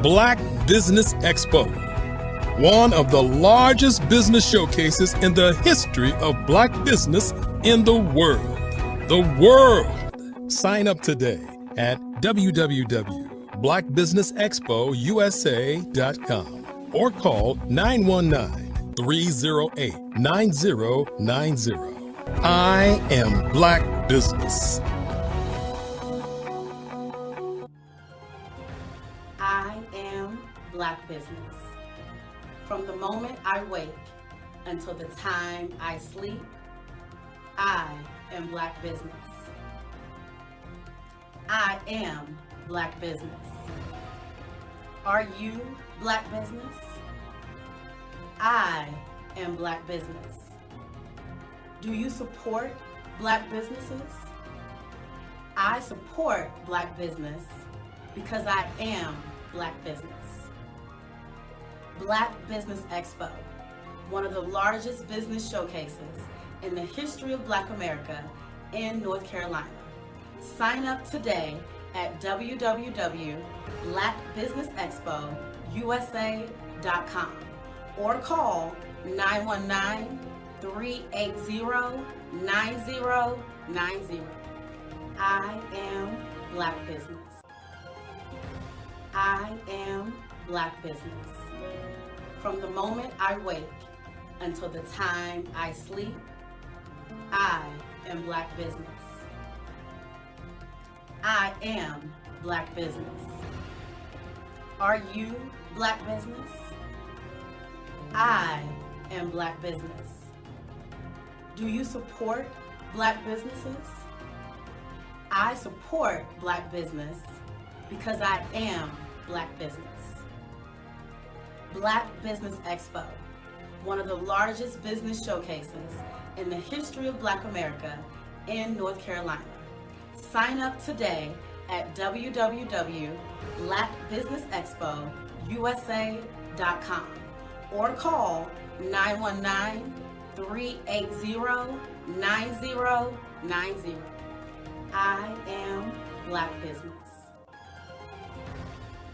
Black Business Expo, one of the largest business showcases in the history of black business in the world. The world! Sign up today at www.blackbusinessexpousa.com or call 919-308-9090. I am Black Business. I am Black Business. From the moment I wake until the time I sleep, I am Black Business. I am Black Business. Are you Black Business? I am Black Business. Do you support Black businesses? I support Black business because I am Black Business. Black Business Expo, one of the largest business showcases in the history of Black America in North Carolina. Sign up today at www.blackbusinessexpousa.com or call 919-380-9090. I am Black Business. I am Black Business. From the moment I wake until the time I sleep, I am Black Business. I am Black Business. Are you Black Business? I am Black Business. Do you support Black businesses? I support Black business because I am Black Business. Black Business Expo, one of the largest business showcases in the history of Black America in North Carolina. Sign up today at www.blackbusinessexpousa.com or call 919-380-9090. I am Black Business.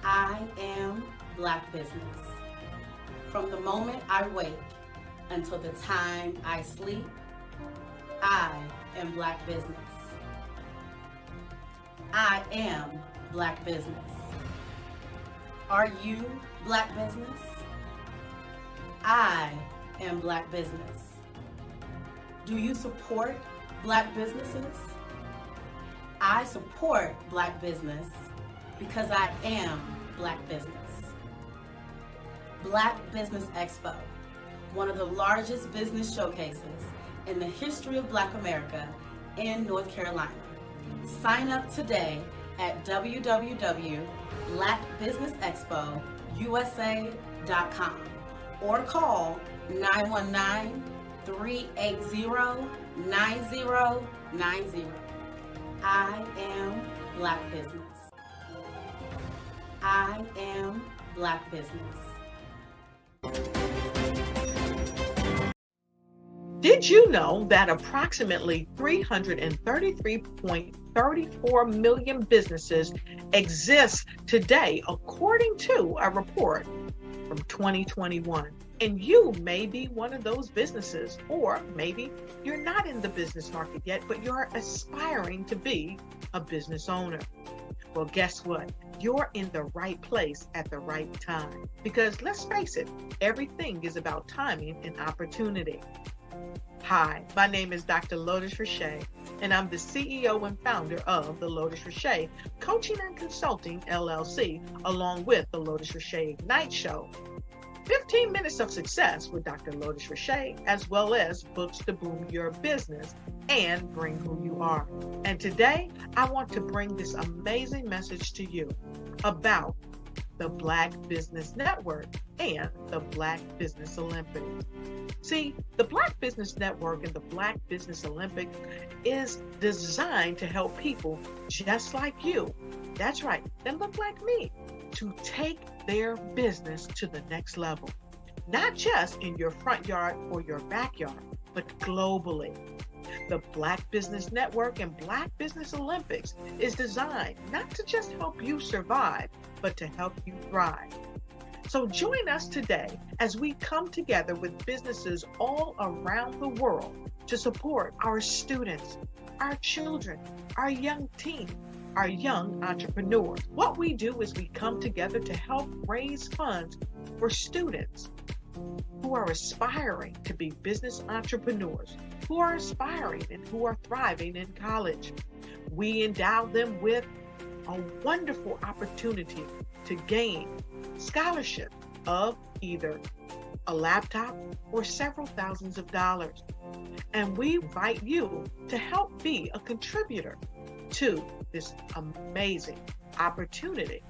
I am Black Business. From the moment I wake until the time I sleep, I am Black Business. I am Black Business. Are you Black Business? I am Black Business. Do you support Black businesses? I support Black business because I am Black Business. Black Business Expo, one of the largest business showcases in the history of Black America in North Carolina. Sign up today at www.blackbusinessexpousa.com or call 919-380-9090. I am Black Business. I am Black Business. Did you know that approximately 333.34 million businesses exist today, according to a report from 2021? And you may be one of those businesses, or maybe you're not in the business market yet, but you're aspiring to be a business owner. Well, guess what? You're in the right place at the right time. Because let's face it, everything is about timing and opportunity. Hi, my name is Dr. Lotus Richey, and I'm the CEO and founder of the Lotus Richey Coaching and Consulting LLC, along with the Lotus Richey Ignite Show. 15 minutes of success with Dr. Lotus Richey, as well as books to boom your business and bring who you are. And today, I want to bring this amazing message to you about the Black Business Network and the Black Business Olympics. See, the Black Business Network and the Black Business Olympics is designed to help people just like you, that's right, that look like me, to take their business to the next level. Not just in your front yard or your backyard, but globally. The Black Business Network and Black Business Olympics is designed not to just help you survive, but to help you thrive. So join us today as we come together with businesses all around the world to support our students, our children, our young teens, our young entrepreneurs. What we do is we come together to help raise funds for students who are aspiring to be business entrepreneurs, who are aspiring and who are thriving in college. We endow them with a wonderful opportunity to gain scholarship of either a laptop or several thousands of dollars. And we invite you to help be a contributor to this amazing opportunity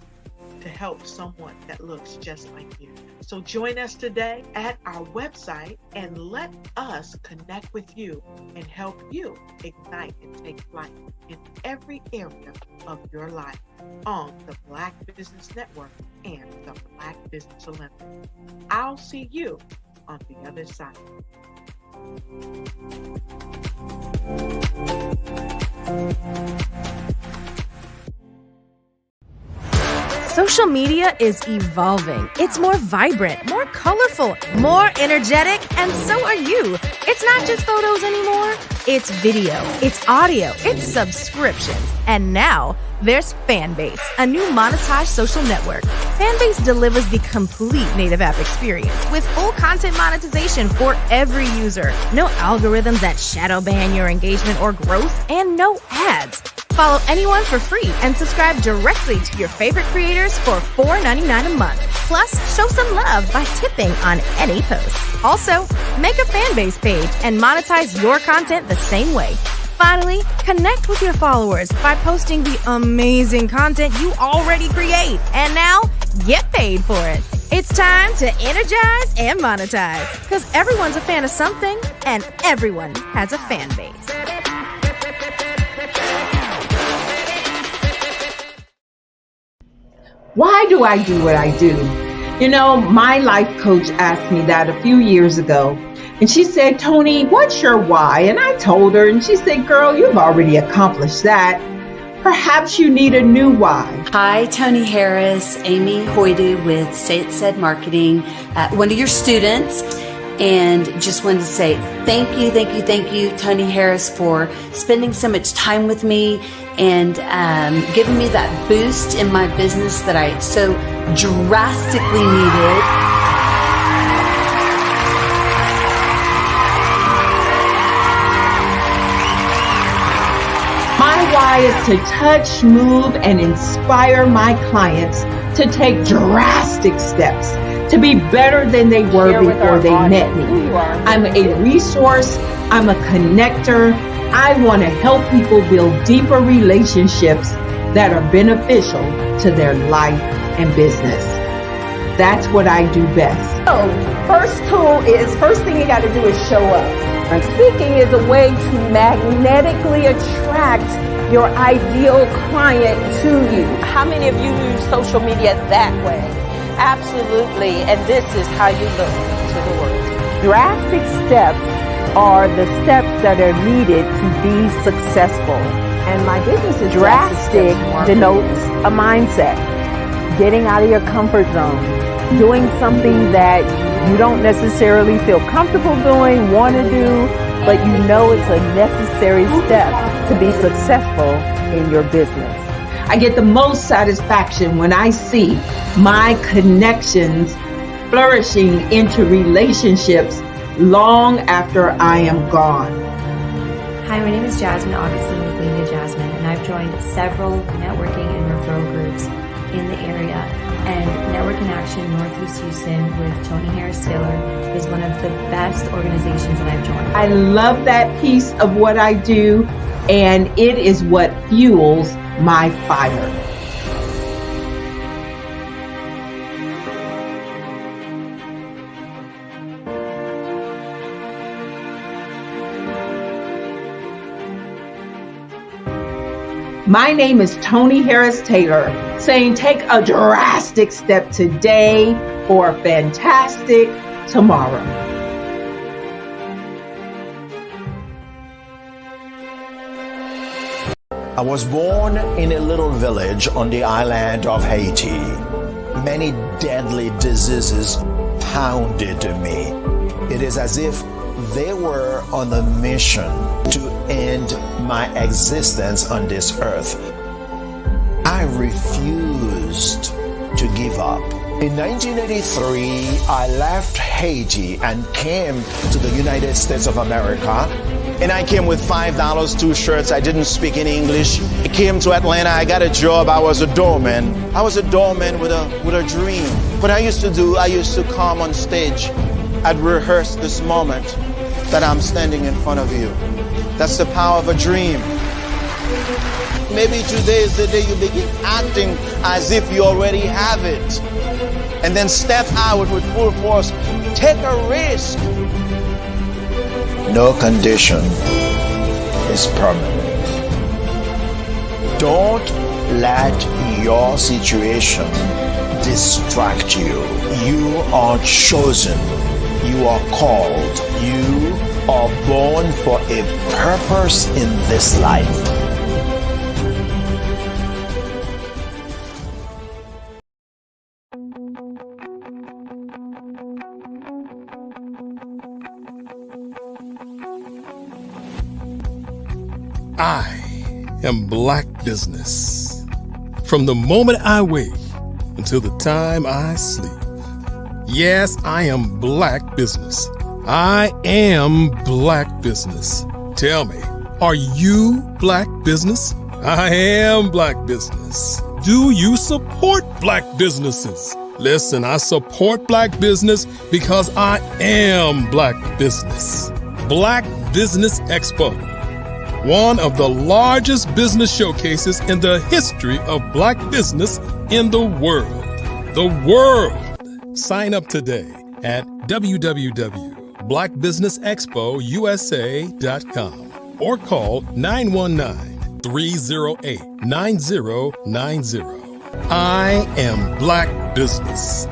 to help someone that looks just like you. So join us today at our website and let us connect with you and help you ignite and take flight in every area of your life on the Black Business Network and the Black Business Olympics. I'll see you on the other side. Social media is evolving. It's more vibrant, more colorful, more energetic, and so are you. It's not just photos anymore. It's video, it's audio, it's subscriptions. And now there's Fanbase, a new monetized social network. Fanbase delivers the complete native app experience with full content monetization for every user. No algorithms that shadow ban your engagement or growth, and no ads. Follow anyone for free and subscribe directly to your favorite creators for $4.99 a month. Plus, show some love by tipping on any post. Also, make a Fanbase page and monetize your content the same way. Finally, connect with your followers by posting the amazing content you already create. And now, get paid for it. It's time to energize and monetize, because everyone's a fan of something and everyone has a fan base. Why do I do what I do? You know, my life coach asked me that a few years ago. And she said, Tony, what's your why? And I told her, and she said, girl, you've already accomplished that. Perhaps you need a new why. Hi, Tony Harris, Amy Hoydu with Say It Said Marketing, one of your students. And just wanted to say thank you, Tony Harris, for spending so much time with me and giving me that boost in my business that I so drastically needed. My why is to touch, move, and inspire my clients to take drastic steps to be better than they were before they met me. I'm a resource. I'm a connector. I want to help people build deeper relationships that are beneficial to their life and business. That's what I do best. So, first thing you got to do is show up. And speaking is a way to magnetically attract your ideal client to you. How many of you use social media that way? Absolutely, and this is how you look to the world. Drastic steps are the steps that are needed to be successful. And my business is drastic denotes a mindset. Getting out of your comfort zone, doing something that you don't necessarily feel comfortable doing, want to do, but you know it's a necessary step to be successful in your business. I get the most satisfaction when I see my connections flourishing into relationships long after I am gone. Hi, my name is Jasmine Augustine with Media Jasmine, and I've joined several networking and referral groups in the area. And Network in Action Northeast Houston with Tony Harris Taylor is one of the best organizations that I've joined. I love that piece of what I do, and it is what fuels my fire. My name is Tony Harris Taylor, saying take a drastic step today for a fantastic tomorrow. I was born in a little village on the island of Haiti. many deadly diseases pounded me. It is as if they were on a mission to end my existence on this earth. I refused to give up. In 1983, I left Haiti and came to the United States of America. And I came with $5, 2 shirts. I didn't speak any English. I came to Atlanta. I got a job. I was a doorman. I was a doorman with a dream. What I used to come on stage. I'd rehearse this moment that I'm standing in front of you. That's the power of a dream. Maybe today is the day you begin acting as if you already have it. And then step out with full force. Take a risk. No condition is permanent. Don't let your situation distract you. You are chosen. You are called. You are born for a purpose in this life. I am Black business. From the moment I wake until the time I sleep. Yes, I am Black business. I am Black business. Tell me, are you Black business? I am Black business. Do you support Black businesses? Listen, I support Black business because I am Black business. Black Business Expo. One of the largest business showcases in the history of Black business in the world. The world! Sign up today at www.blackbusinessexpousa.com or call 919-308-9090. I am Black business.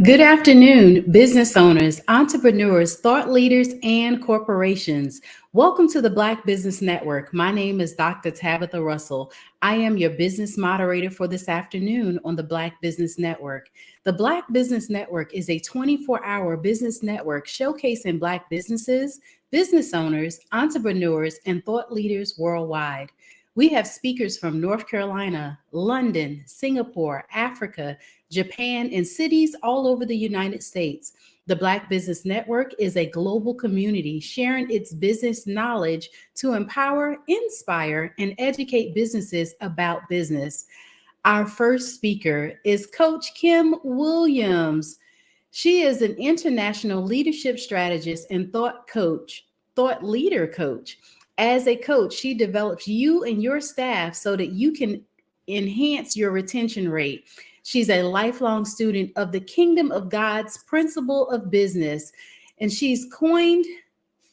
Good afternoon, business owners, entrepreneurs, thought leaders, and corporations. Welcome to the Black Business Network. My name is Dr. Tabitha Russell. I am your business moderator for this afternoon on the Black Business Network. The Black Business Network is a 24-hour business network showcasing Black businesses, business owners, entrepreneurs, and thought leaders worldwide. We have speakers from North Carolina, London, Singapore, Africa, Japan, and cities all over the United States. The Black Business Network is a global community sharing its business knowledge to empower, inspire, and educate businesses about business. Our first speaker is Coach Kim Williams. She is an international leadership strategist and thought leader coach. As a coach, she develops you and your staff so that you can enhance your retention rate. She's a lifelong student of the Kingdom of God's principle of business, and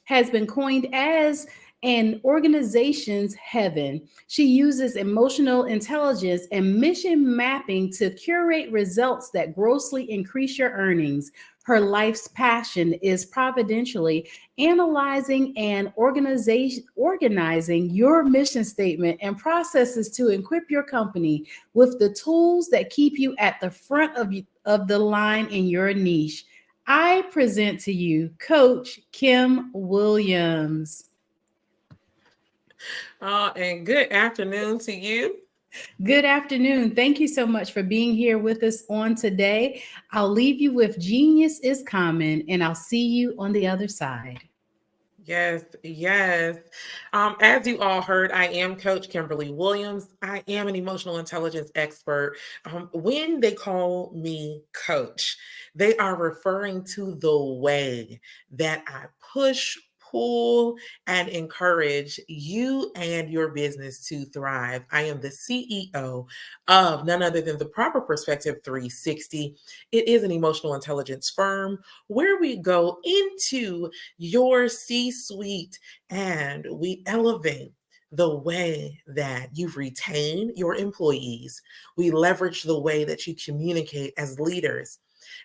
has been coined as an organization's heaven. She uses emotional intelligence and mission mapping to curate results that grossly increase your earnings. Her life's passion is providentially analyzing and organizing your mission statement and processes to equip your company with the tools that keep you at the front of the line in your niche. I present to you Coach Kim Williams. And good afternoon to you. Good afternoon. Thank you so much for being here with us on today. I'll leave you with Genius is Common, and I'll see you on the other side. Yes. As you all heard, I am Coach Kimberly Williams. I am an emotional intelligence expert. When they call me coach, they are referring to the way that I push, pull, and encourage you and your business to thrive. I am the CEO of none other than the Proper Perspective 360. It is an emotional intelligence firm where we go into your C-suite and we elevate the way that you retain your employees. We leverage the way that you communicate as leaders.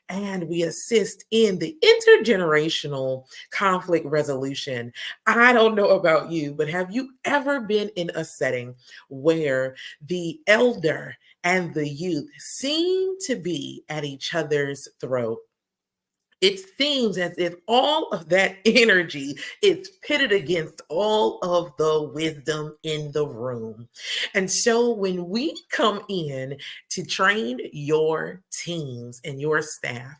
and we assist in the intergenerational conflict resolution. I don't know about you, but have you ever been in a setting where the elder and the youth seem to be at each other's throat? It seems as if all of that energy is pitted against all of the wisdom in the room. And so when we come in to train your teams and your staff,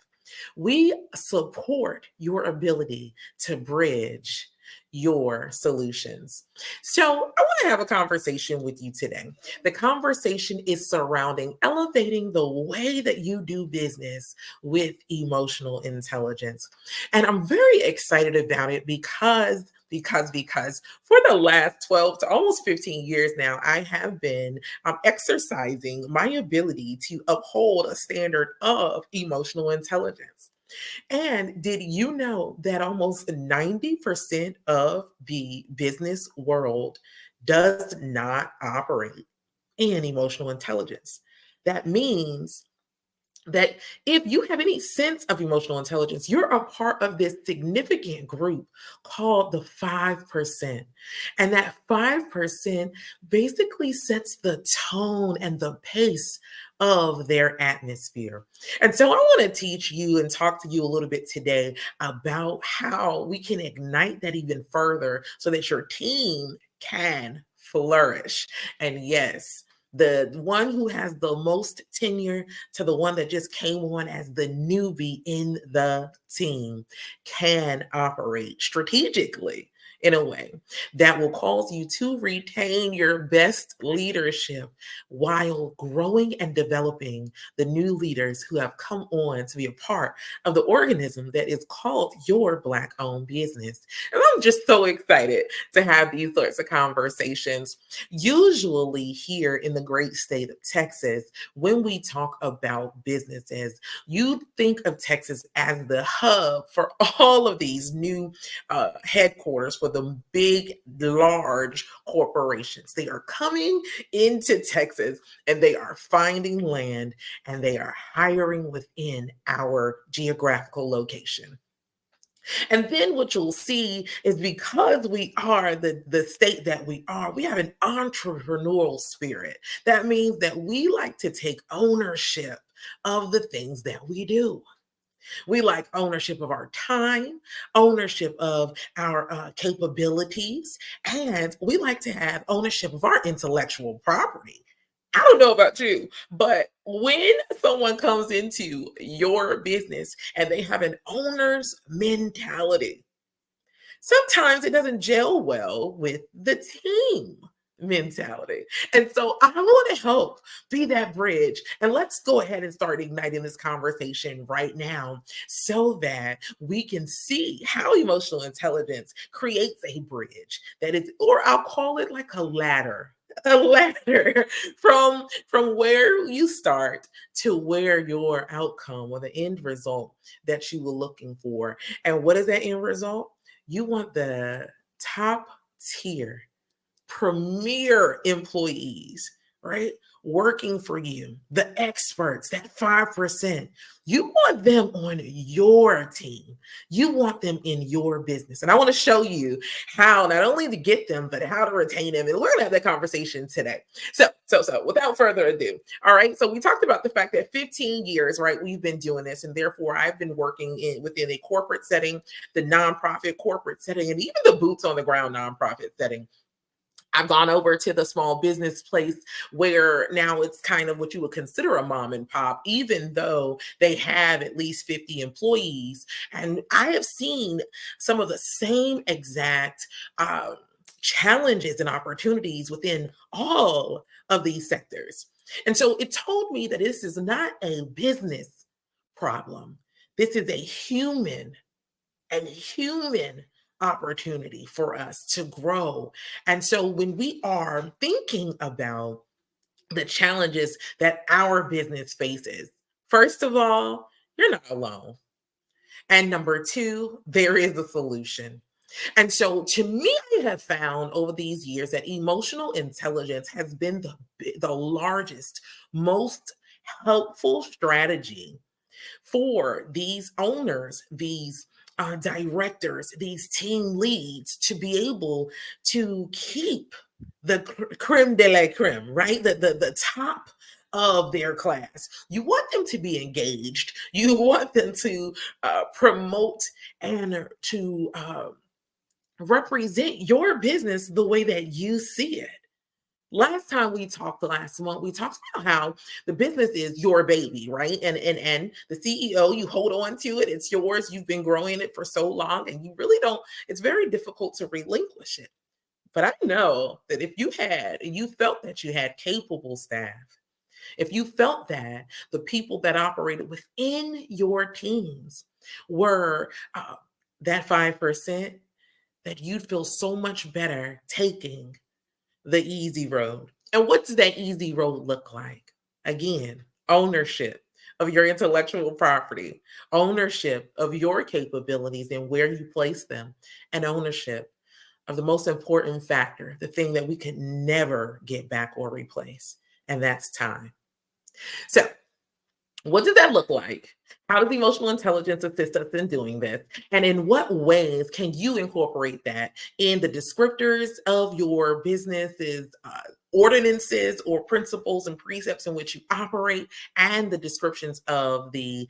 we support your ability to bridge your solutions. So I want to have a conversation with you today. The conversation is surrounding elevating the way that you do business with emotional intelligence. And I'm very excited about it because for the last 12 to almost 15 years now, I have been exercising my ability to uphold a standard of emotional intelligence. And did you know that almost 90% of the business world does not operate in emotional intelligence? That means that if you have any sense of emotional intelligence, you're a part of this significant group called the 5%. And that 5% basically sets the tone and the pace of their atmosphere. And so I want to teach you and talk to you a little bit today about how we can ignite that even further so that your team can flourish. And yes, the one who has the most tenure to the one that just came on as the newbie in the team can operate strategically in a way that will cause you to retain your best leadership while growing and developing the new leaders who have come on to be a part of the organism that is called your Black-owned business. And I'm just so excited to have these sorts of conversations. Usually here in the great state of Texas, when we talk about businesses, you think of Texas as the hub for all of these new headquarters for the big, large corporations. They are coming into Texas and they are finding land and they are hiring within our geographical location. And then what you'll see is because we are the state that we are, we have an entrepreneurial spirit. That means that we like to take ownership of the things that we do. We like ownership of our time, ownership of our capabilities, and we like to have ownership of our intellectual property. I don't know about you, but when someone comes into your business and they have an owner's mentality, sometimes it doesn't gel well with the team mentality. And so I want to help be that bridge. And let's go ahead and start igniting this conversation right now so that we can see how emotional intelligence creates a bridge that is, or I'll call it like a ladder from where you start to where your outcome or the end result that you were looking for. And what is that end result? You want the top tier premier employees, right? Working for you, the experts, that 5%. You want them on your team. You want them in your business. And I want to show you how not only to get them, but how to retain them. And we're going to have that conversation today. So without further ado, all right. So we talked about the fact that 15 years, right, we've been doing this. And therefore I've been working within a corporate setting, the nonprofit corporate setting, and even the boots on the ground nonprofit setting. I've gone over to the small business place where now it's kind of what you would consider a mom and pop, even though they have at least 50 employees. And I have seen some of the same exact challenges and opportunities within all of these sectors. And so it told me that this is not a business problem. This is a human opportunity for us to grow. And so when we are thinking about the challenges that our business faces, first of all, you're not alone. And number two, there is a solution. And so to me, I have found over these years that emotional intelligence has been the largest, most helpful strategy for these owners, these directors, these team leads to be able to keep the creme de la creme, right? The top of their class. You want them to be engaged. You want them to promote and to represent your business the way that you see it. Last time we talked last month, we talked about how the business is your baby, right? And the CEO, you hold on to it, it's yours. You've been growing it for so long, and you really don't, it's very difficult to relinquish it. But I know that if you had, and you felt that you had capable staff, if you felt that the people that operated within your teams were that 5%, that you'd feel so much better taking the easy road. And what does that easy road look like? Again, ownership of your intellectual property, ownership of your capabilities and where you place them, and ownership of the most important factor, the thing that we could never get back or replace, and that's time. So, what does that look like? How does emotional intelligence assist us in doing this? And in what ways can you incorporate that in the descriptors of your business's ordinances or principles and precepts in which you operate, and the descriptions of the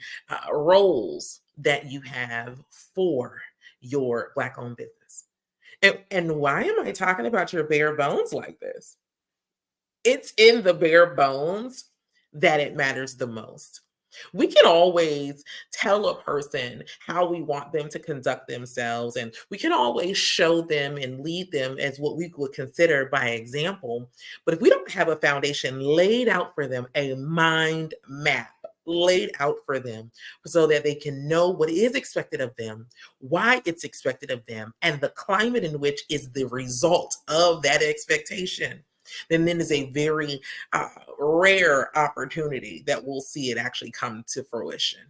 roles that you have for your Black-owned business? And why am I talking about your bare bones like this? It's in the bare bones that it matters the most. We can always tell a person how we want them to conduct themselves, and we can always show them and lead them as what we would consider by example. But if we don't have a foundation laid out for them, a mind map laid out for them so that they can know what is expected of them, why it's expected of them, and the climate in which is the result of that expectation, then is a very rare opportunity that we'll see it actually come to fruition.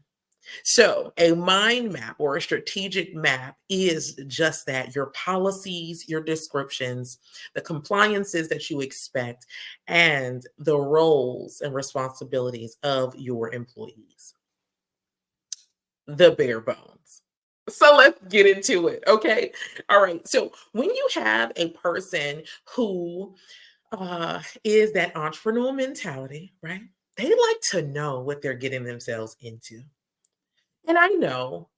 So a mind map or a strategic map is just that: your policies, your descriptions, the compliances that you expect, and the roles and responsibilities of your employees. The bare bones. So let's get into it, okay? All right, so when you have a person who is that entrepreneurial mentality, right? They like to know what they're getting themselves into. And I know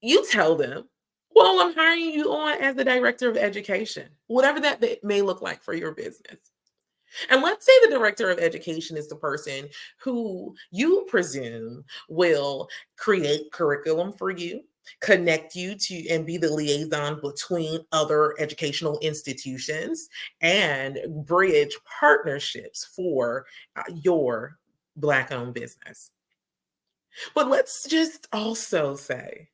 you tell them, well, I'm hiring you on as the director of education, whatever that may look like for your business. And let's say the director of education is the person who you presume will create curriculum for you, connect you to and be the liaison between other educational institutions, and bridge partnerships for your Black-owned business. But let's just also say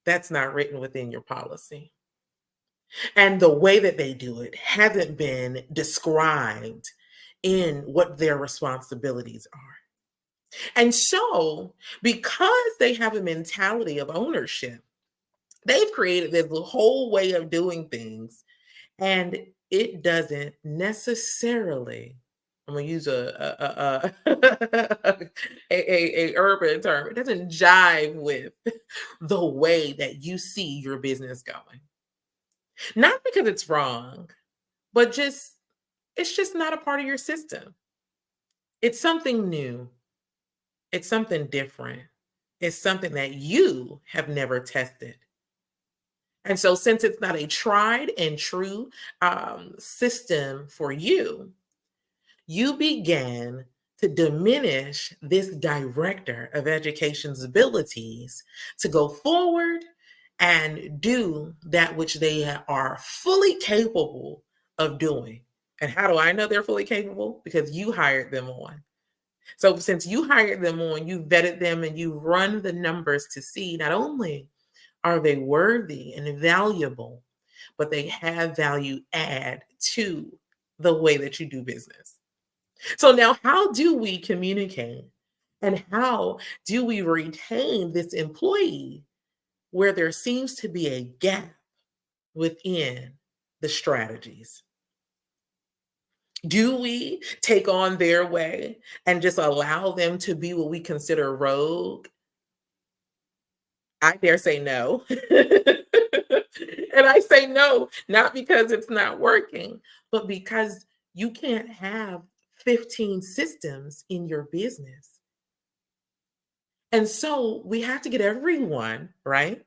that's not written within your policy. And the way that they do it hasn't been described in what their responsibilities are. And so, because they have a mentality of ownership, they've created this whole way of doing things, and it doesn't necessarily, I'm going to use a urban term, it doesn't jive with the way that you see your business going. Not because it's wrong, but it's just not a part of your system. It's something new. It's something different. It's something that you have never tested. And so, since it's not a tried and true system for you, you began to diminish this director of education's abilities to go forward and do that which they are fully capable of doing. And how do I know they're fully capable? Because you hired them on. So since you hired them on, you vetted them and you run the numbers to see not only are they worthy and valuable, but they have value add to the way that you do business. So now, how do we communicate, and how do we retain this employee where there seems to be a gap within the strategies? Do we take on their way and just allow them to be what we consider rogue? I dare say no. And I say no, not because it's not working, but because you can't have 15 systems in your business. And so we have to get everyone, right,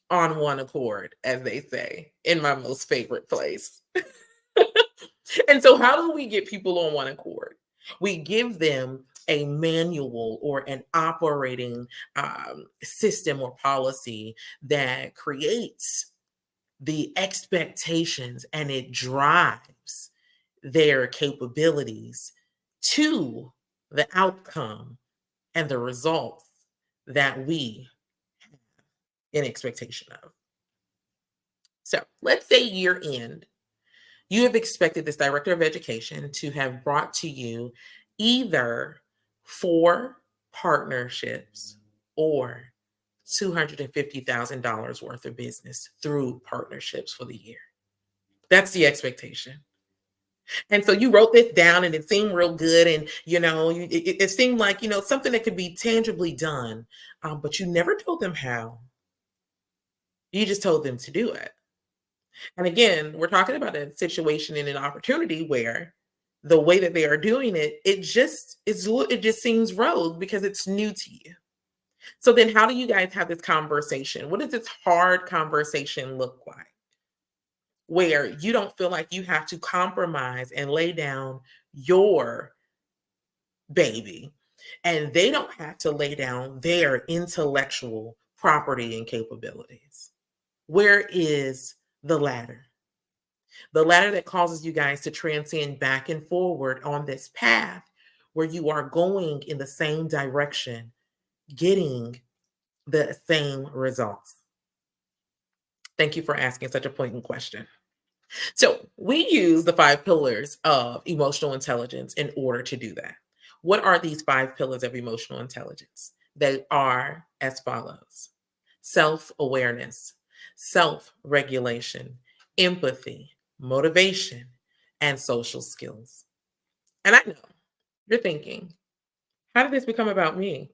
on one accord, as they say, in my most favorite place. And so how do we get people on one accord? We give them a manual or an operating system or policy that creates the expectations and it drives their capabilities to the outcome and the results that we have in expectation of. So let's say year end, you have expected this director of education to have brought to you either 4 partnerships or $250,000 worth of business through partnerships for the year. That's the expectation. And so you wrote this down and it seemed real good. And, it seemed like, something that could be tangibly done, but you never told them how. You just told them to do it. And again, we're talking about a situation and an opportunity where the way that they are doing it, it just seems rogue because it's new to you. So then how do you guys have this conversation? What does this hard conversation look like? Where you don't feel like you have to compromise and lay down your baby, and they don't have to lay down their intellectual property and capabilities. Where is the ladder? The ladder that causes you guys to transcend back and forward on this path where you are going in the same direction, getting the same results. Thank you for asking such a poignant question. So we use the 5 pillars of emotional intelligence in order to do that. What are these 5 pillars of emotional intelligence? They are as follows: self-awareness, self-regulation, empathy, motivation, and social skills. And I know you're thinking, how did this become about me?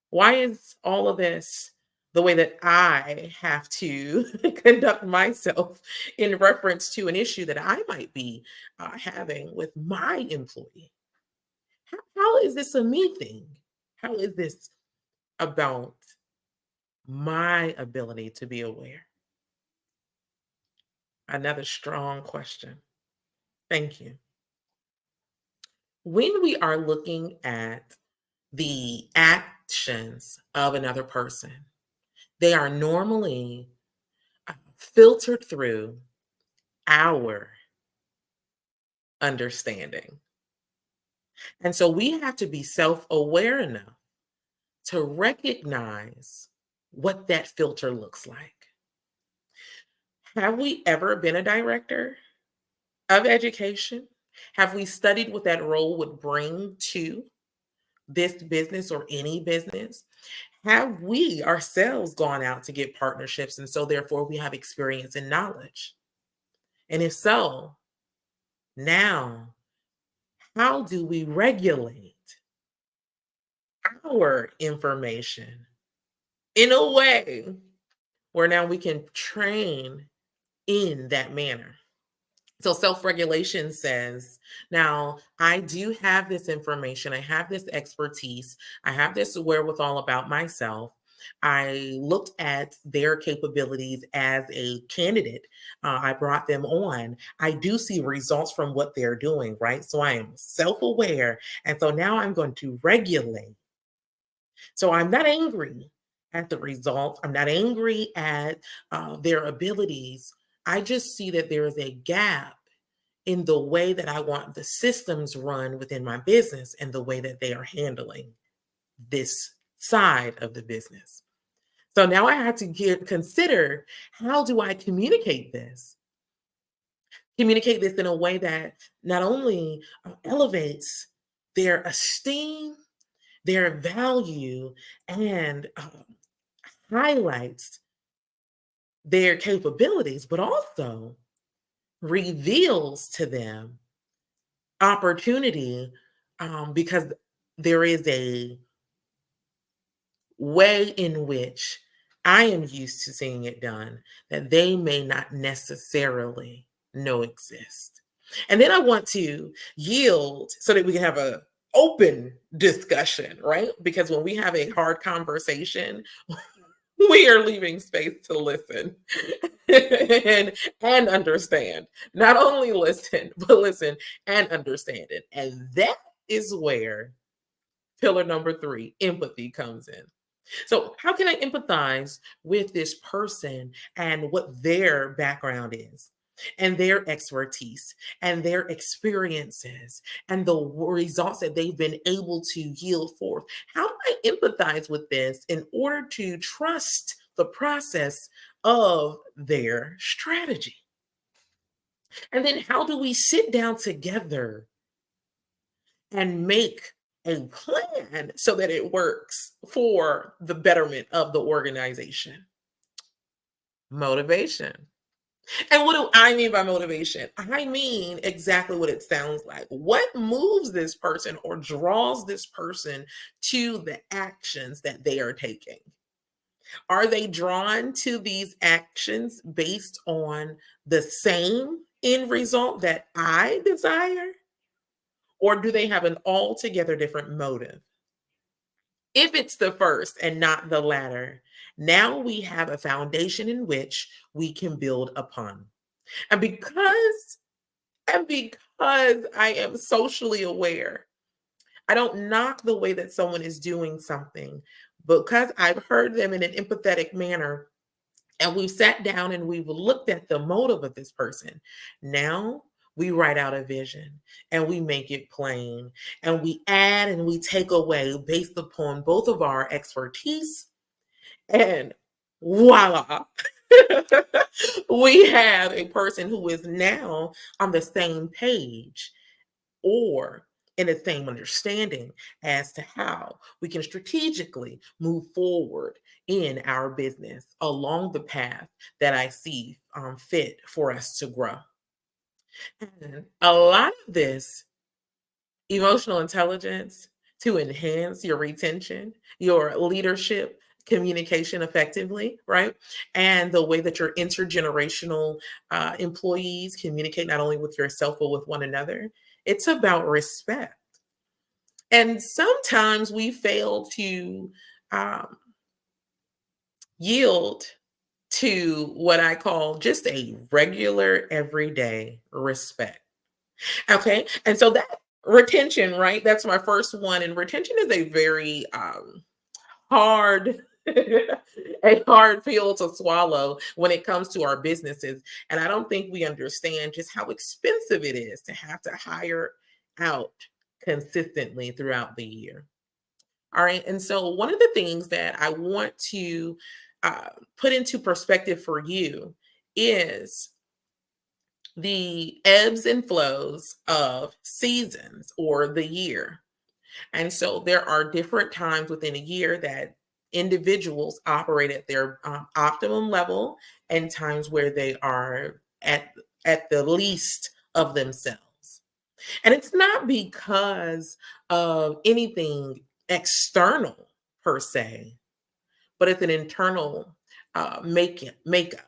Why is all of this the way that I have to conduct myself in reference to an issue that I might be having with my employee? How is this a me thing? How is this about my ability to be aware? Another strong question. Thank you. When we are looking at the actions of another person, they are normally filtered through our understanding. And so we have to be self-aware enough to recognize what that filter looks like. Have we ever been a director of education? Have we studied what that role would bring to this business or any business? Have we ourselves gone out to get partnerships and so therefore we have experience and knowledge? And if so, now, how do we regulate our information in a way where now we can train in that manner? So self-regulation says, now I do have this information, I have this expertise, I have this wherewithal about myself. I looked at their capabilities as a candidate. I brought them on. I do see results from what they're doing, right? So I am self-aware. And so now I'm going to regulate. So I'm not angry at the results. I'm not angry at their abilities. I just see that there is a gap in the way that I want the systems run within my business and the way that they are handling this side of the business. So now I have to consider, how do I communicate this? Communicate this in a way that not only elevates their esteem, their value, and highlights their capabilities, but also reveals to them opportunity because there is a way in which I am used to seeing it done that they may not necessarily know exist. And then I want to yield so that we can have an open discussion, right? Because when we have a hard conversation, we are leaving space to listen and understand. Not only listen, but listen and understand it. And that is where pillar number 3, empathy, comes in. So, how can I empathize with this person and what their background is, and their expertise, and their experiences, and the results that they've been able to yield forth? How do I empathize with this in order to trust the process of their strategy? And then, how do we sit down together and make a plan so that it works for the betterment of the organization? Motivation. And what do I mean by motivation? I mean exactly what it sounds like. What moves this person or draws this person to the actions that they are taking? Are they drawn to these actions based on the same end result that I desire? Or do they have an altogether different motive? If it's the first and not the latter, now we have a foundation in which we can build upon. And because I am socially aware, I don't knock the way that someone is doing something, because I've heard them in an empathetic manner, and we've sat down and we've looked at the motive of this person. Now we write out a vision and we make it plain, and we add and we take away based upon both of our expertise, and voila. We have a person who is now on the same page or in the same understanding as to how we can strategically move forward in our business along the path that I see fit for us to grow. And a lot of this emotional intelligence to enhance your retention, your leadership, communication effectively, right? And the way that your intergenerational employees communicate not only with yourself, but with one another. It's about respect. And sometimes we fail to yield to what I call just a regular, everyday respect. Okay. And so that retention, right? That's my first one. And retention is a very hard a hard pill to swallow when it comes to our businesses. And I don't think we understand just how expensive it is to have to hire out consistently throughout the year. All right. And so one of the things that I want to put into perspective for you is the ebbs and flows of seasons or the year. And so there are different times within a year that individuals operate at their optimum level, and times where they are at the least of themselves. And it's not because of anything external per se, but it's an internal makeup.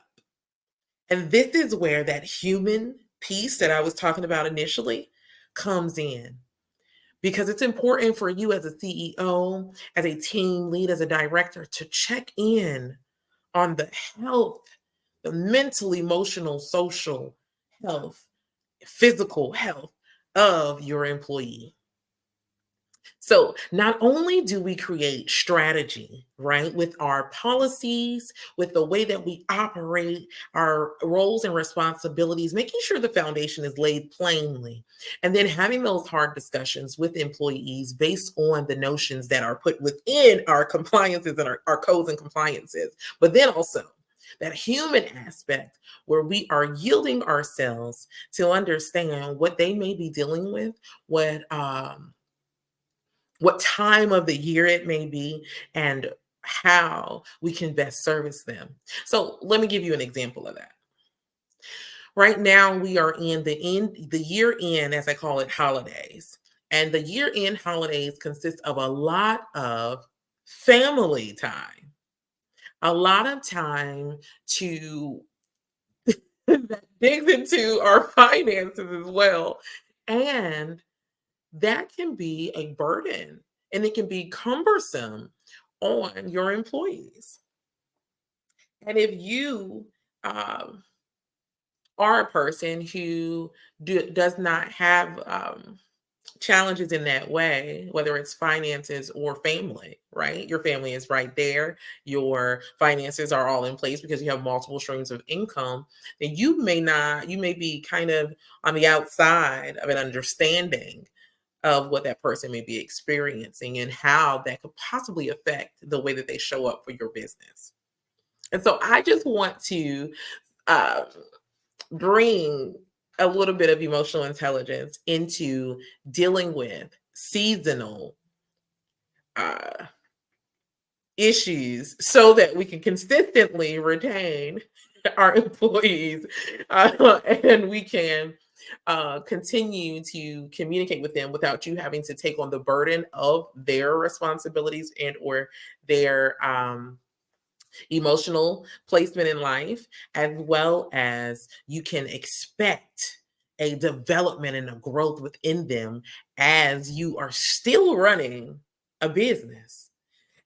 And this is where that human piece that I was talking about initially comes in. Because it's important for you as a CEO, as a team lead, as a director, to check in on the health, the mental, emotional, social health, physical health of your employee. So not only do we create strategy, right, with our policies, with the way that we operate, our roles and responsibilities, making sure the foundation is laid plainly, and then having those hard discussions with employees based on the notions that are put within our compliances and our codes and compliances, but then also that human aspect where we are yielding ourselves to understand what they may be dealing with, what time of the year it may be, and how we can best service them. So let me give you an example of that. Right now, we are in the year end, as I call it, holidays. And the year end holidays consist of a lot of family time, a lot of time to that digs into our finances as well. And that can be a burden and it can be cumbersome on your employees. And if you are a person who does not have challenges in that way, whether it's finances or family, right? Your family is right there. Your finances are all in place because you have multiple streams of income. Then you may be kind of on the outside of an understanding of what that person may be experiencing and how that could possibly affect the way that they show up for your business. And so I just want to bring a little bit of emotional intelligence into dealing with seasonal issues so that we can consistently retain our employees and we can continue to communicate with them without you having to take on the burden of their responsibilities and or their emotional placement in life, as well as you can expect a development and a growth within them as you are still running a business.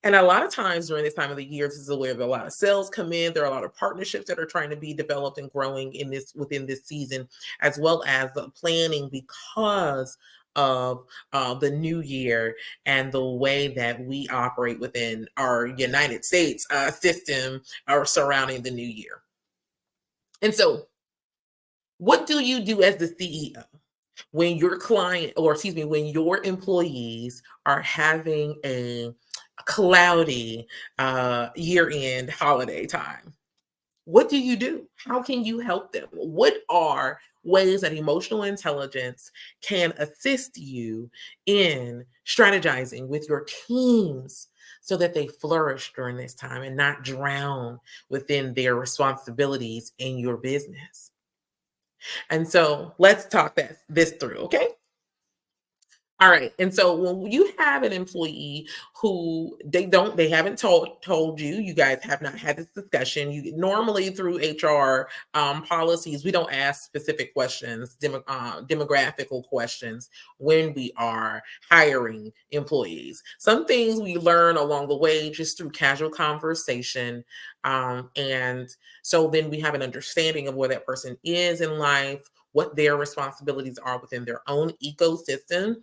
And a lot of times during this time of the year, this is where a lot of sales come in. There are a lot of partnerships that are trying to be developed and growing within this season, as well as the planning because of the new year and the way that we operate within our United States system surrounding the new year. And so, what do you do as the CEO when your when your employees are having a cloudy year-end holiday time? What do you do? How can you help them? What are ways that emotional intelligence can assist you in strategizing with your teams so that they flourish during this time and not drown within their responsibilities in your business? And so let's talk this through, okay? All right. And so when you have an employee who they haven't told you, you guys have not had this discussion. You normally through HR policies, we don't ask specific questions, demographical questions when we are hiring employees. Some things we learn along the way just through casual conversation. And so then we have an understanding of where that person is in life, what their responsibilities are within their own ecosystem.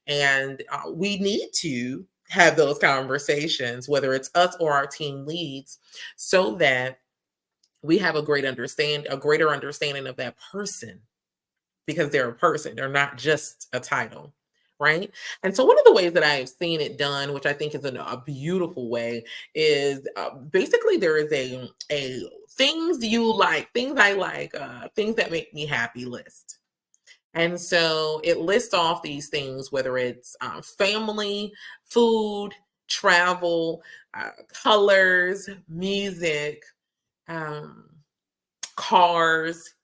And we need to have those conversations, whether it's us or our team leads, so that we have a greater understanding of that person, because they're a person, they're not just a title. Right. And so one of the ways that I've seen it done, which I think is a beautiful way, is basically there is a things I like, things that make me happy list. And so it lists off these things, whether it's family, food, travel, colors, music, cars,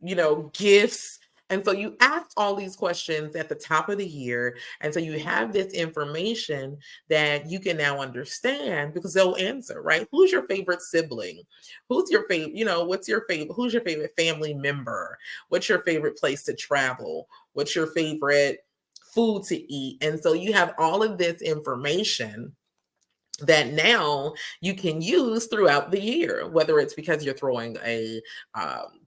gifts. And so you ask all these questions at the top of the year. And so you have this information that you can now understand because they'll answer, right? Who's your favorite sibling? Who's your favorite, what's your favorite? Who's your favorite family member? What's your favorite place to travel? What's your favorite food to eat? And so you have all of this information that now you can use throughout the year, whether it's because you're throwing a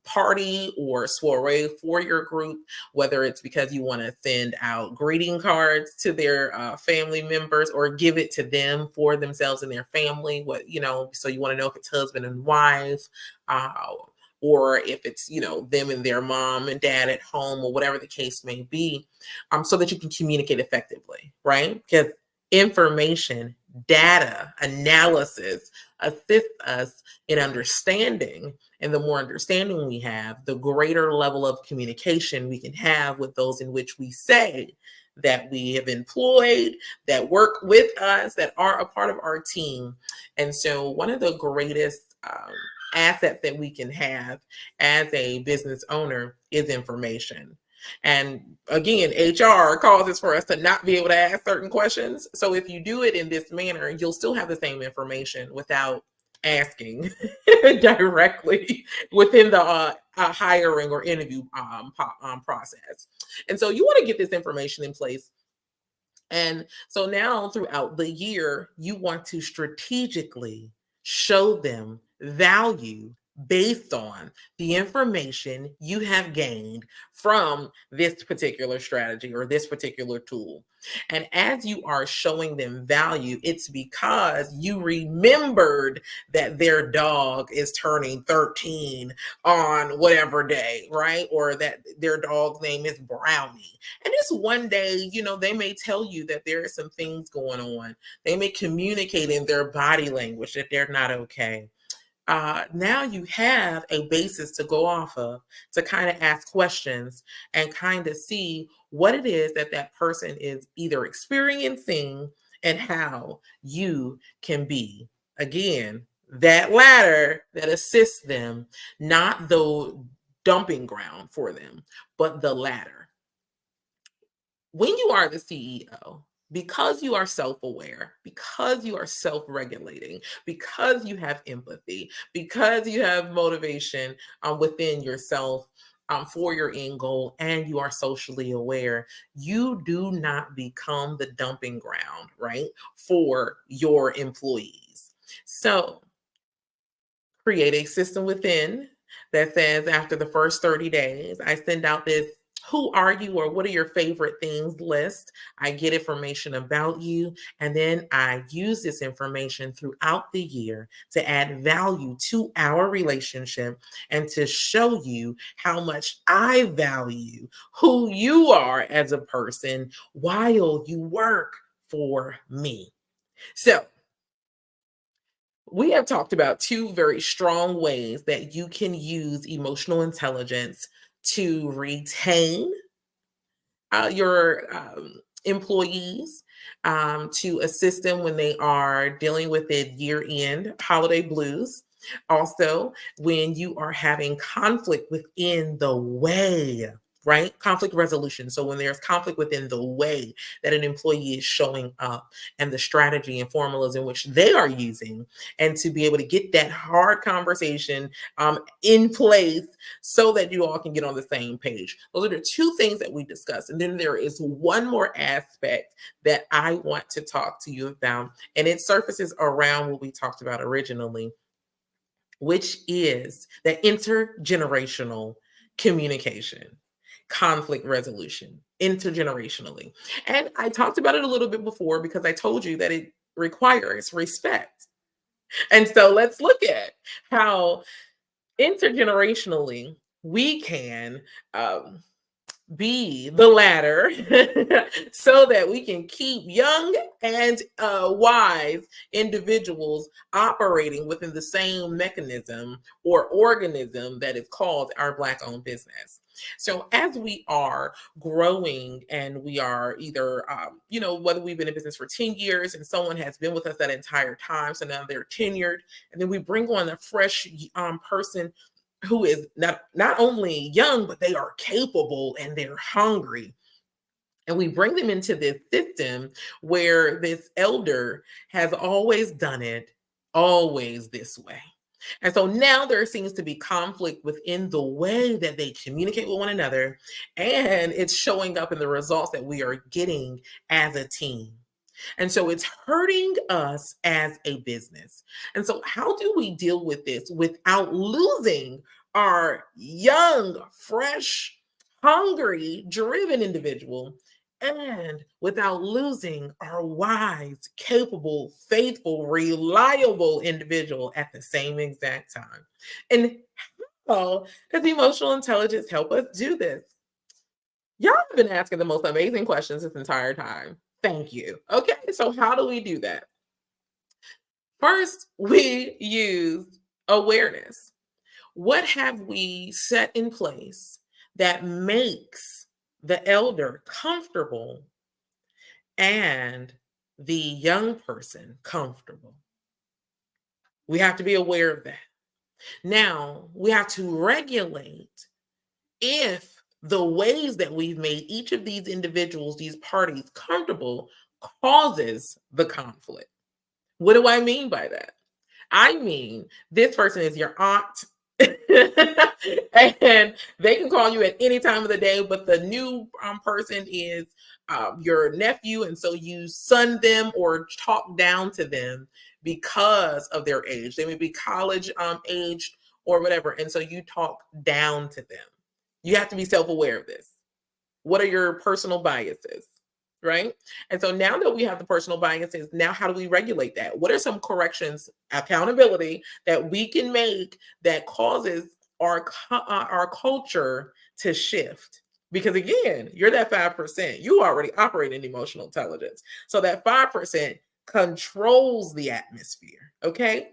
party or soiree for your group, whether it's because you want to send out greeting cards to their family members or give it to them for themselves and their family. So you want to know if it's husband and wife, or if it's, them and their mom and dad at home, or whatever the case may be, so that you can communicate effectively, right? Because information, data, analysis assist us in understanding. And the more understanding we have, the greater level of communication we can have with those in which we say that we have employed, that work with us, that are a part of our team. And so one of the greatest assets that we can have as a business owner is information. And again, HR causes for us to not be able to ask certain questions. So if you do it in this manner, you'll still have the same information without asking directly within the hiring or interview process. And so you want to get this information in place. And so now throughout the year, you want to strategically show them value based on the information you have gained from this particular strategy or this particular tool. And as you are showing them value, it's because you remembered that their dog is turning 13 on whatever day, right? Or that their dog's name is Brownie. And it's one day, they may tell you that there are some things going on. They may communicate in their body language that they're not okay. Now you have a basis to go off of to kind of ask questions and kind of see what it is that that person is either experiencing and how you can be, again, that ladder that assists them, not the dumping ground for them, but the ladder. When you are the CEO, because you are self-aware, because you are self-regulating, because you have empathy, because you have motivation within yourself for your end goal, and you are socially aware, you do not become the dumping ground, right, for your employees. So create a system within that says after the first 30 days, I send out this who are you or what are your favorite things list. I get information about you, and then I use this information throughout the year to add value to our relationship and to show you how much I value who you are as a person while you work for me. So we have talked about two very strong ways that you can use emotional intelligence to retain your employees, to assist them when they are dealing with the year-end holiday blues. Also, when you are having conflict within the way, right? Conflict resolution. So when there's conflict within the way that an employee is showing up and the strategy and formulas in which they are using, and to be able to get that hard conversation in place so that you all can get on the same page. Those are the two things that we discussed. And then there is one more aspect that I want to talk to you about, and it surfaces around what we talked about originally, which is the intergenerational communication, conflict resolution, intergenerationally. And I talked about it a little bit before because I told you that it requires respect. And so let's look at how intergenerationally we can be the ladder so that we can keep young and wise individuals operating within the same mechanism or organism that is called our Black-owned business. So as we are growing and we are either, whether we've been in business for 10 years and someone has been with us that entire time, so now they're tenured, and then we bring on a fresh person who is not only young, but they are capable and they're hungry. And we bring them into this system where this elder has always done it, always this way. And so now there seems to be conflict within the way that they communicate with one another, and it's showing up in the results that we are getting as a team. And so it's hurting us as a business. And so how do we deal with this without losing our young, fresh, hungry, driven individual, and without losing our wise, capable, faithful, reliable individual at the same exact time? And how does emotional intelligence help us do this? Y'all have been asking the most amazing questions this entire time. Thank you. Okay, so how do we do that? First, we use awareness. What have we set in place that makes the elder comfortable and the young person comfortable? We have to be aware of that. Now, we have to regulate if the ways that we've made each of these individuals, these parties comfortable causes the conflict. What do I mean by that? I mean, this person is your aunt and they can call you at any time of the day, but the new person is your nephew. And so you son them or talk down to them because of their age. They may be college aged or whatever. And so you talk down to them. You have to be self-aware of this. What are your personal biases? Right? And so now that we have the personal biases, now how do we regulate that? What are some corrections, accountability that we can make that causes our culture to shift? Because again, you're that 5%. You already operate in emotional intelligence. So that 5% controls the atmosphere. Okay.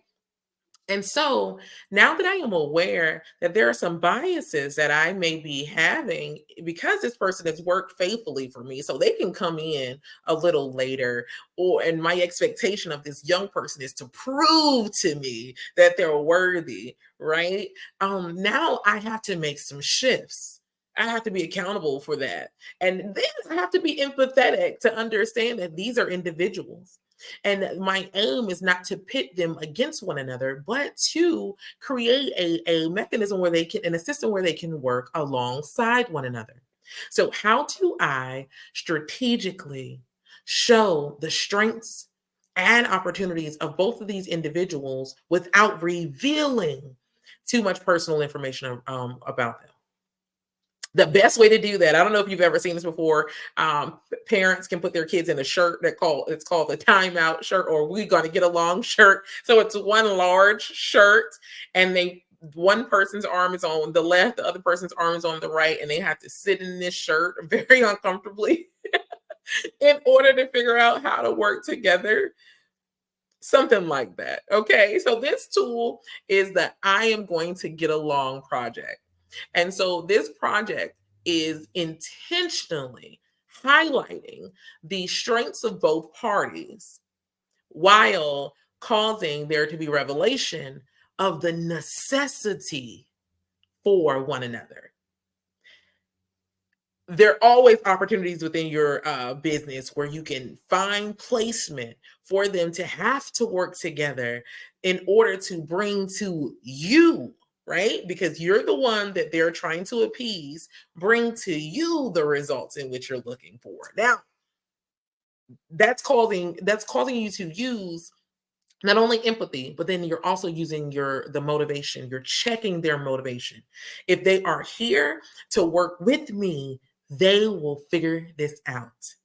And so now that I am aware that there are some biases that I may be having because this person has worked faithfully for me, so they can come in a little later, and my expectation of this young person is to prove to me that they're worthy, right? Now I have to make some shifts. I have to be accountable for that. And then I have to be empathetic to understand that these are individuals. And my aim is not to pit them against one another, but to create a mechanism where they can, in a system where they can work alongside one another. So how do I strategically show the strengths and opportunities of both of these individuals without revealing too much personal information about them? The best way to do that, I don't know if you've ever seen this before. Parents can put their kids in a shirt it's called the timeout shirt, or "we got to get along" shirt. So it's one large shirt, and one person's arm is on the left, the other person's arm is on the right, and they have to sit in this shirt very uncomfortably in order to figure out how to work together. Something like that. Okay. So this tool is the I Am Going to Get Along project. And so this project is intentionally highlighting the strengths of both parties while causing there to be revelation of the necessity for one another. There are always opportunities within your business where you can find placement for them to have to work together in order to bring to you, right? Because you're the one that they're trying to appease, bring to you the results in which you're looking for. Now, that's causing you to use not only empathy, but then you're also using the motivation. You're checking their motivation. If they are here to work with me, they will figure this out.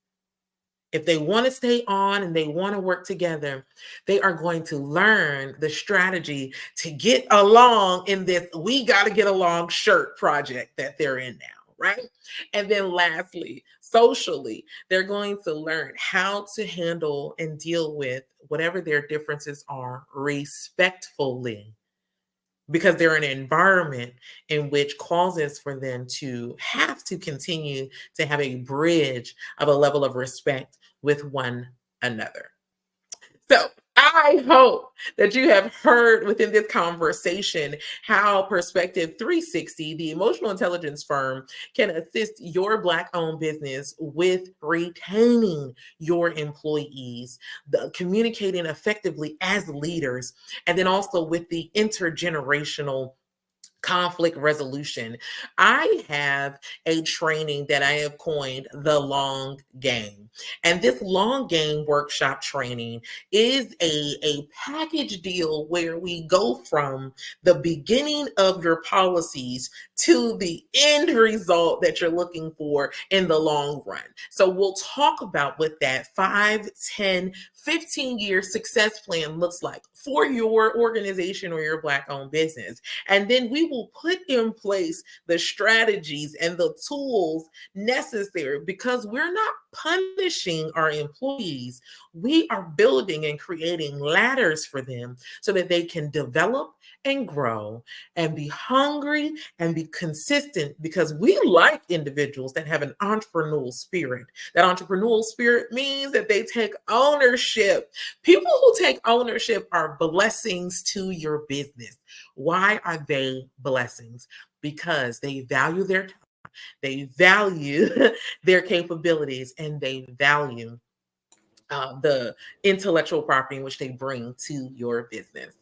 If they want to stay on and they want to work together, they are going to learn the strategy to get along in this "we got to get along" shirt project that they're in now, right? And then lastly, socially, they're going to learn how to handle and deal with whatever their differences are respectfully, because they're in an environment in which causes for them to have to continue to have a bridge of a level of respect with one another. So I hope that you have heard within this conversation how Perspective 360, the emotional intelligence firm, can assist your Black-owned business with retaining your employees, communicating effectively as leaders, and then also with the intergenerational conflict resolution. I have a training that I have coined the long game. And this long game workshop training is a package deal where we go from the beginning of your policies to the end result that you're looking for in the long run. So we'll talk about what that 5, 10, 15-year success plan looks like for your organization or your Black-owned business. And then we will put in place the strategies and the tools necessary, because we're not punishing our employees. We are building and creating ladders for them so that they can develop and grow and be hungry and be consistent, because we like individuals that have an entrepreneurial spirit. That entrepreneurial spirit means that they take ownership. People who take ownership are blessings to your business. Why are they blessings? Because they value their time, they value their capabilities, and they value the intellectual property in which they bring to your business.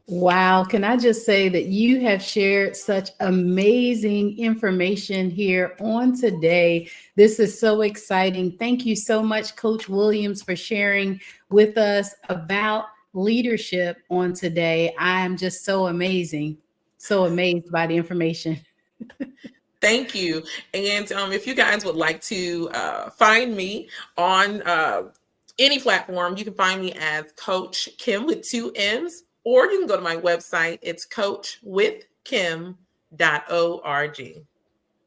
Wow. Can I just say that you have shared such amazing information here on today. This is so exciting. Thank you so much, Coach Williams, for sharing with us about leadership on today. I am just so amazed by the information. Thank you. And if you guys would like to find me on any platform, you can find me as Coach Kim with 2 M's, or you can go to my website. It's coachwithkim.org.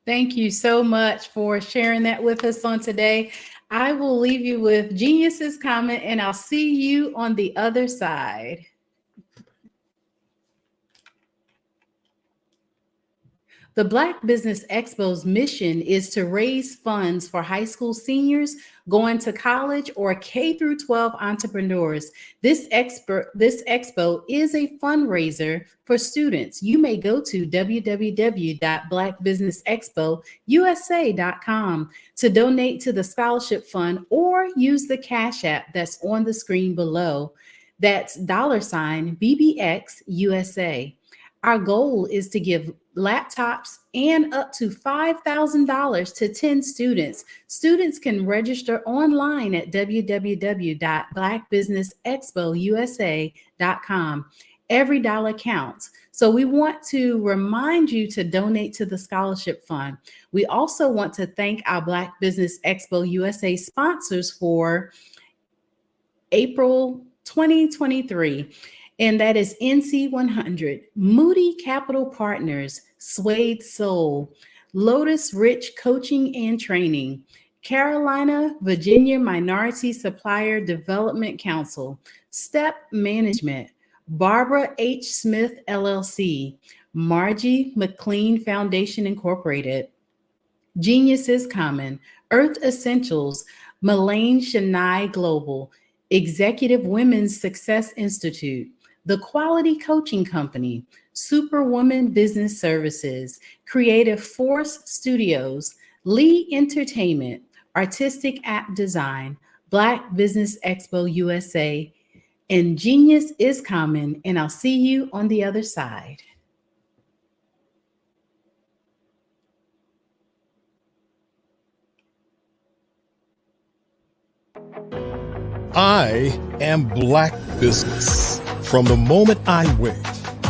Thank you so much for sharing that with us on today. I will leave you with Genius's comment, and I'll see you on the other side. The Black Business Expo's mission is to raise funds for high school seniors going to college or K-12 entrepreneurs. This expo is a fundraiser for students. You may go to www.blackbusinessexpousa.com to donate to the scholarship fund, or use the Cash App that's on the screen below. That's $BBXUSA. Our goal is to give laptops and up to $5,000 to 10 students. Students can register online at www.blackbusinessexpousa.com. Every dollar counts. So we want to remind you to donate to the scholarship fund. We also want to thank our Black Business Expo USA sponsors for April 2023. And that is NC100, Moody Capital Partners, Suede Soul, Lotus Rich Coaching and Training, Carolina, Virginia Minority Supplier Development Council, Step Management, Barbara H. Smith, LLC, Margie McLean Foundation, Incorporated, Genius is Common, Earth Essentials, Melaine Chennai Global, Executive Women's Success Institute, The Quality Coaching Company, Superwoman Business Services, Creative Force Studios, Lee Entertainment, Artistic App Design, Black Business Expo USA, and Genius is Common. And I'll see you on the other side. I am Black Business. From the moment I wake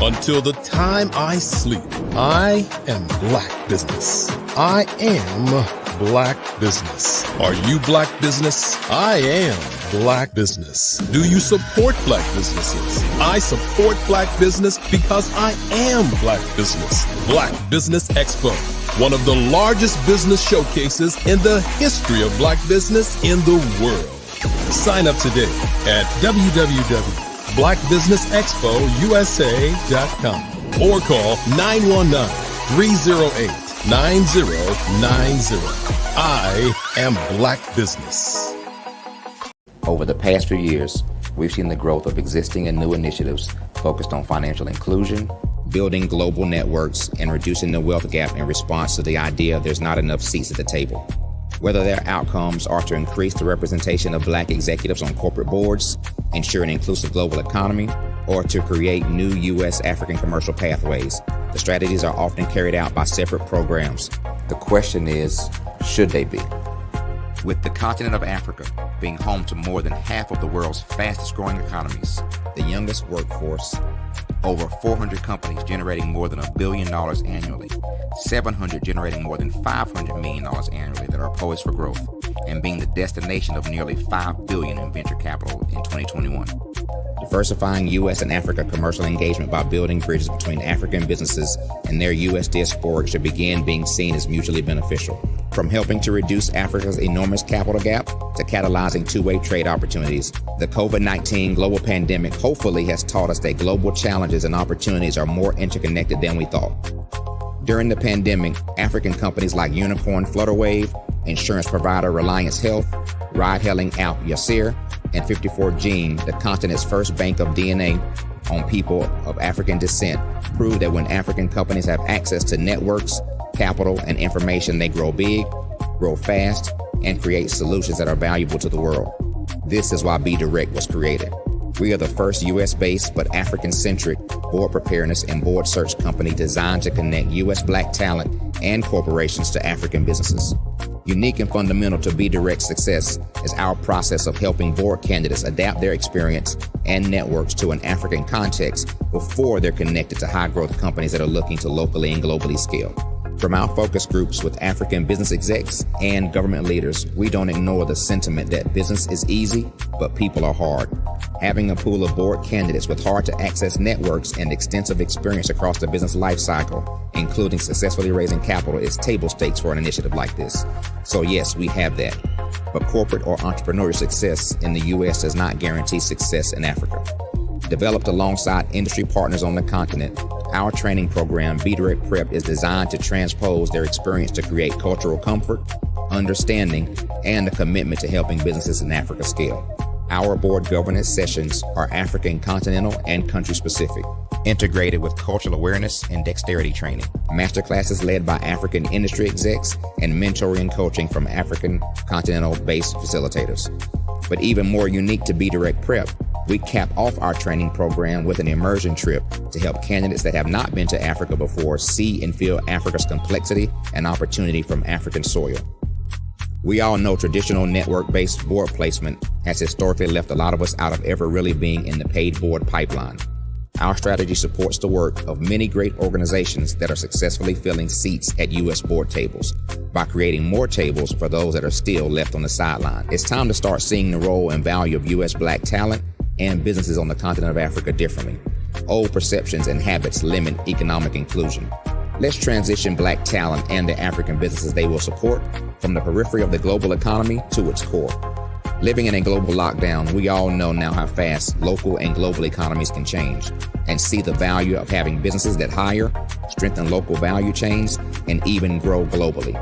until the time I sleep, I am Black Business. I am Black Business. Are you Black Business? I am Black Business. Do you support Black businesses? I support Black business because I am Black Business. Black Business Expo, one of the largest business showcases in the history of Black business in the world. Sign up today at www.blackbusinessexpousa.com or call 919-308-9090. I am Black Business. Over the past few years, we've seen the growth of existing and new initiatives focused on financial inclusion, building global networks, and reducing the wealth gap in response to the idea there's not enough seats at the table. Whether their outcomes are to increase the representation of Black executives on corporate boards, ensure an inclusive global economy, or to create new U.S. African commercial pathways, the strategies are often carried out by separate programs. The question is, should they be? With the continent of Africa being home to more than half of the world's fastest growing economies, the youngest workforce, over 400 companies generating more than $1 billion annually, 700 generating more than $500 million annually that are poised for growth, and being the destination of nearly $5 billion in venture capital in 2021. Diversifying U.S. and Africa commercial engagement by building bridges between African businesses and their U.S. diaspora should begin being seen as mutually beneficial. From helping to reduce Africa's enormous capital gap to catalyzing two-way trade opportunities, the COVID-19 global pandemic hopefully has taught us that global challenges and opportunities are more interconnected than we thought. During the pandemic, African companies like Unicorn Flutterwave, insurance provider Reliance Health, ride-hailing app Yasir, and 54 Gene, the continent's first bank of DNA, on people of African descent prove that when African companies have access to networks, capital, and information, they grow big, grow fast, and create solutions that are valuable to the world. This is why Be Direct was created. We are the first US-based but African-centric board preparedness and board search company designed to connect US Black talent and corporations to African businesses. Unique and fundamental to Be Direct's success is our process of helping board candidates adapt their experience and networks to an African context before they're connected to high-growth companies that are looking to locally and globally scale. From our focus groups with African business execs and government leaders, we don't ignore the sentiment that business is easy, but people are hard. Having a pool of board candidates with hard-to-access networks and extensive experience across the business life cycle, including successfully raising capital, is table stakes for an initiative like this. So yes, we have that. But corporate or entrepreneurial success in the U.S. does not guarantee success in Africa. Developed alongside industry partners on the continent, our training program, Be Direct Prep, is designed to transpose their experience to create cultural comfort, understanding, and a commitment to helping businesses in Africa scale. Our board governance sessions are African, continental, and country-specific, integrated with cultural awareness and dexterity training, masterclasses led by African industry execs, and mentoring and coaching from African continental-based facilitators. But even more unique to Be Direct Prep, we cap off our training program with an immersion trip to help candidates that have not been to Africa before see and feel Africa's complexity and opportunity from African soil. We all know traditional network-based board placement has historically left a lot of us out of ever really being in the paid board pipeline. Our strategy supports the work of many great organizations that are successfully filling seats at U.S. board tables by creating more tables for those that are still left on the sideline. It's time to start seeing the role and value of U.S. Black talent and businesses on the continent of Africa differently. Old perceptions and habits limit economic inclusion. Let's transition Black talent and the African businesses they will support from the periphery of the global economy to its core. Living in a global lockdown, we all know now how fast local and global economies can change, and see the value of having businesses that hire, strengthen local value chains, and even grow globally.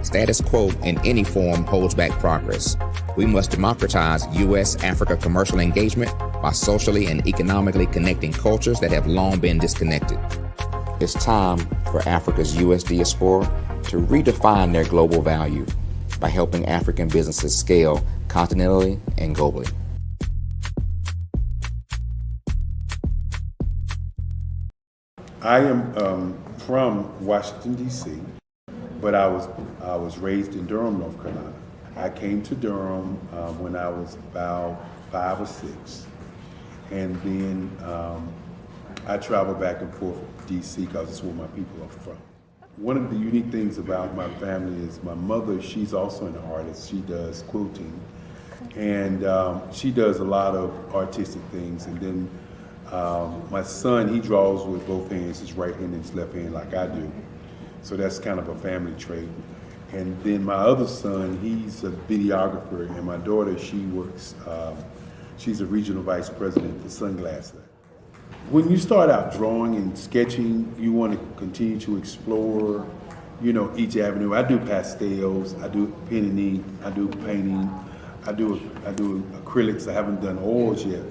Status quo in any form holds back progress. We must democratize U.S.-Africa commercial engagement by socially and economically connecting cultures that have long been disconnected. It's time for Africa's U.S. diaspora to redefine their global value by helping African businesses scale continentally and globally. I am from Washington, D.C., but I was raised in Durham, North Carolina. I came to Durham when I was about 5 or 6, and then I traveled back and forth to D.C. because it's where my people are from. One of the unique things about my family is my mother, she's also an artist. She does quilting, and she does a lot of artistic things. And then my son, he draws with both hands, his right hand and his left hand like I do. So that's kind of a family trait. And then my other son, he's a videographer, and my daughter, she works, she's a regional vice president for Sunglass Lab. When you start out drawing and sketching, you want to continue to explore, you know, each avenue. I do pastels, I do pen and ink, I do painting, I do acrylics. I haven't done oils yet,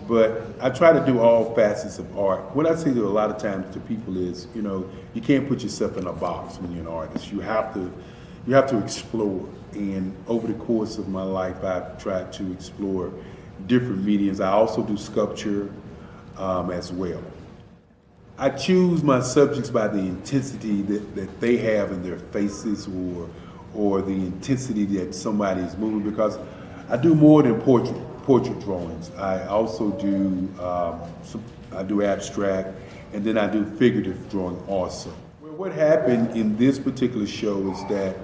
but I try to do all facets of art. What I say to a lot of times to people is, you know, you can't put yourself in a box when you're an artist. You have to explore. And over the course of my life, I've tried to explore different mediums. I also do sculpture as well. I choose my subjects by the intensity that they have in their faces, or the intensity that somebody is moving, because I do more than portrait drawings. I also do I do abstract, and then I do figurative drawing also. Well, what happened in this particular show is that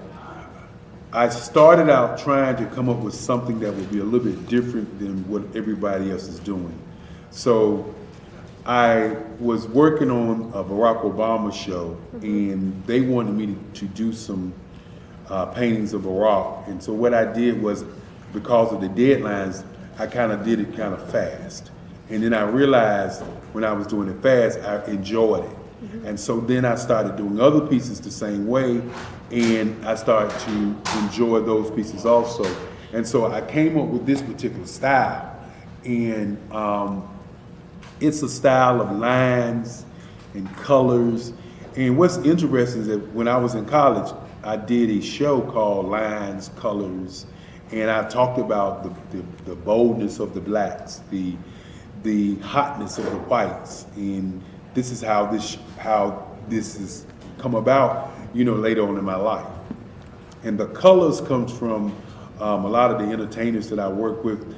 I started out trying to come up with something that would be a little bit different than what everybody else is doing. So I was working on a Barack Obama show, and they wanted me to do some paintings of Barack. And so what I did was, because of the deadlines, I kind of did it kind of fast. And then I realized when I was doing it fast, I enjoyed it. And so then I started doing other pieces the same way, and I started to enjoy those pieces also. And so I came up with this particular style, and It's a style of lines and colors. And what's interesting is that when I was in college, I did a show called Lines, Colors, and I talked about the boldness of the blacks, the hotness of the whites, and this is how this has come about, later on in my life. And the colors comes from a lot of the entertainers that I work with,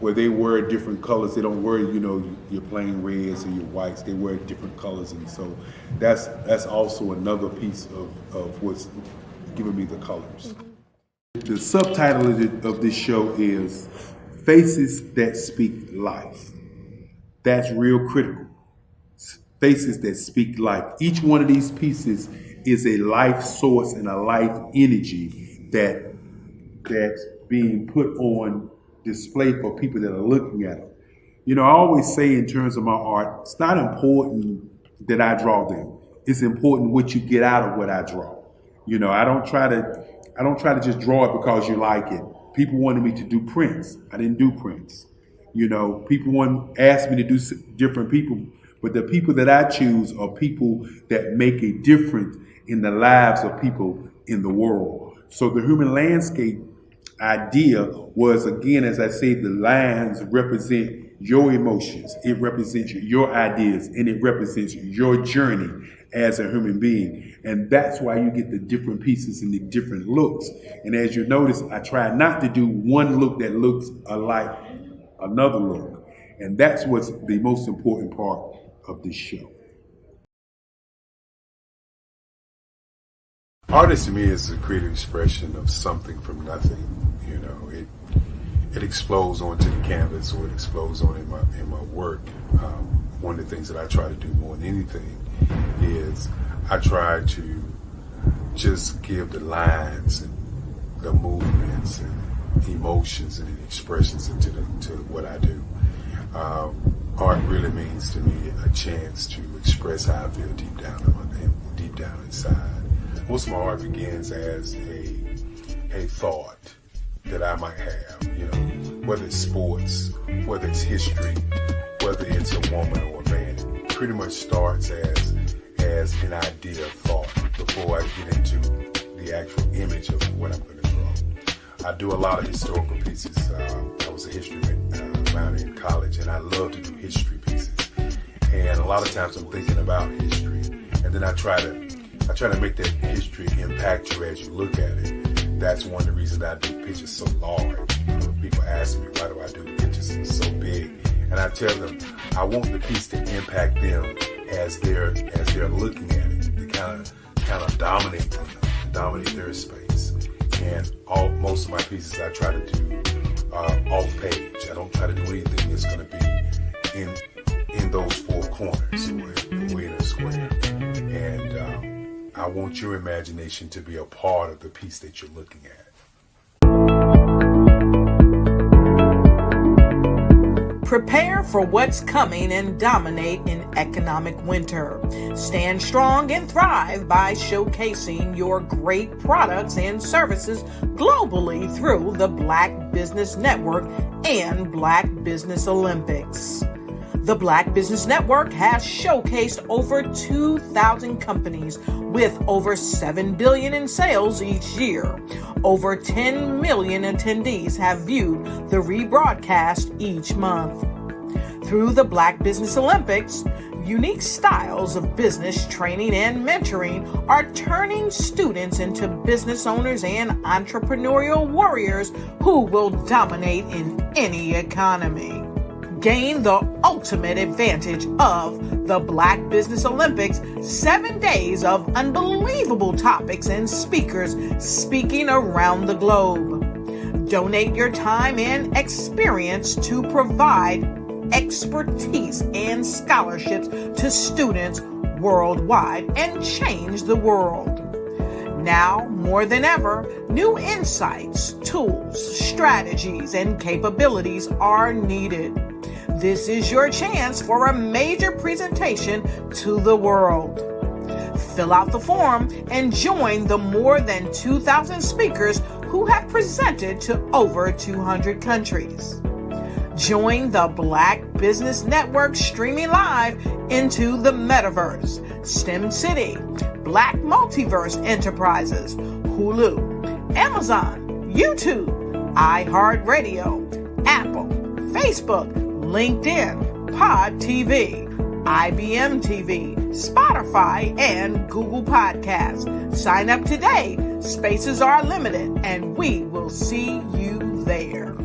where they wear different colors. They don't wear, your plain reds or your whites. They wear different colors, and so that's also another piece of what's giving me the colors. The subtitle of this show is Faces That Speak Life. That's real critical. Faces that speak life. Each one of these pieces is a life source and a life energy that's being put on display for people that are looking at them. I always say in terms of my art, it's not important that I draw them. It's important what you get out of what I draw. I don't try to just draw it because you like it. People wanted me to do prints. I didn't do prints. People asked me to do different people, but the people that I choose are people that make a difference in the lives of people in the world. So the human landscape idea was, again, as I say, the lines represent your emotions, it represents your ideas, and it represents your journey as a human being. And that's why you get the different pieces and the different looks. And as you notice, I try not to do one look that looks alike another look. And that's what's the most important part of this show. Artist to me is a creative expression of something from nothing. It explodes onto the canvas, or it explodes on in my work. One of the things that I try to do more than anything is I try to just give the lines and the movements and emotions and expressions into what I do. Art really means to me a chance to express how I feel deep down inside. Most of my art begins as a thought that I might have, whether it's sports, whether it's history, whether it's a woman or a man. It pretty much starts as an idea of thought before I get into the actual image of what I'm going to draw. I do a lot of historical pieces. I was a history minor in college, and I love to do history pieces. And a lot of times I'm thinking about history, and then I try to make that history impact you as you look at it. That's one of the reasons I do pictures so large. People ask me, why do I do the pictures so big? And I tell them, I want the piece to impact them as they're looking at it, to kind of dominate them, dominate their space. And most of my pieces I try to do off page. I don't try to do anything that's going to be in those four corners or in a square. And I want your imagination to be a part of the piece that you're looking at. Prepare for what's coming and dominate in economic winter. Stand strong and thrive by showcasing your great products and services globally through the Black Business Network and Black Business Olympics. The Black Business Network has showcased over 2,000 companies with over $7 billion in sales each year. Over 10 million attendees have viewed the rebroadcast each month. Through the Black Business Olympics, unique styles of business training and mentoring are turning students into business owners and entrepreneurial warriors who will dominate in any economy. Gain the ultimate advantage of the Black Business Olympics, 7 days of unbelievable topics and speakers speaking around the globe. Donate your time and experience to provide expertise and scholarships to students worldwide and change the world. Now, more than ever, new insights, tools, strategies, and capabilities are needed. This is your chance for a major presentation to the world. Fill out the form and join the more than 2,000 speakers who have presented to over 200 countries. Join the Black Business Network streaming live into the metaverse, STEM City, Black Multiverse Enterprises, Hulu, Amazon, YouTube, iHeartRadio, Apple, Facebook, LinkedIn, Pod TV, IBM TV, Spotify, and Google Podcasts. Sign up today. Spaces are limited, and we will see you there.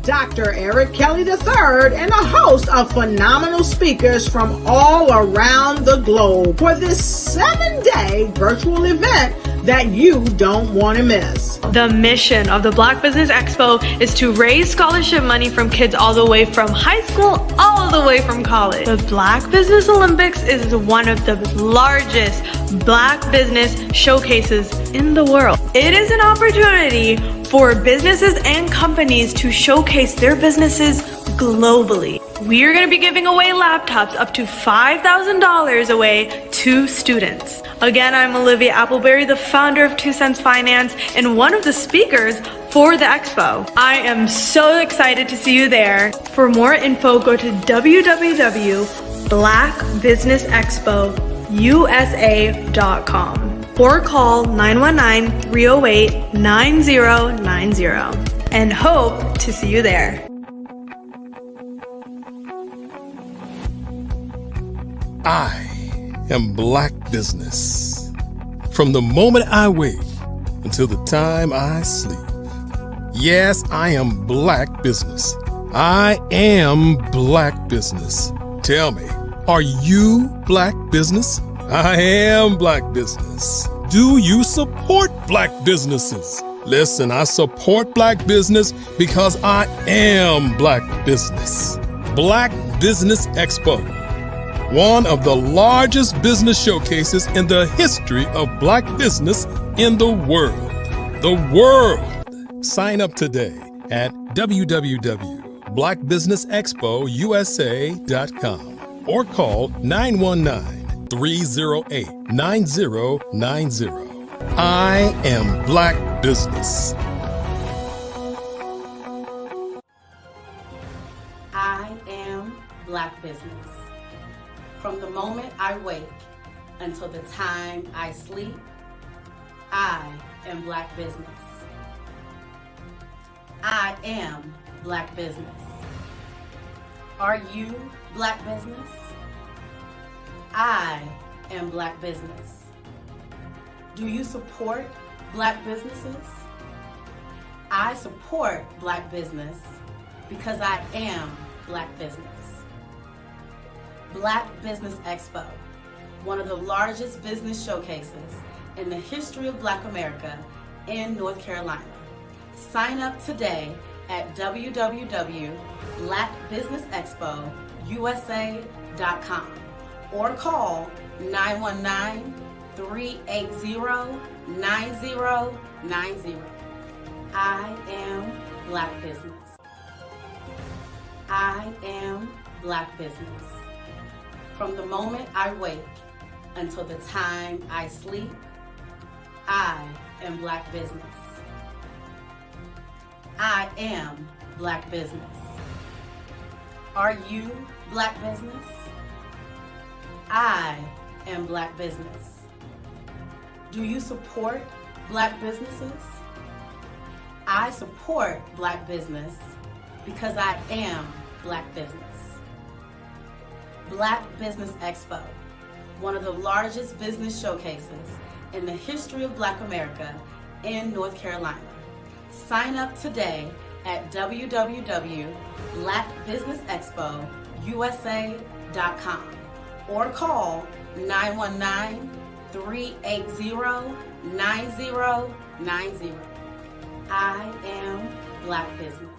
Dr. Eric Kelly III and a host of phenomenal speakers from all around the globe for this 7-day virtual event that you don't want to miss. The mission of the Black Business Expo is to raise scholarship money from kids all the way from high school all the way from college. The Black Business Olympics is one of the largest Black business showcases in the world. It is an opportunity for businesses and companies to showcase their businesses globally. We are going to be giving away laptops up to $5,000 away to students. Again, I'm Olivia Appleberry, the founder of 2 Cents Finance and one of the speakers for the expo. I am so excited to see you there. For more info, go to www.blackbusinessexpousa.com or call 919-308-9090 and hope to see you there. I am Black business. From the moment I wake until the time I sleep. Yes, I am Black business. I am Black business. Tell me, are you Black business? I am Black business. Do you support Black businesses? Listen, I support Black business because I am Black business. Black Business Expo, one of the largest business showcases in the history of Black business in the world. The world! Sign up today at www.blackbusinessexpousa.com or call 919-308-9090. I am Black business. I am Black business. From the moment I wake until the time I sleep, I am Black business. I am Black business. Are you Black business? I am Black business. Do you support Black businesses? I support Black business because I am Black business. Black Business Expo, one of the largest business showcases in the history of Black America in North Carolina. Sign up today at www.blackbusinessexpousa.com or call 919-380-9090. I am Black business. I am Black business. From the moment I wake until the time I sleep, I am Black business. I am Black business. Are you Black business? I am Black business. Do you support Black businesses? I support Black business because I am Black business. Black Business Expo, one of the largest business showcases in the history of Black America in North Carolina. Sign up today at www.blackbusinessexpousa.com or call 919-380-9090. I am Black business.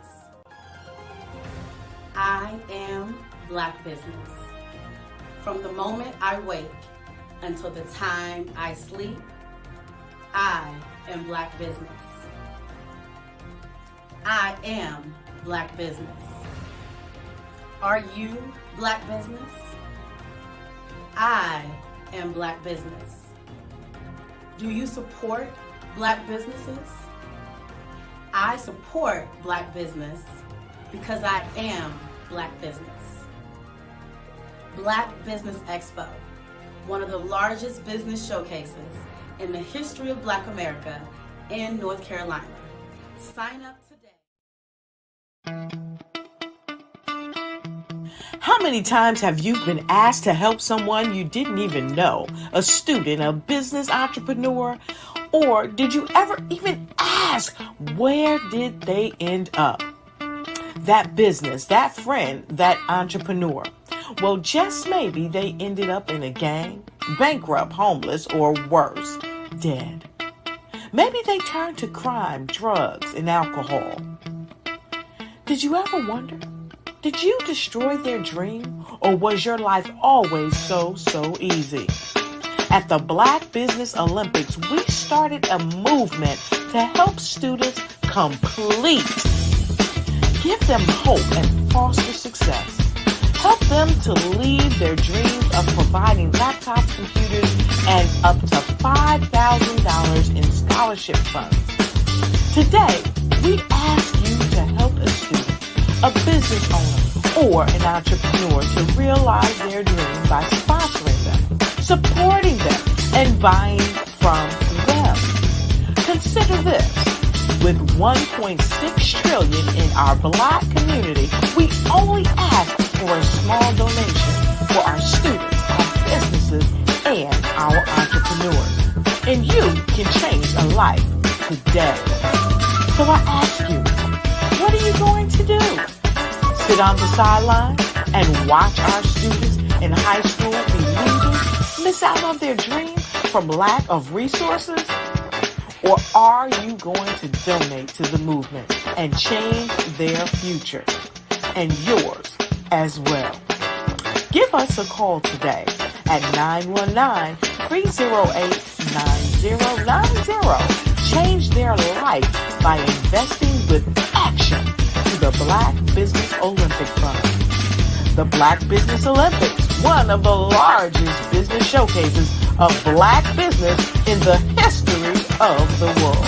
I am Black business. From the moment I wake until the time I sleep, I am Black business. I am Black business. Are you Black business? I am Black business. Do you support Black businesses? I support Black business because I am Black business. Black Business Expo, one of the largest business showcases in the history of Black America in North Carolina. Sign up today. How many times have you been asked to help someone you didn't even know, a student, a business entrepreneur? Or did you ever even ask, where did they end up? That business, that friend, that entrepreneur. Well, just maybe they ended up in a gang, bankrupt, homeless, or worse, dead. Maybe they turned to crime, drugs, and alcohol. Did you ever wonder? Did you destroy their dream, or was your life always so easy? At the Black Business Olympics, we started a movement to help students complete. Give them hope and foster success. Help them to leave their dreams of providing laptops, computers, and up to $5,000 in scholarship funds. Today, we ask you to help a student, a business owner, or an entrepreneur to realize their dreams by sponsoring them, supporting them, and buying from them. Consider this. With $1.6 trillion in our Black community, we only ask for a small donation for our students, our businesses, and our entrepreneurs. And you can change a life today. So I ask you, what are you going to do? Sit on the sideline and watch our students in high school be leaders, miss out on their dream from lack of resources? Or are you going to donate to the movement and change their future and yours as well? Give us a call today at 919-308-9090. Change their life by investing with action to the Black Business Olympic Fund. The Black Business Olympics, one of the largest business showcases of Black business in the history of the world.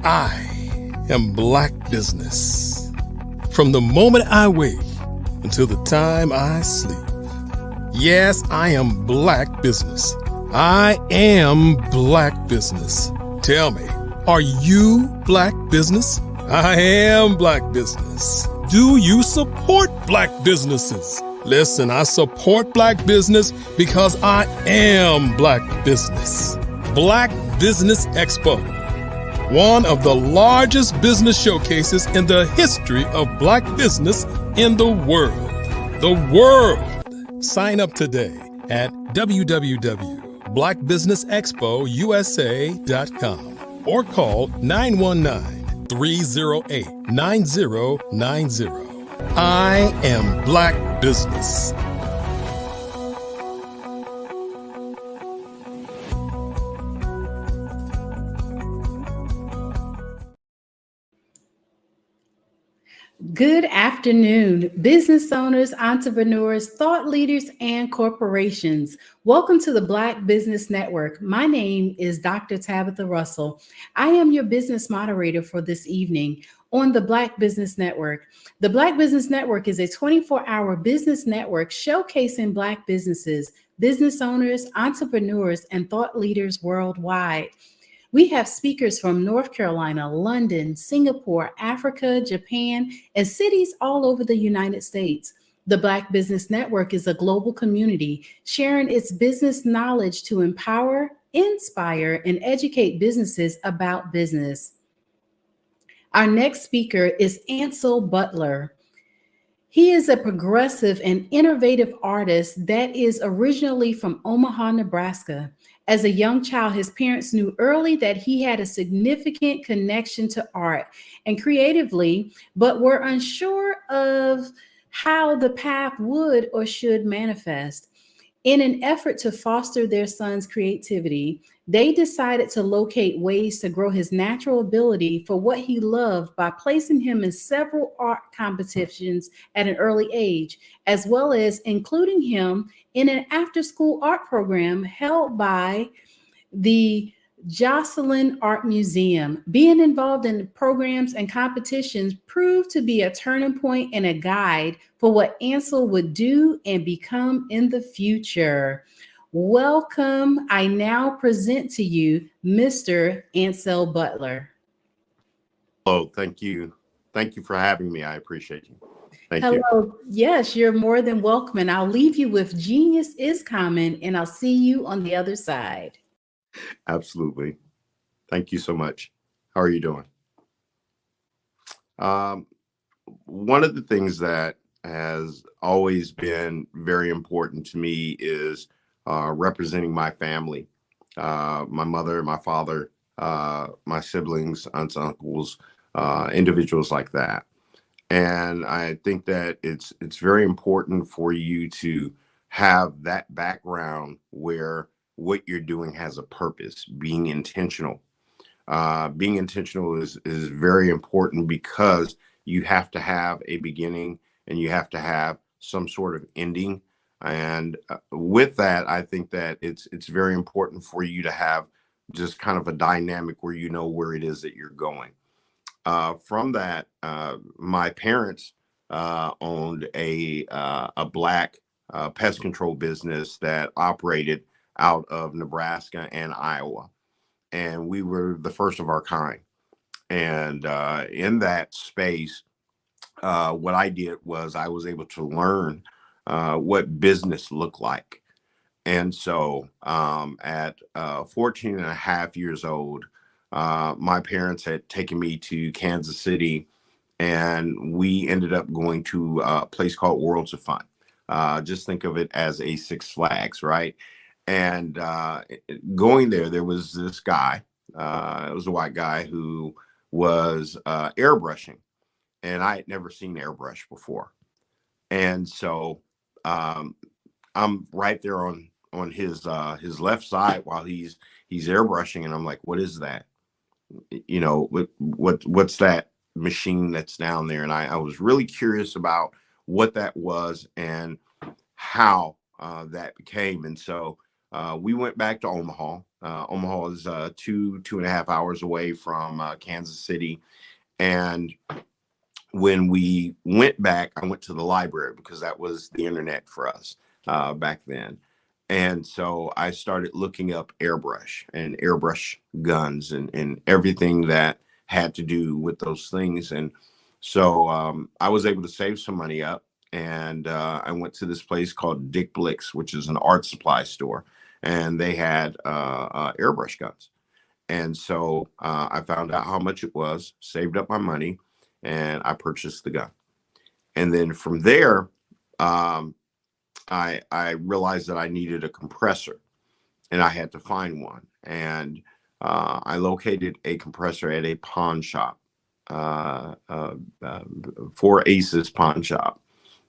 I am Black business. From the moment I wake until the time I sleep. Yes, I am Black business. I am Black business. Tell me, are you Black business? I am Black business. Do you support Black businesses? Listen, I support Black business because I am Black business. Black Business Expo, one of the largest business showcases in the history of Black business in the world. The world. Sign up today at www.blackbusinessexpousa.com or call 919-308-9090. I am Black business. Good afternoon, business owners, entrepreneurs, thought leaders, and corporations. Welcome to the Black Business Network. My name is Dr. Tabitha Russell. I am your business moderator for this evening. on the Black Business Network. The Black Business Network is a 24-hour business network showcasing Black businesses, business owners, entrepreneurs, and thought leaders worldwide. We have speakers from North Carolina, London, Singapore, Africa, Japan, and cities all over the United States. The Black Business Network is a global community sharing its business knowledge to empower, inspire, and educate businesses about business. Our next speaker is Ansel Butler. He is a progressive and innovative artist that is originally from Omaha, Nebraska. As a young child, his parents knew early that he had a significant connection to art and creatively, but were unsure of how the path would or should manifest. In an effort to foster their son's creativity, they decided to locate ways to grow his natural ability for what he loved by placing him in several art competitions at an early age, as well as including him in an after-school art program held by the Jocelyn Art Museum. Being involved in programs and competitions proved to be a turning point and a guide for what Ansel would do and become in the future. Welcome. I now present to you Mr. Ansel Butler. Hello, thank you. Thank you for having me. I appreciate you. Thank you. Hello. Yes, you're more than welcome. And I'll leave you with Genius is Common, and I'll see you on the other side. Absolutely. Thank you so much. How are you doing? One of the things that has always been very important to me is representing my family, my mother, my father, my siblings, aunts, uncles, individuals like that. And I think that it's very important for you to have that background where what you're doing has a purpose, being intentional. Being intentional is very important because you have to have a beginning and you have to have some sort of ending. And with that, I think that it's very important for you to have just kind of a dynamic where you know where it is that you're going. From that, my parents owned a Black pest control business that operated out of Nebraska and Iowa. And we were the first of our kind. And in that space, what I did was I was able to learn what business looked like. And so at 14 and a half years old, my parents had taken me to Kansas City, and we ended up going to a place called Worlds of Fun. Just think of it as a Six Flags, right? And going there was this guy, it was a white guy who was airbrushing, and I had never seen airbrush before. And so I'm right there on his left side while he's airbrushing, and I'm like, what is that? You know, what's that machine that's down there? And I was really curious about what that was and how that became. And so we went back to Omaha. Omaha is 2.5 hours away from Kansas City. And when we went back, I went to the library because that was the internet for us back then. And so I started looking up airbrush and airbrush guns and everything that had to do with those things. And so I was able to save some money up. And I went to this place called Dick Blick's, which is an art supply store. And they had airbrush guns. And so I found out how much it was, saved up my money, and I purchased the gun. And then from there, I realized that I needed a compressor, and I had to find one. And I located a compressor at a pawn shop, Four Aces pawn shop.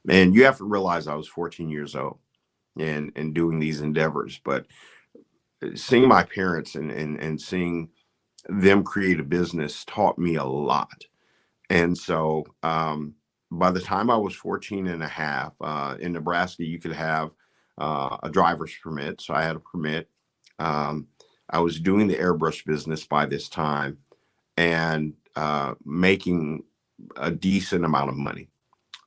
And you have to realize I was 14 years old and doing these endeavors. But seeing my parents and seeing them create a business taught me a lot. And so by the time I was 14 and a half, in Nebraska, you could have a driver's permit. So I had a permit. I was doing the airbrush business by this time and making a decent amount of money.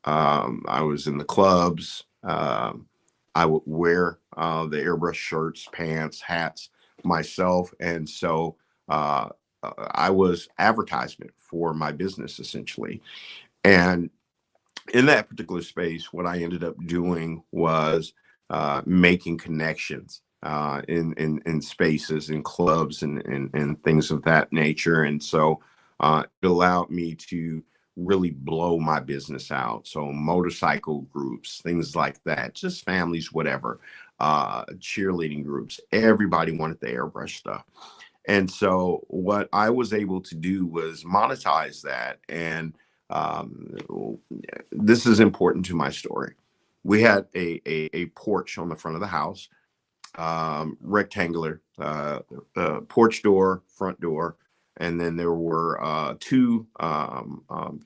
I was in the clubs. I would wear the airbrush shirts, pants, hats myself. And so I was advertisement for my business, essentially. And in that particular space, what I ended up doing was making connections in spaces, in clubs, and things of that nature. And so it allowed me to really blow my business out. So motorcycle groups, things like that, just families, whatever, cheerleading groups, everybody wanted the airbrush stuff. And so what I was able to do was monetize that. And this is important to my story. We had a porch on the front of the house, rectangular, porch door, front door. And then there were two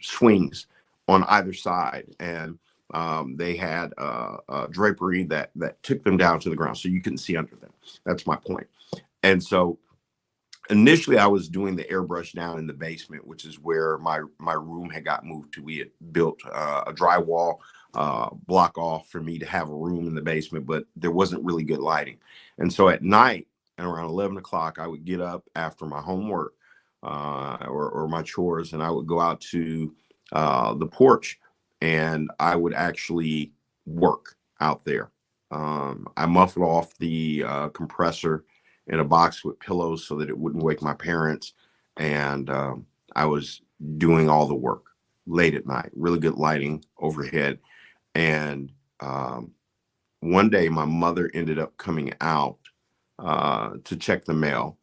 swings on either side. And they had drapery that took them down to the ground, so you couldn't see under them. That's my point. And so initially I was doing the airbrush down in the basement, which is where my room had got moved to. We had built a drywall block off for me to have a room in the basement, but there wasn't really good lighting. And so at night, and around 11 o'clock, I would get up after my homework or my chores, and I would go out to the porch, and I would actually work out there. I muffled off the compressor in a box with pillows so that it wouldn't wake my parents. And I was doing all the work late at night, really good lighting overhead. And one day my mother ended up coming out to check the mail.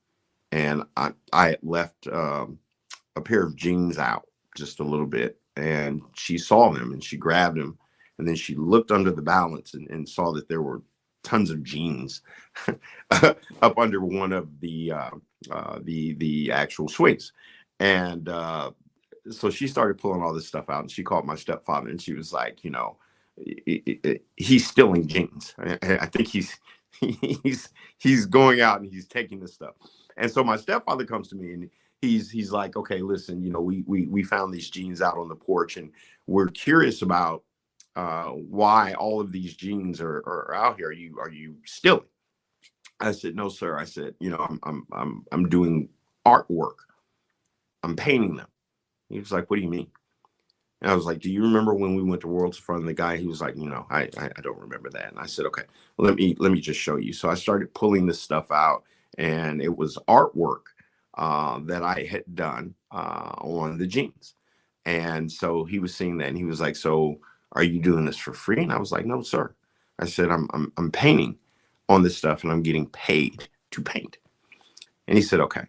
And I had left a pair of jeans out just a little bit. And she saw them and she grabbed them. And then she looked under the balance and saw that there were tons of jeans up under one of the actual swings. And so she started pulling all this stuff out, and she called my stepfather, and she was like, you know, he's stealing jeans. I think he's going out and he's taking this stuff. And so my stepfather comes to me, and he's like, okay, listen, you know, we found these jeans out on the porch, and we're curious about why all of these jeans are out here. Are you stealing? I said, no, sir. I said, you know, I'm doing artwork. I'm painting them. He was like, what do you mean? And I was like, do you remember when we went to World's Fun? The guy, he was like, you know, I don't remember that. And I said, okay, well, let me just show you. So I started pulling this stuff out, and it was artwork that I had done on the jeans. And so he was seeing that, and he was like, so are you doing this for free? And I was like, no, sir. I said, I'm painting on this stuff, and I'm getting paid to paint. And he said, okay,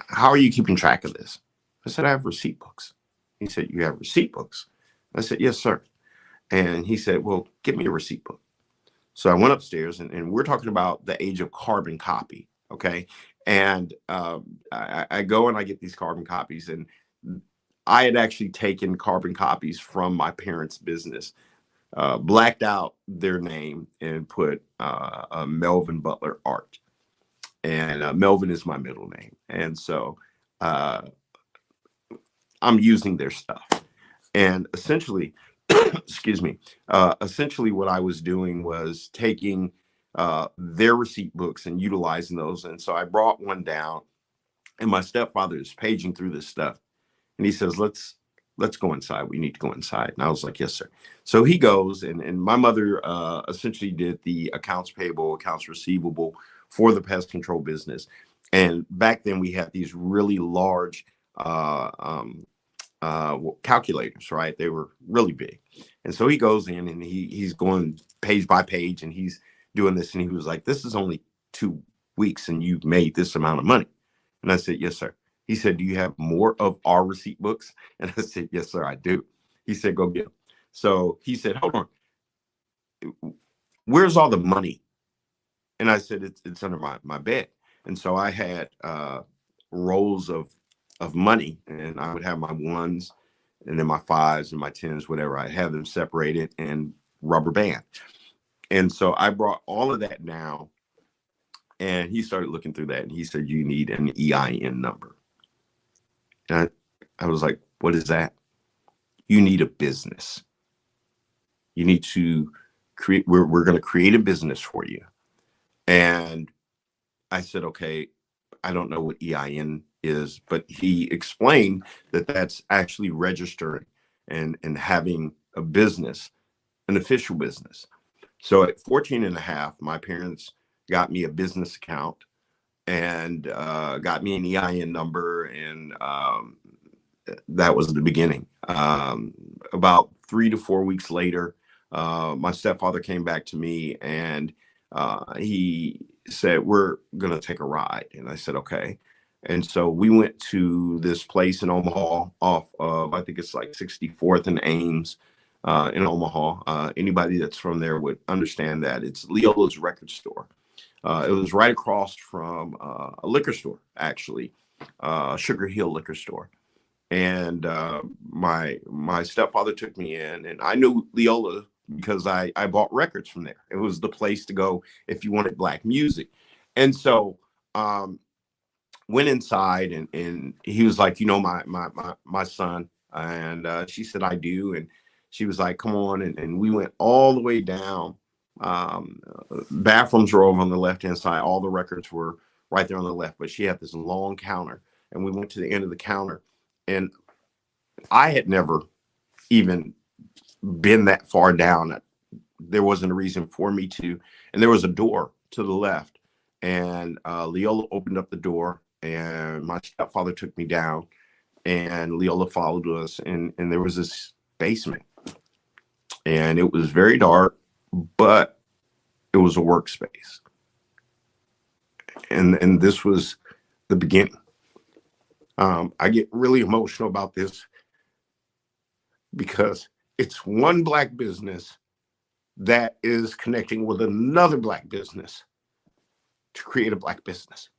how are you keeping track of this? I said, I have receipt books. He said, you have receipt books? I said, yes, sir. And he said, well, give me a receipt book. So I went upstairs, and we're talking about the age of carbon copy. Okay. And I go and I get these carbon copies, and I had actually taken carbon copies from my parents' business, blacked out their name, and put Melvin Butler Art. And Melvin is my middle name. And so I'm using their stuff. And essentially, excuse me, essentially what I was doing was taking their receipt books and utilizing those. And so I brought one down, and my stepfather is paging through this stuff. And he says, let's go inside. We need to go inside. And I was like, yes, sir. So he goes, and my mother essentially did the accounts payable, accounts receivable for the pest control business. And back then we had these really large calculators, right? They were really big. And so he goes in, and he's going page by page, and he's doing this. And he was like, this is only 2 weeks, and you've made this amount of money. And I said, yes, sir. He said, do you have more of our receipt books? And I said, yes, sir, I do. He said, go get them. So he said, hold on, where's all the money? And I said, it's under my bed. And so I had rolls of money, and I would have my ones, and then my fives and my tens, whatever. I have them separated and rubber band. And so I brought all of that down, and he started looking through that, and he said, you need an EIN number. And I was like, what is that? You need a business. You need to create, we're going to create a business for you. And I said, okay, I don't know what EIN is, but he explained that that's actually registering and having a business, an official business. So at 14 and a half, my parents got me a business account and got me an EIN number. And that was the beginning. About 3 to 4 weeks later, my stepfather came back to me and he said, we're going to take a ride. And I said, okay. And so we went to this place in Omaha off of, I think it's like 64th and Ames in Omaha. Anybody that's from there would understand that. It's Leola's record store. It was right across from a liquor store, actually, Sugar Hill liquor store. And my stepfather took me in, and I knew Leola because I bought records from there. It was the place to go if you wanted Black music. And so went inside, and he was like, you know, my son. And she said, I do. And she was like, come on. And we went all the way down. Bathrooms were over on the left-hand side. All the records were right there on the left, but she had this long counter, and we went to the end of the counter. And I had never even been that far down. There wasn't a reason for me to. And there was a door to the left. And Leola opened up the door, and my stepfather took me down. And Leola followed us. And there was this basement. And it was very dark, but it was a workspace. And this was the beginning. I get really emotional about this because it's one Black business that is connecting with another Black business to create a Black business.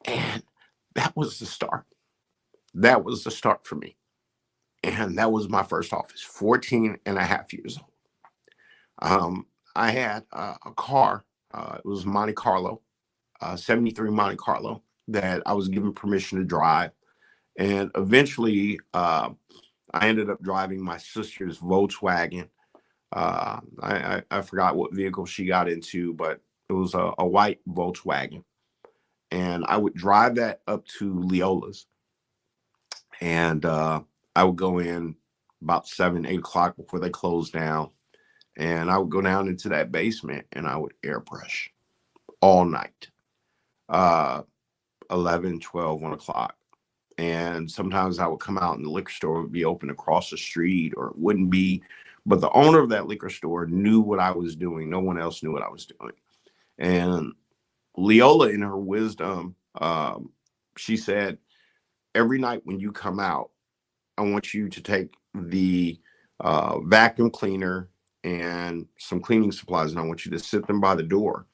And that was the start. That was the start for me. And that was my first office, 14 and a half years old. I had a car. It was Monte Carlo, 73 Monte Carlo, that I was given permission to drive. And eventually I ended up driving my sister's Volkswagen. I forgot what vehicle she got into, but it was a white Volkswagen. And I would drive that up to Leola's. And I would go in about 7, 8 o'clock before they closed down. And I would go down into that basement and I would airbrush all night. 11, 12, 1 o'clock. And sometimes I would come out and the liquor store would be open across the street, or it wouldn't be. But the owner of that liquor store knew what I was doing. No one else knew what I was doing. And Leola, in her wisdom, she said, every night when you come out, I want you to take the vacuum cleaner and some cleaning supplies, and I want you to sit them by the door.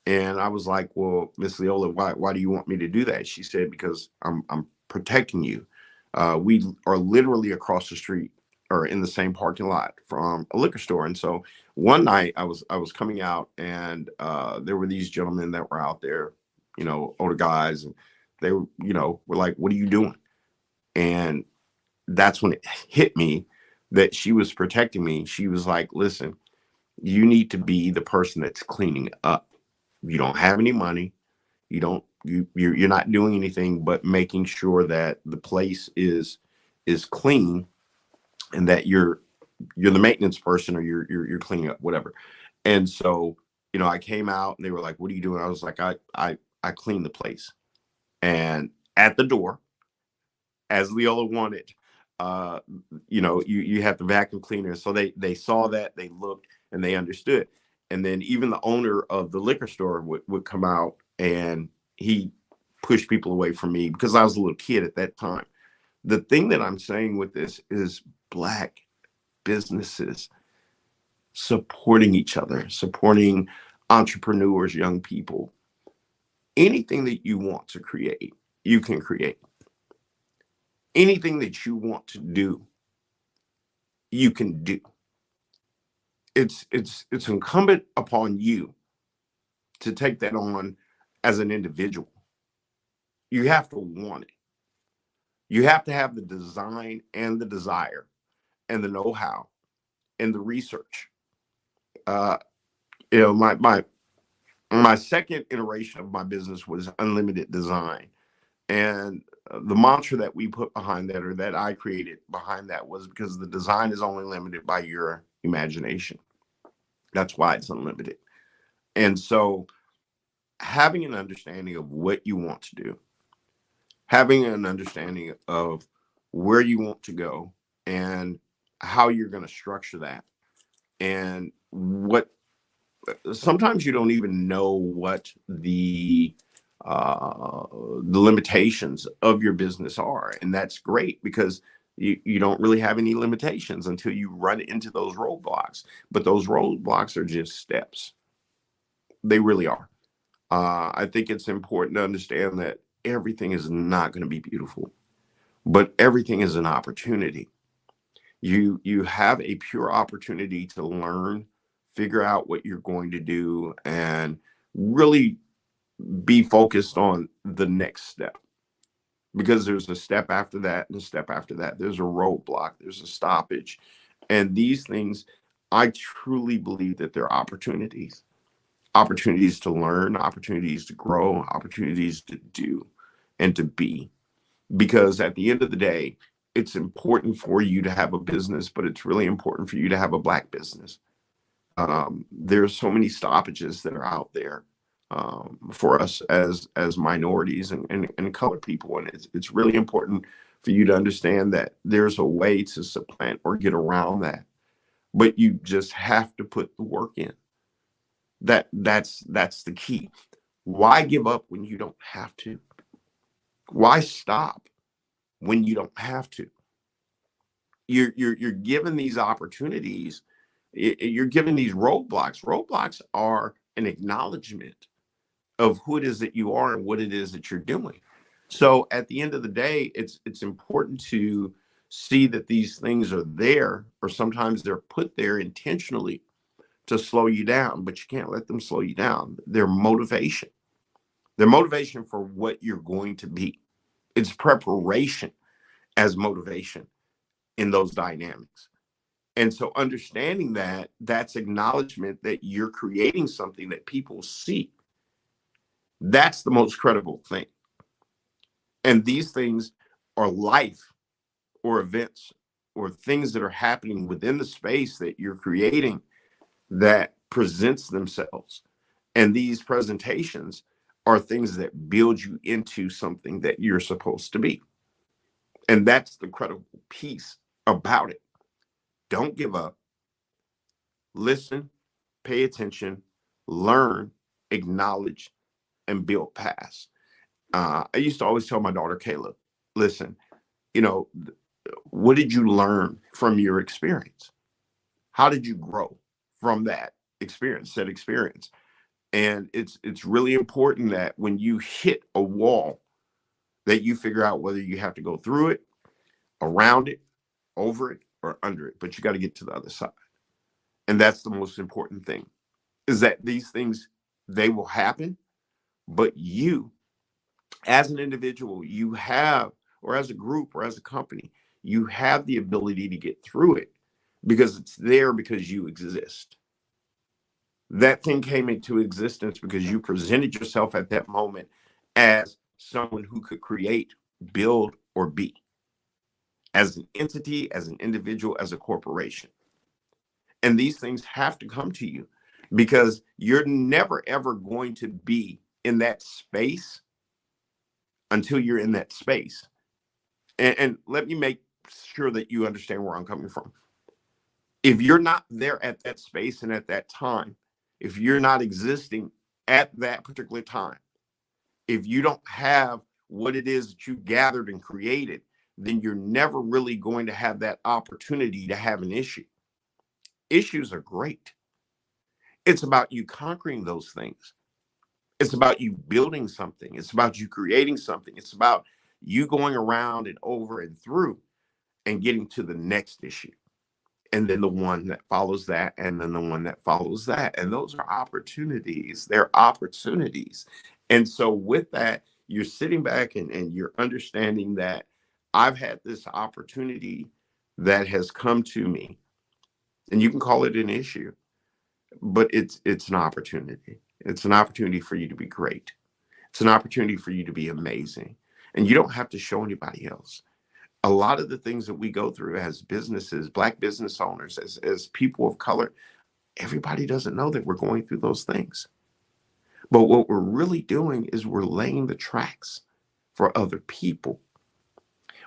And I was like, well, Miss Leola, why do you want me to do that? She said, because I'm protecting you. We are literally across the street or in the same parking lot from a liquor store. And so one night I was coming out, and there were these gentlemen that were out there, you know, older guys, and they were, you know, were like, what are you doing? And that's when it hit me that she was protecting me. She was like, listen, you need to be the person that's cleaning up. You don't have any money. You're not doing anything but making sure that the place is clean, and that you're the maintenance person, or you're cleaning up, whatever. And so, you know, I came out and they were like, what are you doing? I was like, I clean the place. And at the door, as Leola wanted, you know, you have the vacuum cleaner. So they saw that, they looked, and they understood. And then even the owner of the liquor store would come out, and he pushed people away from me because I was a little kid at that time. The thing that I'm saying with this is Black businesses supporting each other, supporting entrepreneurs, young people. Anything that you want to create, you can create. Anything that you want to do, you can do. It's incumbent upon you to take that on as an individual. You have to want it. You have to have the design and the desire and the know-how and the research. You know, my second iteration of my business was unlimited design. And the mantra that we put behind that, or that I created behind that, was because the design is only limited by your imagination. That's why it's unlimited. And so having an understanding of what you want to do, having an understanding of where you want to go and how you're going to structure that, and what sometimes you don't even know what the limitations of your business are. And that's great, because you don't really have any limitations until you run into those roadblocks. But those roadblocks are just steps. They really are. I think it's important to understand that everything is not going to be beautiful, but everything is an opportunity. You have a pure opportunity to learn, figure out what you're going to do, and really be focused on the next step. Because there's a step after that, and a step after that. There's a roadblock, there's a stoppage. And these things, I truly believe that they're opportunities. Opportunities to learn, opportunities to grow, opportunities to do and to be. Because at the end of the day, it's important for you to have a business, but it's really important for you to have a Black business. There's so many stoppages that are out there for us as minorities and colored people. And it's really important for you to understand that there's a way to supplant or get around that. But you just have to put the work in. That's the key. Why give up when you don't have to? Why stop when you don't have to? You're given these opportunities. You're given these roadblocks. Roadblocks are an acknowledgement of who it is that you are and what it is that you're doing. So at the end of the day, it's important to see that these things are there, or sometimes they're put there intentionally to slow you down, but you can't let them slow you down. They're motivation. They're motivation for what you're going to be. It's preparation as motivation in those dynamics. And so understanding that, that's acknowledgement that you're creating something that people see. That's the most credible thing. And these things are life or events or things that are happening within the space that you're creating that presents themselves. And these presentations are things that build you into something that you're supposed to be. And that's the credible piece about it. Don't give up. Listen, pay attention, learn, acknowledge, and build past. I used to always tell my daughter, Kayla, listen, what did you learn from your experience? How did you grow from that experience, And it's really important that when you hit a wall, that you figure out whether you have to go through it, around it, over it, or under it. But you got to get to the other side. And that's the most important thing, is that these things, they will happen, but you, as an individual, you have, or as a group, or as a company, you have the ability to get through it, because it's there because you exist. That thing came into existence because you presented yourself at that moment as someone who could create, build, or be, as an entity, as an individual, as a corporation. And these things have to come to you, because you're never, ever going to be in that space until you're in that space. And let me make sure that you understand where I'm coming from. If you're not there at that space and at that time, if you're not existing at that particular time, if you don't have what it is that you gathered and created, then you're never really going to have that opportunity to have an issue. Issues are great. It's about you conquering those things. It's about you building something. It's about you creating something. It's about you going around and over and through and getting to the next issue. And then the one that follows that, and then the one that follows that. And those are opportunities. They're opportunities. And so with that, you're sitting back and you're understanding that I've had this opportunity that has come to me, and you can call it an issue, but it's an opportunity. It's an opportunity for you to be great. It's an opportunity for you to be amazing. And you don't have to show anybody else. A lot of the things that we go through as businesses, Black business owners, as people of color, everybody doesn't know that we're going through those things. But what we're really doing is we're laying the tracks for other people.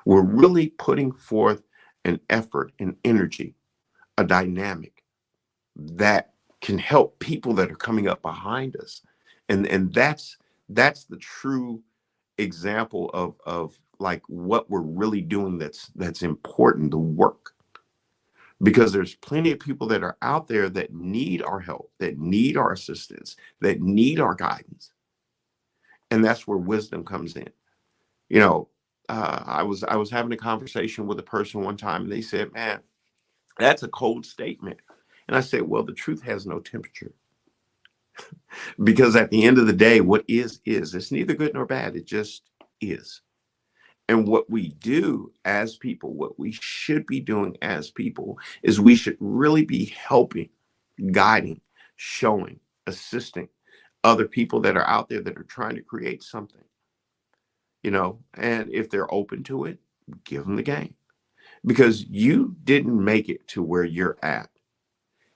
We're really putting forth an effort, an energy, a dynamic that can help people that are coming up behind us. And that's the true example of like what we're really doing that's important, the work. Because there's plenty of people that are out there that need our help, that need our assistance, that need our guidance. And that's where wisdom comes in. You know, I was having a conversation with a person one time, and they said, "Man, that's a cold statement." And I said, "Well, the truth has no temperature." Because at the end of the day, what is. It's neither good nor bad. It just is. And what we do as people, what we should be doing as people, is we should really be helping, guiding, showing, assisting other people that are out there that are trying to create something. You know, and if they're open to it, give them the game. Because you didn't make it to where you're at.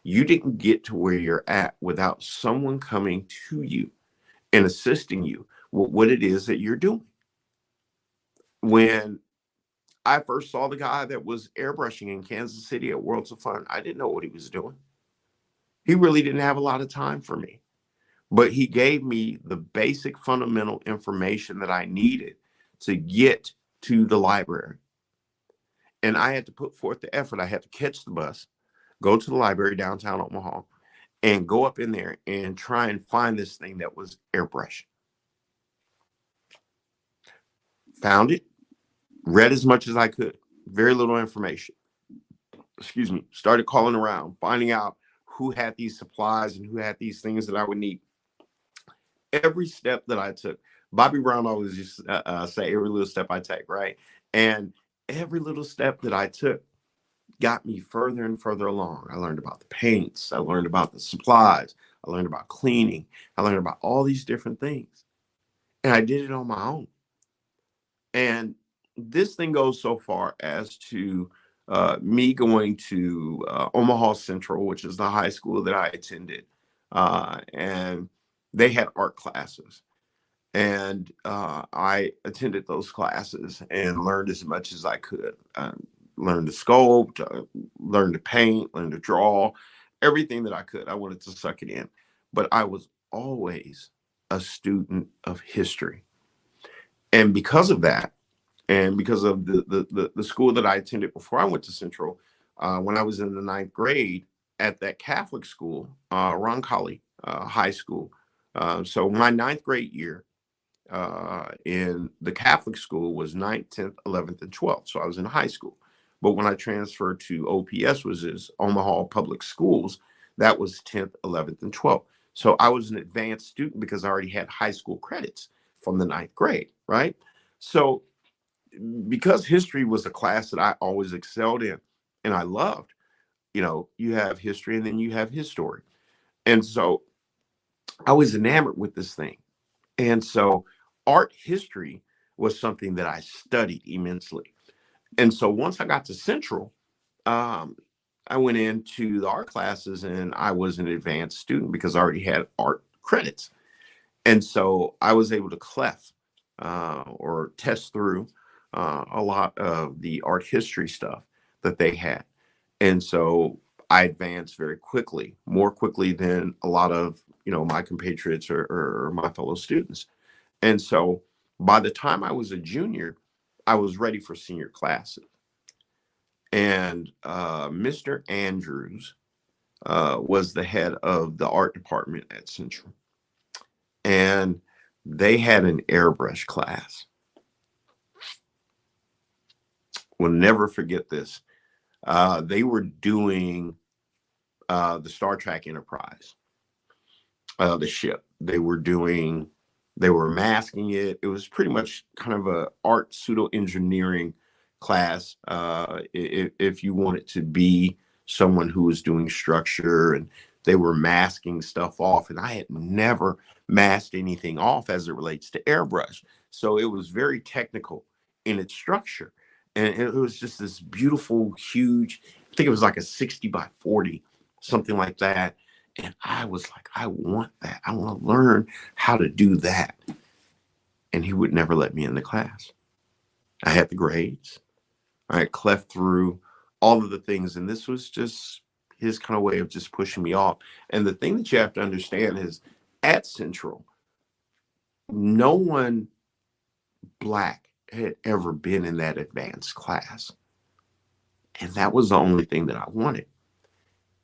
You didn't get to where you're at without someone coming to you and assisting you with what it is that you're doing. When I first saw the guy that was airbrushing in Kansas City at Worlds of Fun, I didn't know what he was doing. He really didn't have a lot of time for me, but he gave me the basic fundamental information that I needed to get to the library. And I had to put forth the effort. I had to catch the bus, go to the library downtown Omaha, and go up in there and try and find this thing that was airbrush. Found it, read as much as I could, very little information. Excuse me, started calling around, finding out who had these supplies and who had these things that I would need. Every step that I took, Bobby Brown always used to say, every little step I take, right? And every little step that I took got me further and further along. I learned about the paints. I learned about the supplies. I learned about cleaning. I learned about all these different things. And I did it on my own. And this thing goes so far as to me going to Omaha Central, which is the high school that I attended. And they had art classes. And I attended those classes and learned as much as I could. Learned to sculpt, learned to paint, learned to draw, everything that I could. I wanted to suck it in. But I was always a student of history. And because of that, and because of the school that I attended before I went to Central, when I was in the 9th grade at that Catholic school, Roncalli High School. So my 9th grade year in the Catholic school was 9th, 10th, 11th, and 12th. So I was in high school. But when I transferred to OPS, which is Omaha Public Schools, that was 10th, 11th, and 12th. So I was an advanced student because I already had high school credits from the 9th grade, right? So because history was a class that I always excelled in and I loved, you know, you have history and then you have history. And so I was enamored with this thing. And so art history was something that I studied immensely. And so once I got to Central, I went into the art classes and I was an advanced student because I already had art credits. And so I was able to clef or test through a lot of the art history stuff that they had. And so I advanced very quickly, more quickly than a lot of, you know, my compatriots or my fellow students. And so by the time I was a junior, I was ready for senior classes. And Mr. Andrews was the head of the art department at Central. And they had an airbrush class. Will never forget this. They were doing the Star Trek Enterprise, the ship. They were doing They were masking it. It was pretty much kind of a art pseudo engineering class. If you wanted to be someone who was doing structure, and they were masking stuff off, and I had never masked anything off as it relates to airbrush. So it was very technical in its structure. And it was just this beautiful, huge, I think it was like a 60 by 40, something like that. And I was like, I want that. I want to learn how to do that. And he would never let me in the class. I had the grades. I had cleft through all of the things. And this was just his kind of way of just pushing me off. And the thing that you have to understand is at Central, no one Black had ever been in that advanced class. And that was the only thing that I wanted.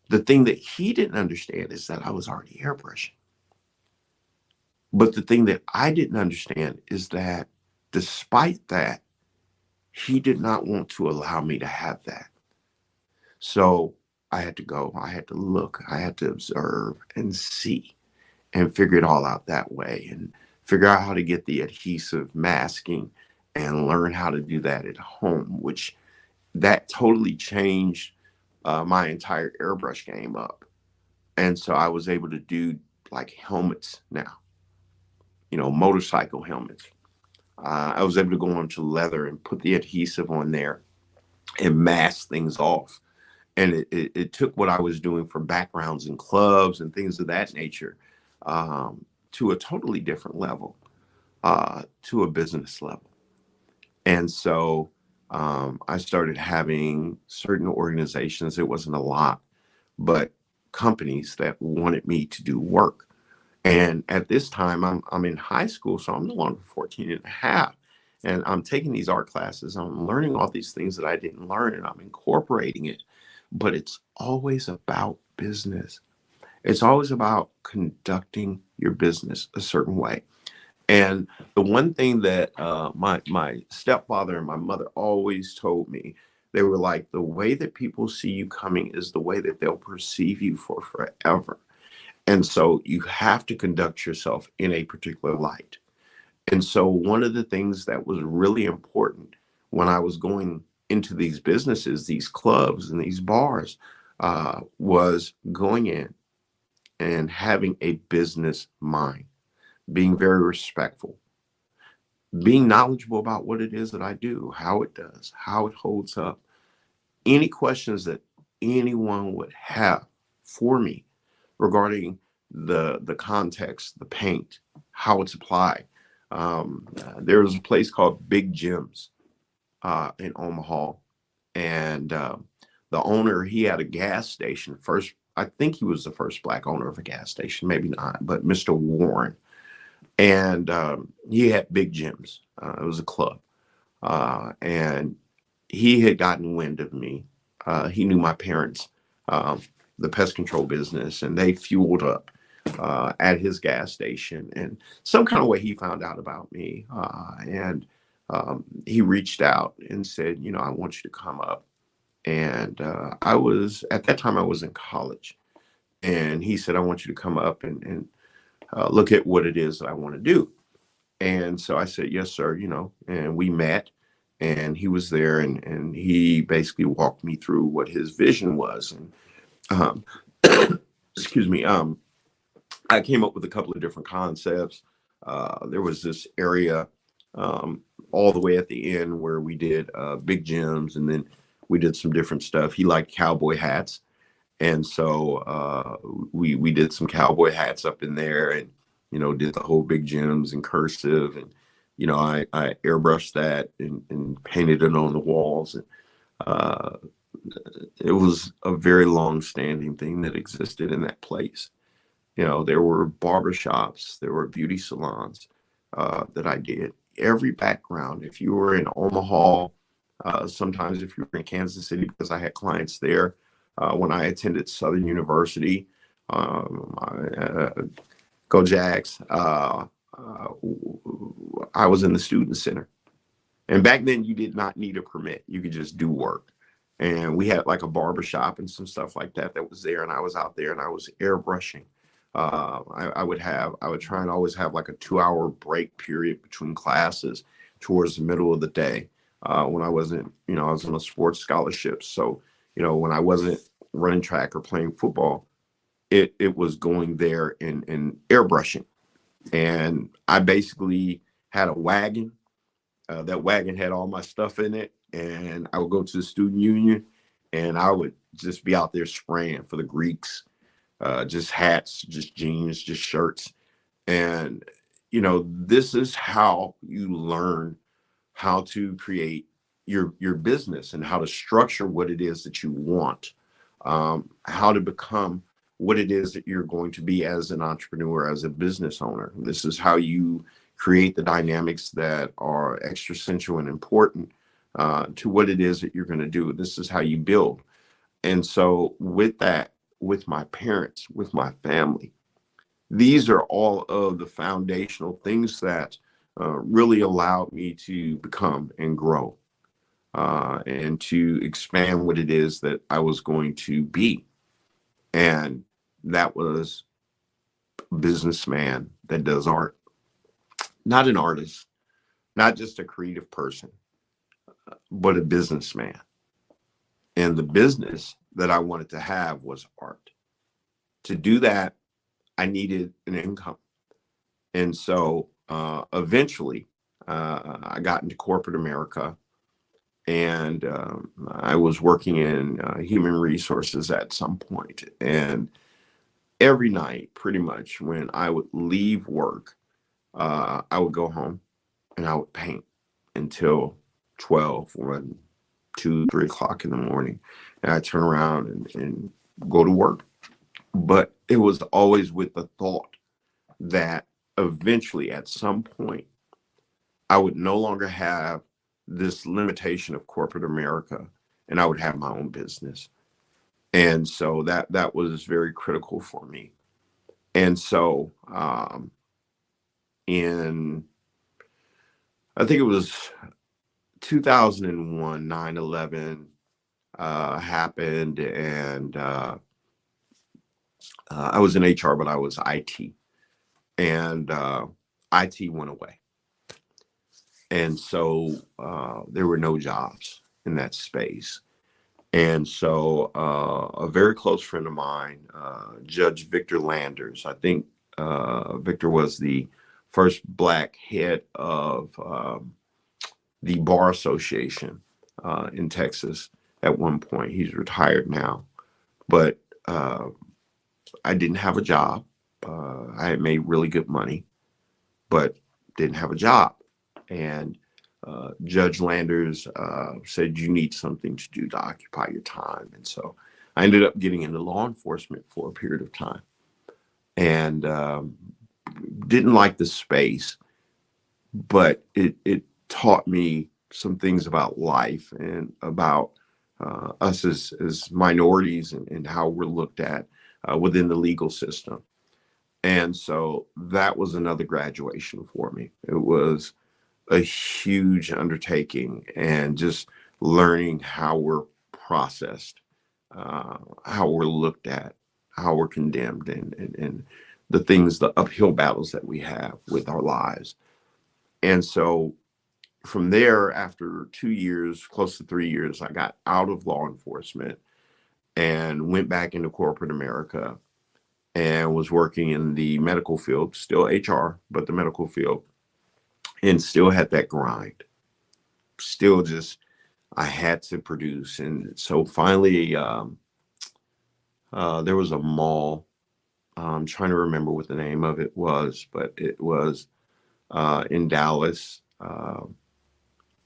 The thing that he didn't understand is that I was already airbrushing. But the thing that I didn't understand is that despite that, he did not want to allow me to have that. So I had to go, I had to look, I had to observe and see and figure it all out that way, and figure out how to get the adhesive masking and learn how to do that at home, which that totally changed my entire airbrush game up. And so I was able to do like helmets now, motorcycle helmets. I was able to go onto leather and put the adhesive on there and mask things off. And it took what I was doing for backgrounds in clubs and things of that nature to a totally different level, to a business level. And so I started having certain organizations, it wasn't a lot, but companies that wanted me to do work. And at this time, I'm in high school, so I'm no longer 14 and a half. And I'm taking these art classes, I'm learning all these things that I didn't learn, and I'm incorporating it. But it's always about business. It's always about conducting your business a certain way. And the one thing that my stepfather and my mother always told me, they were like, the way that people see you coming is the way that they'll perceive you for forever. And so you have to conduct yourself in a particular light. And so one of the things that was really important when I was going into these businesses, these clubs and these bars, was going in and having a business mind, being very respectful, being knowledgeable about what it is that I do, how it does, how it holds up. Any questions that anyone would have for me regarding the context, the paint, how it's applied. There was a place called Big Jim's in Omaha, and the owner, he had a gas station. First, I think he was the first Black owner of a gas station, maybe not, but Mr. Warren. And he had Big Jim's. It was a club. And he had gotten wind of me. He knew my parents, the pest control business, and they fueled up at his gas station. And some kind of way he found out about me. And he reached out and said, I want you to come up. And at that time I was in college. And he said, I want you to come up and look at what it is that I want to do. And so I said, yes, sir, and we met, and he was there, and he basically walked me through what his vision was. And excuse me, I came up with a couple of different concepts. There was this area all the way at the end where we did Big Jim's, and then we did some different stuff. He liked cowboy hats. And so we did some cowboy hats up in there, and, did the whole Big Jim's in cursive. And, I airbrushed that and painted it on the walls. And it was a very long-standing thing that existed in that place. There were barbershops, there were beauty salons that I did. Every background, if you were in Omaha, sometimes if you were in Kansas City, because I had clients there, when I attended Southern University, go Jags, I was in the student center. And back then you did not need a permit. You could just do work. And we had like a barber shop and some stuff like that was there. And I was out there and I was airbrushing I would try and always have like a 2-hour break period between classes towards the middle of the day. When I wasn't, I was on a sports scholarship. So, when I wasn't running track or playing football, it was going there and airbrushing. And I basically had a wagon. That wagon had all my stuff in it. And I would go to the student union and I would just be out there spraying for the Greeks, just hats, just jeans, just shirts. And, this is how you learn how to create your business and how to structure what it is that you want, how to become what it is that you're going to be as an entrepreneur, as a business owner. This is how you create the dynamics that are existential and important to what it is that you're going to do. This is how you build. And so with that, with my parents, with my family, these are all of the foundational things that really allowed me to become and grow and to expand what it is that I was going to be. And that was a businessman that does art, not an artist, not just a creative person, but a businessman. And the business that I wanted to have was art. To do that, I needed an income. And so eventually I got into corporate America, and I was working in human resources at some point. And every night, pretty much, when I would leave work, I would go home and I would paint until 12, 1, 2, 3 o'clock in the morning. And I'd turn around and go to work. But it was always with the thought that eventually, at some point, I would no longer have this limitation of corporate America, and I would have my own business. And so that was very critical for me. And so in, I think it was 2001, 9/11 happened, and I was in HR, but I was IT, and IT went away. And so there were no jobs in that space. And so a very close friend of mine, Judge Victor Landers, I think Victor was the first Black head of the Bar Association in Texas at one point. He's retired now. But I didn't have a job. I had made really good money, but didn't have a job. And Judge Landers said, you need something to do to occupy your time. And so I ended up getting into law enforcement for a period of time, and didn't like the space, but it taught me some things about life and about us as minorities and how we're looked at within the legal system. And so that was another graduation for me. It was a huge undertaking, and just learning how we're processed, how we're looked at, how we're condemned, and the things, the uphill battles that we have with our lives. And so from there, after 2 years, close to 3 years, I got out of law enforcement and went back into corporate America and was working in the medical field, still HR, but the medical field. And still had that grind. Still just, I had to produce. And so finally, there was a mall. I'm trying to remember what the name of it was, but it was in Dallas.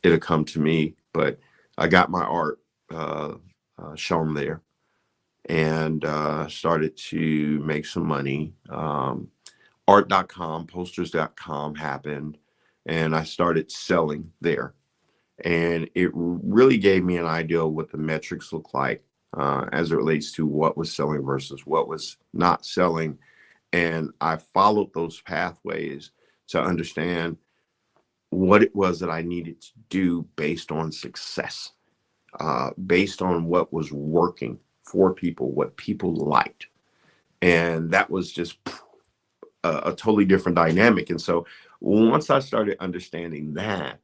It had come to me, but I got my art shown there, and started to make some money. Art.com, posters.com happened. And I started selling there. And it really gave me an idea of what the metrics look like as it relates to what was selling versus what was not selling. And I followed those pathways to understand what it was that I needed to do based on success, based on what was working for people, what people liked. And that was just a totally different dynamic. And so once I started understanding that,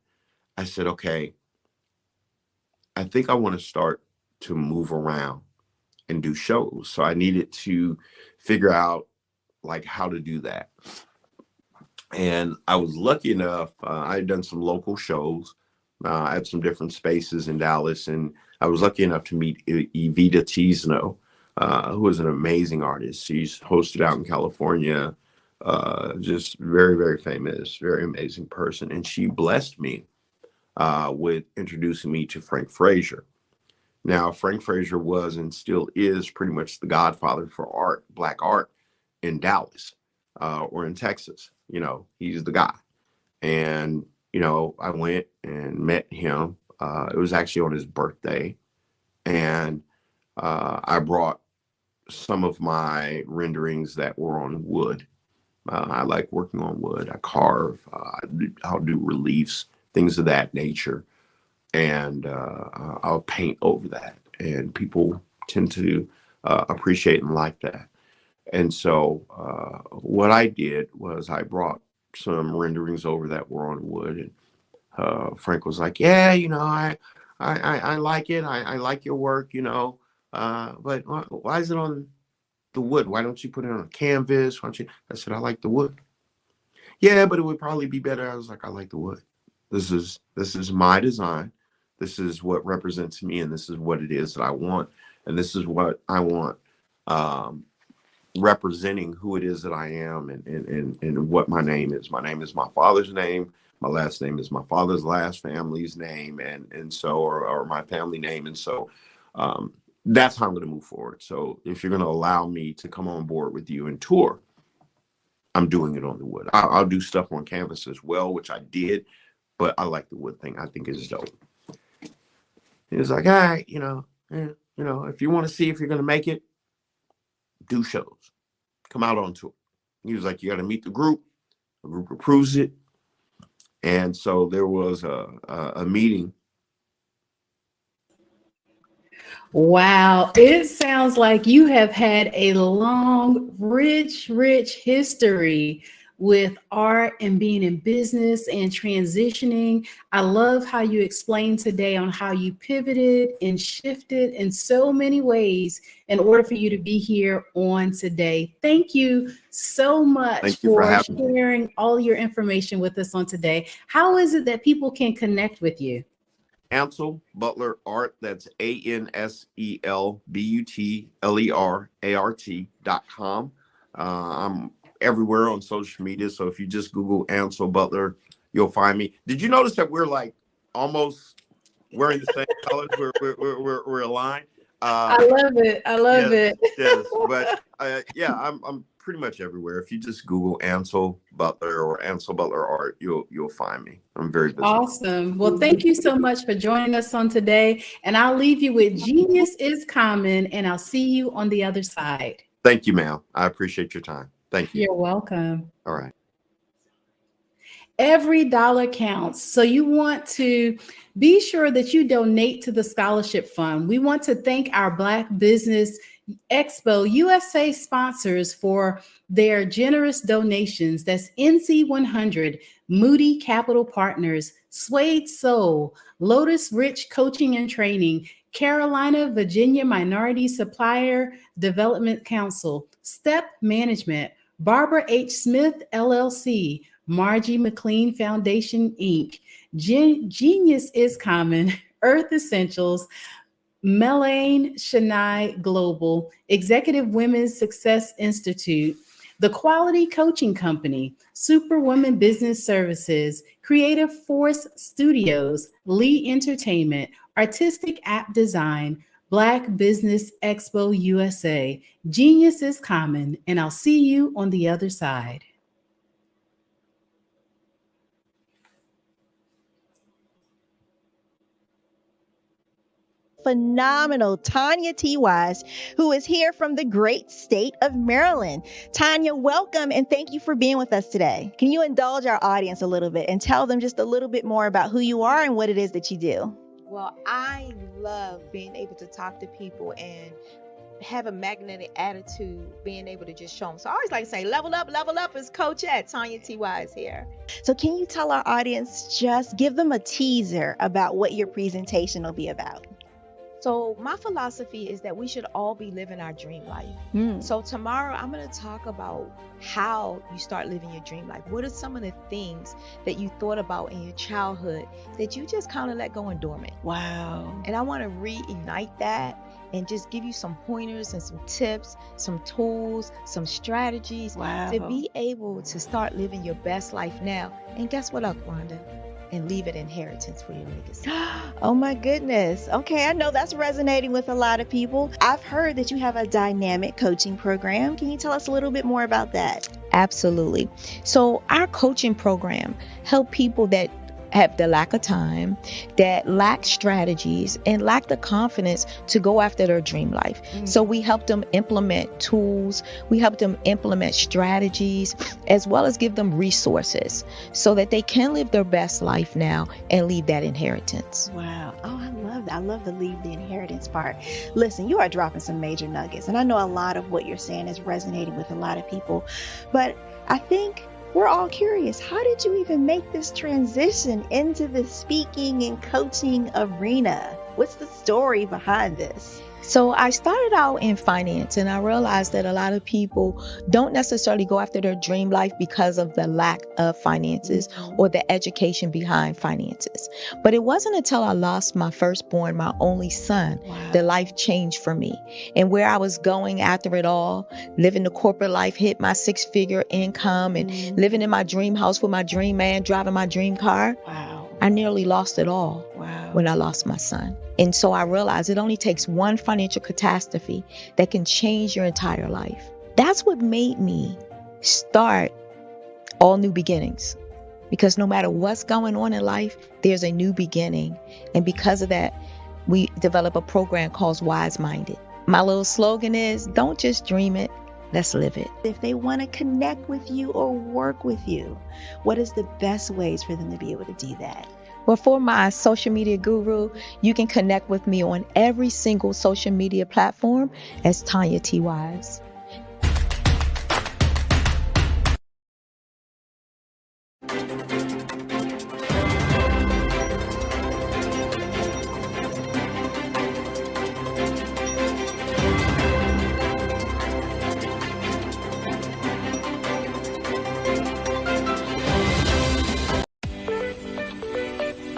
I said, okay, I think I want to start to move around and do shows. So I needed to figure out like how to do that. And I was lucky enough, I had done some local shows at some different spaces in Dallas. And I was lucky enough to meet Evita Tisno, who is an amazing artist. She's hosted out in California, just very, very famous, very amazing person. And she blessed me with introducing me to Frank Frazier. Now, Frank Frazier was and still is pretty much the godfather for art, Black art in Dallas or in Texas. You know, he's the guy. And, you know, I went and met him. It was actually on his birthday. And I brought some of my renderings that were on wood. I like working on wood. I carve, I'll do reliefs, things of that nature. And I'll paint over that. And people tend to appreciate and like that. And so what I did was I brought some renderings over that were on wood. And Frank was like, yeah, you know, I like it. I like your work, you know, but why is it on the wood? Why don't you put it on a canvas? Why don't you? I said, I like the wood. Yeah, but it would probably be better. I was like, I like the wood. This is my design. This is what represents me, and this is what it is that I want. And this is what I want representing who it is that I am and what my name is. My name is my father's name. My last name is my father's last family's name, and so, or my family name. And so that's how I'm going to move forward. So if you're going to allow me to come on board with you and tour, I'm doing it on the wood. I'll do stuff on canvas as well, which I did, but I like the wood thing. I think it's dope. He was like, all right, you know, if you want to see if you're going to make it, do shows. Come out on tour. He was like, you got to meet the group. The group approves it. And so there was a meeting. Wow. It sounds like you have had a long, rich history with art and being in business and transitioning. I love how you explained today on how you pivoted and shifted in so many ways in order for you to be here on today. Thank you so much for sharing all your information with us on today. How is it that people can connect with you? Ansel Butler Art, that's ANSELBUTLERART.com. I'm everywhere on social media. So if you just Google Ansel Butler, you'll find me. Did you notice that we're like almost wearing the same colors? We're aligned. I love it. I love it. Yes, but yeah, I'm pretty much everywhere. If you just Google Ansel Butler or Ansel Butler Art, you'll find me. I'm very busy. Awesome. Well, thank you so much for joining us on today. And I'll leave you with Genius is Common, and I'll see you on the other side. Thank you, ma'am. I appreciate your time. Thank you. You're welcome. All right. Every dollar counts. So you want to be sure that you donate to the scholarship fund. We want to thank our Black Business Expo USA sponsors for their generous donations. That's NC100, Moody Capital Partners, Suede Soul, Lotus Rich Coaching and Training, Carolina, Virginia Minority Supplier Development Council, Step Management, Barbara H. Smith, LLC, Margie McLean Foundation, Inc., Genius is Common, Earth Essentials, Melane Shania Global, Executive Women's Success Institute, The Quality Coaching Company, Superwoman Business Services, Creative Force Studios, Lee Entertainment, Artistic App Design, Black Business Expo USA. Genius is Common, and I'll see you on the other side. Phenomenal Tanya T. Wise, who is here from the great state of Maryland. Tanya, welcome and thank you for being with us today. Can you indulge our audience a little bit and tell them just a little bit more about who you are and what it is that you do? Well, I love being able to talk to people and have a magnetic attitude, being able to just show them. So I always like to say, level up is Coach at Tanya T.Y. is here. So can you tell our audience, just give them a teaser about what your presentation will be about? So my philosophy is that we should all be living our dream life. So tomorrow I'm going to talk about how you start living your dream life. What are some of the things that you thought about in your childhood that you just kind of let go and dormant? Wow. And I want to reignite that and just give you some pointers and some tips, some tools, some strategies to be able to start living your best life now. And guess what, Wanda? And leave an inheritance for your legacy. Oh my goodness. Okay, I know that's resonating with a lot of people. I've heard that you have a dynamic coaching program. Can you tell us a little bit more about that? Absolutely. So our coaching program help people that have the lack of time, that lack strategies, and lack the confidence to go after their dream life. So we help them implement tools, we help them implement strategies, as well as give them resources so that they can live their best life now and leave that inheritance. Wow. Oh, I love that. I love the leave the inheritance part. Listen, you are dropping some major nuggets, and I know a lot of what you're saying is resonating with a lot of people, but I think we're all curious. How did you even make this transition into the speaking and coaching arena? What's the story behind this? So I started out in finance, and I realized that a lot of people don't necessarily go after their dream life because of the lack of finances or the education behind finances. But it wasn't until I lost my firstborn, my only son, that life changed for me. And where I was going after it all, living the corporate life, hit my 6-figure income and living in my dream house with my dream man, driving my dream car. I nearly lost it all when I lost my son. And so I realized it only takes one financial catastrophe that can change your entire life. That's what made me start All New Beginnings. Because no matter what's going on in life, there's a new beginning. And because of that, we develop a program called Wise Minded. My little slogan is, don't just dream it, let's live it. If they want to connect with you or work with you, what is the best ways for them to be able to do that? Well, for my social media guru, you can connect with me on every single social media platform as Tanya T. Wise.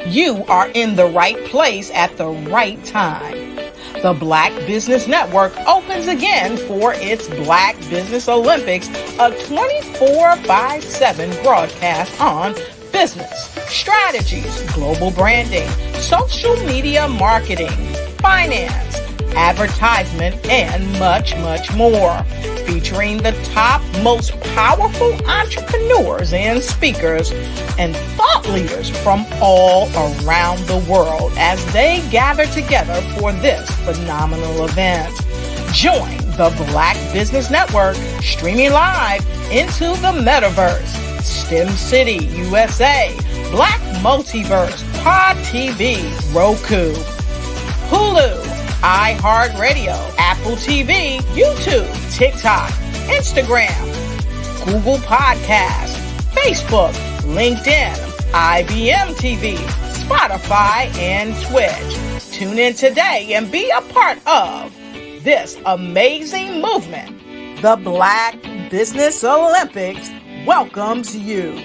You are in the right place at the right time. The Black Business Network opens again for its Black Business Olympics, a 24/7 broadcast on business, strategies, global branding, social media marketing, finance, advertisement, and much, much more. Featuring the top, most powerful entrepreneurs and speakers and thought leaders from all around the world as they gather together for this phenomenal event. Join the Black Business Network streaming live into the metaverse, STEM City, USA, Black Multiverse, Pod TV, Roku, Hulu, iHeartRadio, Apple TV, YouTube, TikTok, Instagram, Google Podcasts, Facebook, LinkedIn, IBM TV, Spotify, and Twitch. Tune in today and be a part of this amazing movement. The Black Business Olympics welcomes you.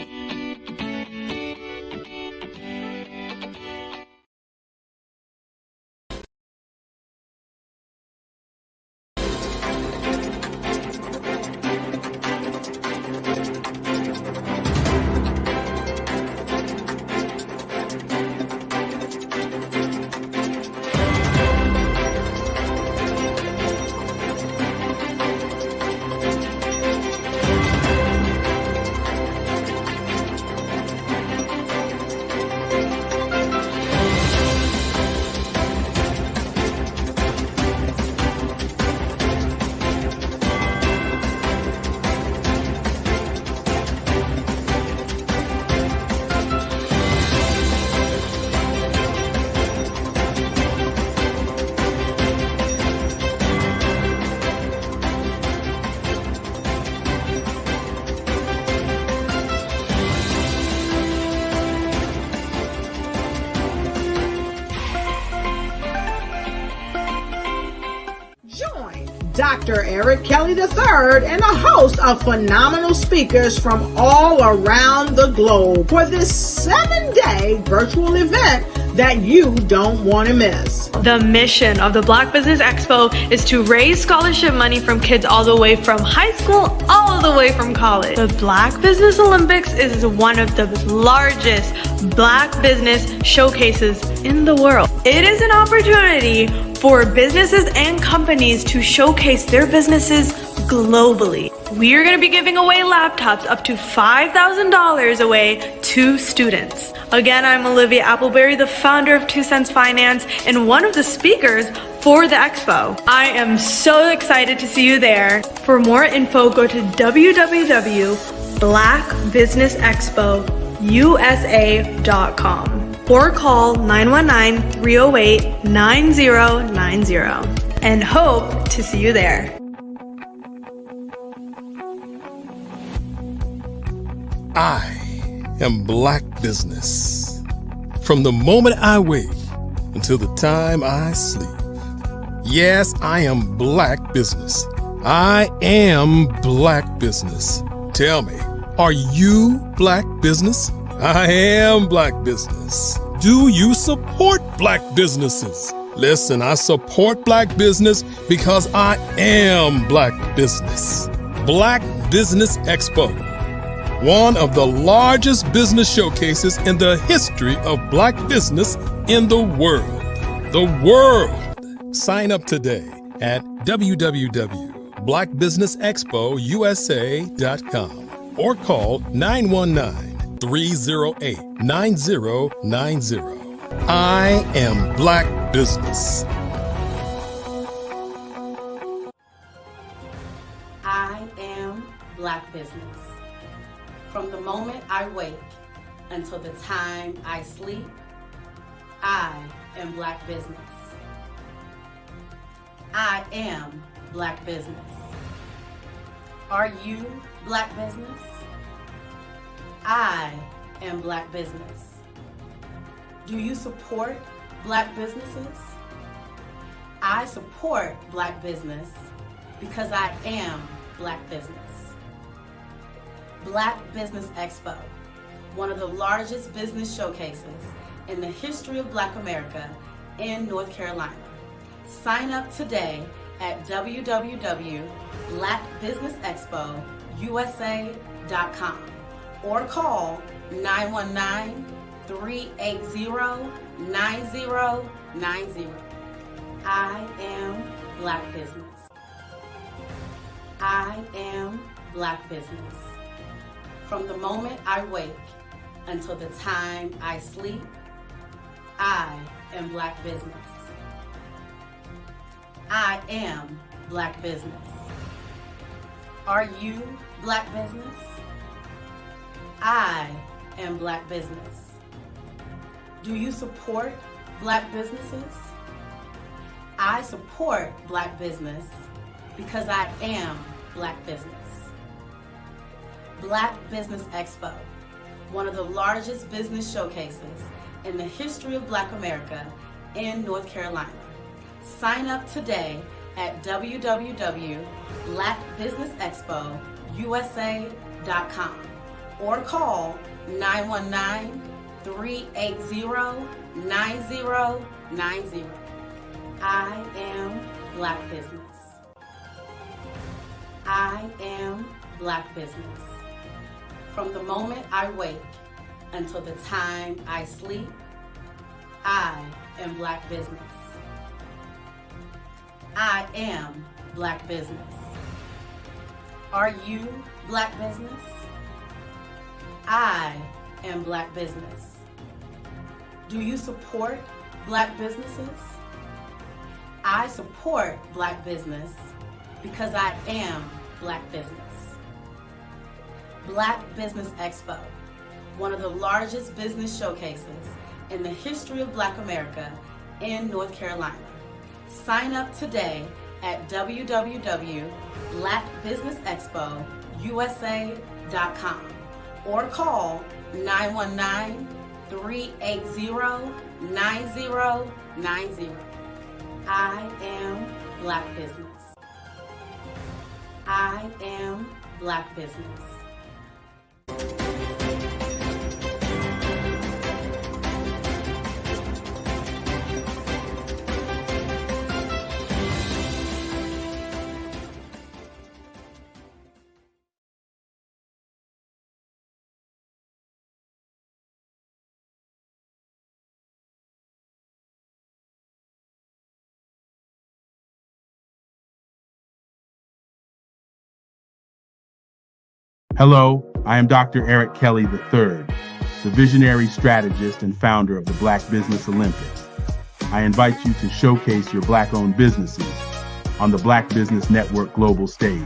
Dr. Eric Kelly III and a host of phenomenal speakers from all around the globe for this 7-day virtual event that you don't want to miss. The mission of the Black Business Expo is to raise scholarship money from kids all the way from high school, all the way from college. The Black Business Olympics is one of the largest Black business showcases in the world. It is an opportunity for businesses and companies to showcase their businesses globally. We are going to be giving away laptops up to $5,000 away to students. Again, I'm Olivia Appleberry, the founder of 2 Cents Finance and one of the speakers for the expo. I am so excited to see you there. For more info, go to www.blackbusinessexpousa.com or call 919-308-9090 and hope to see you there. I am Black business. From the moment I wake until the time I sleep. Yes, I am Black business. I am Black business. Tell me, are you Black business? I am Black business. Do you support Black businesses? Listen, I support Black business because I am Black business. Black Business Expo, one of the largest business showcases in the history of Black business in the world. The world! Sign up today at www.blackbusinessexpousa.com or call 919-308-9090. I am Black business. I am Black business. From the moment I wake until the time I sleep, I am Black business. I am Black business. Are you Black business? I am Black business. Do you support Black businesses? I support Black business because I am Black business. Black Business Expo, one of the largest business showcases in the history of Black America in North Carolina. Sign up today at www.blackbusinessexpousa.com or call 919-380-9090. I am Black business. I am Black business. From the moment I wake until the time I sleep, I am Black business. I am Black business. Are you Black business? I am Black business. Do you support Black businesses? I support Black business because I am Black business. Black Business Expo, one of the largest business showcases in the history of Black America in North Carolina. Sign up today at www.blackbusinessexpousa.com or call 919-380-9090. I am Black business. I am Black business. From the moment I wake until the time I sleep, I am Black business. I am Black business. Are you Black business? I am Black business. Do you support Black businesses? I support Black business because I am Black business. Black Business Expo, one of the largest business showcases in the history of Black America in North Carolina. Sign up today at www.blackbusinessexpousa.com or call 919-380-9090. I am Black business. I am Black business. Hello, I am Dr. Eric Kelly III, the visionary strategist and founder of the Black Business Olympics. I invite you to showcase your Black-owned businesses on the Black Business Network global stage.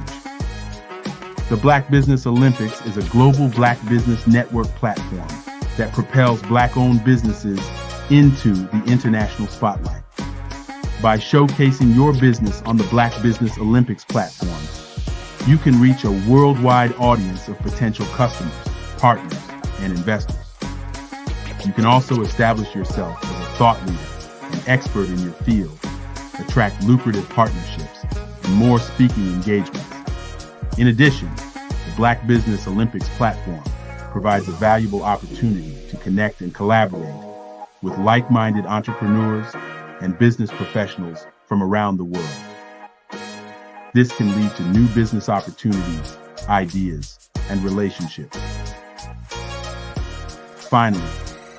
The Black Business Olympics is a global Black Business Network platform that propels Black-owned businesses into the international spotlight. By showcasing your business on the Black Business Olympics platform, you can reach a worldwide audience of potential customers, partners, and investors. You can also establish yourself as a thought leader and expert in your field, attract lucrative partnerships, and more speaking engagements. In addition, the Black Business Olympics platform provides a valuable opportunity to connect and collaborate with like-minded entrepreneurs and business professionals from around the world. This can lead to new business opportunities, ideas, and relationships. Finally,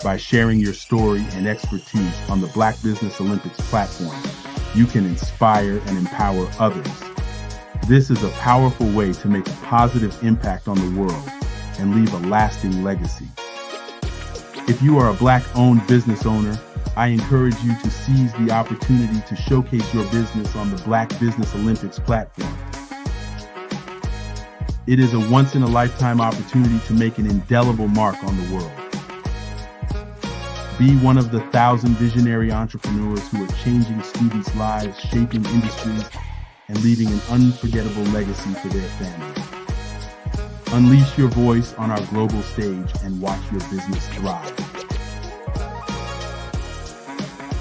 by sharing your story and expertise on the Black Business Olympics platform, you can inspire and empower others. This is a powerful way to make a positive impact on the world and leave a lasting legacy. If you are a Black-owned business owner, I encourage you to seize the opportunity to showcase your business on the Black Business Olympics platform. It is a once-in-a-lifetime opportunity to make an indelible mark on the world. Be one of the 1,000 visionary entrepreneurs who are changing students' lives, shaping industries, and leaving an unforgettable legacy for their families. Unleash your voice on our global stage and watch your business thrive.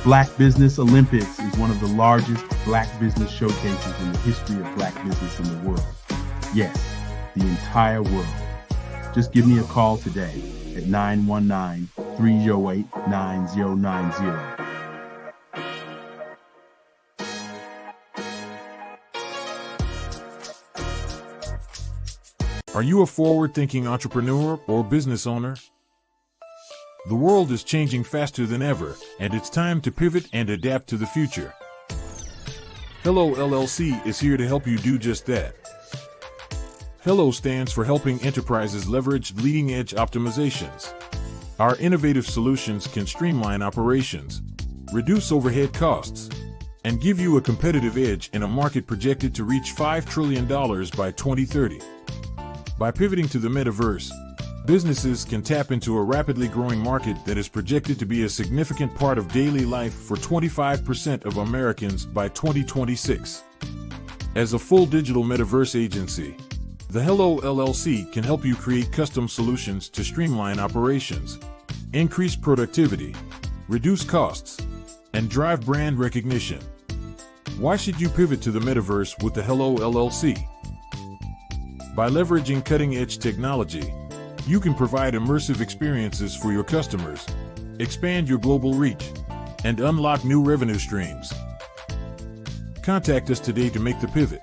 Black Business Olympics is one of the largest Black business showcases in the history of Black business in the world. Yes, the entire world. Just give me a call today at 919-308-9090. Are you a forward-thinking entrepreneur or business owner? The world is changing faster than ever, and it's time to pivot and adapt to the future. Hello LLC is here to help you do just that. Hello stands for helping enterprises leverage leading-edge optimizations. Our innovative solutions can streamline operations, reduce overhead costs, and give you a competitive edge in a market projected to reach $5 trillion by 2030. By pivoting to the metaverse, businesses can tap into a rapidly growing market that is projected to be a significant part of daily life for 25% of Americans by 2026. As a full digital metaverse agency, the Hello LLC can help you create custom solutions to streamline operations, increase productivity, reduce costs, and drive brand recognition. Why should you pivot to the metaverse with the Hello LLC? By leveraging cutting-edge technology, you can provide immersive experiences for your customers, expand your global reach, and unlock new revenue streams. Contact us today to make the pivot.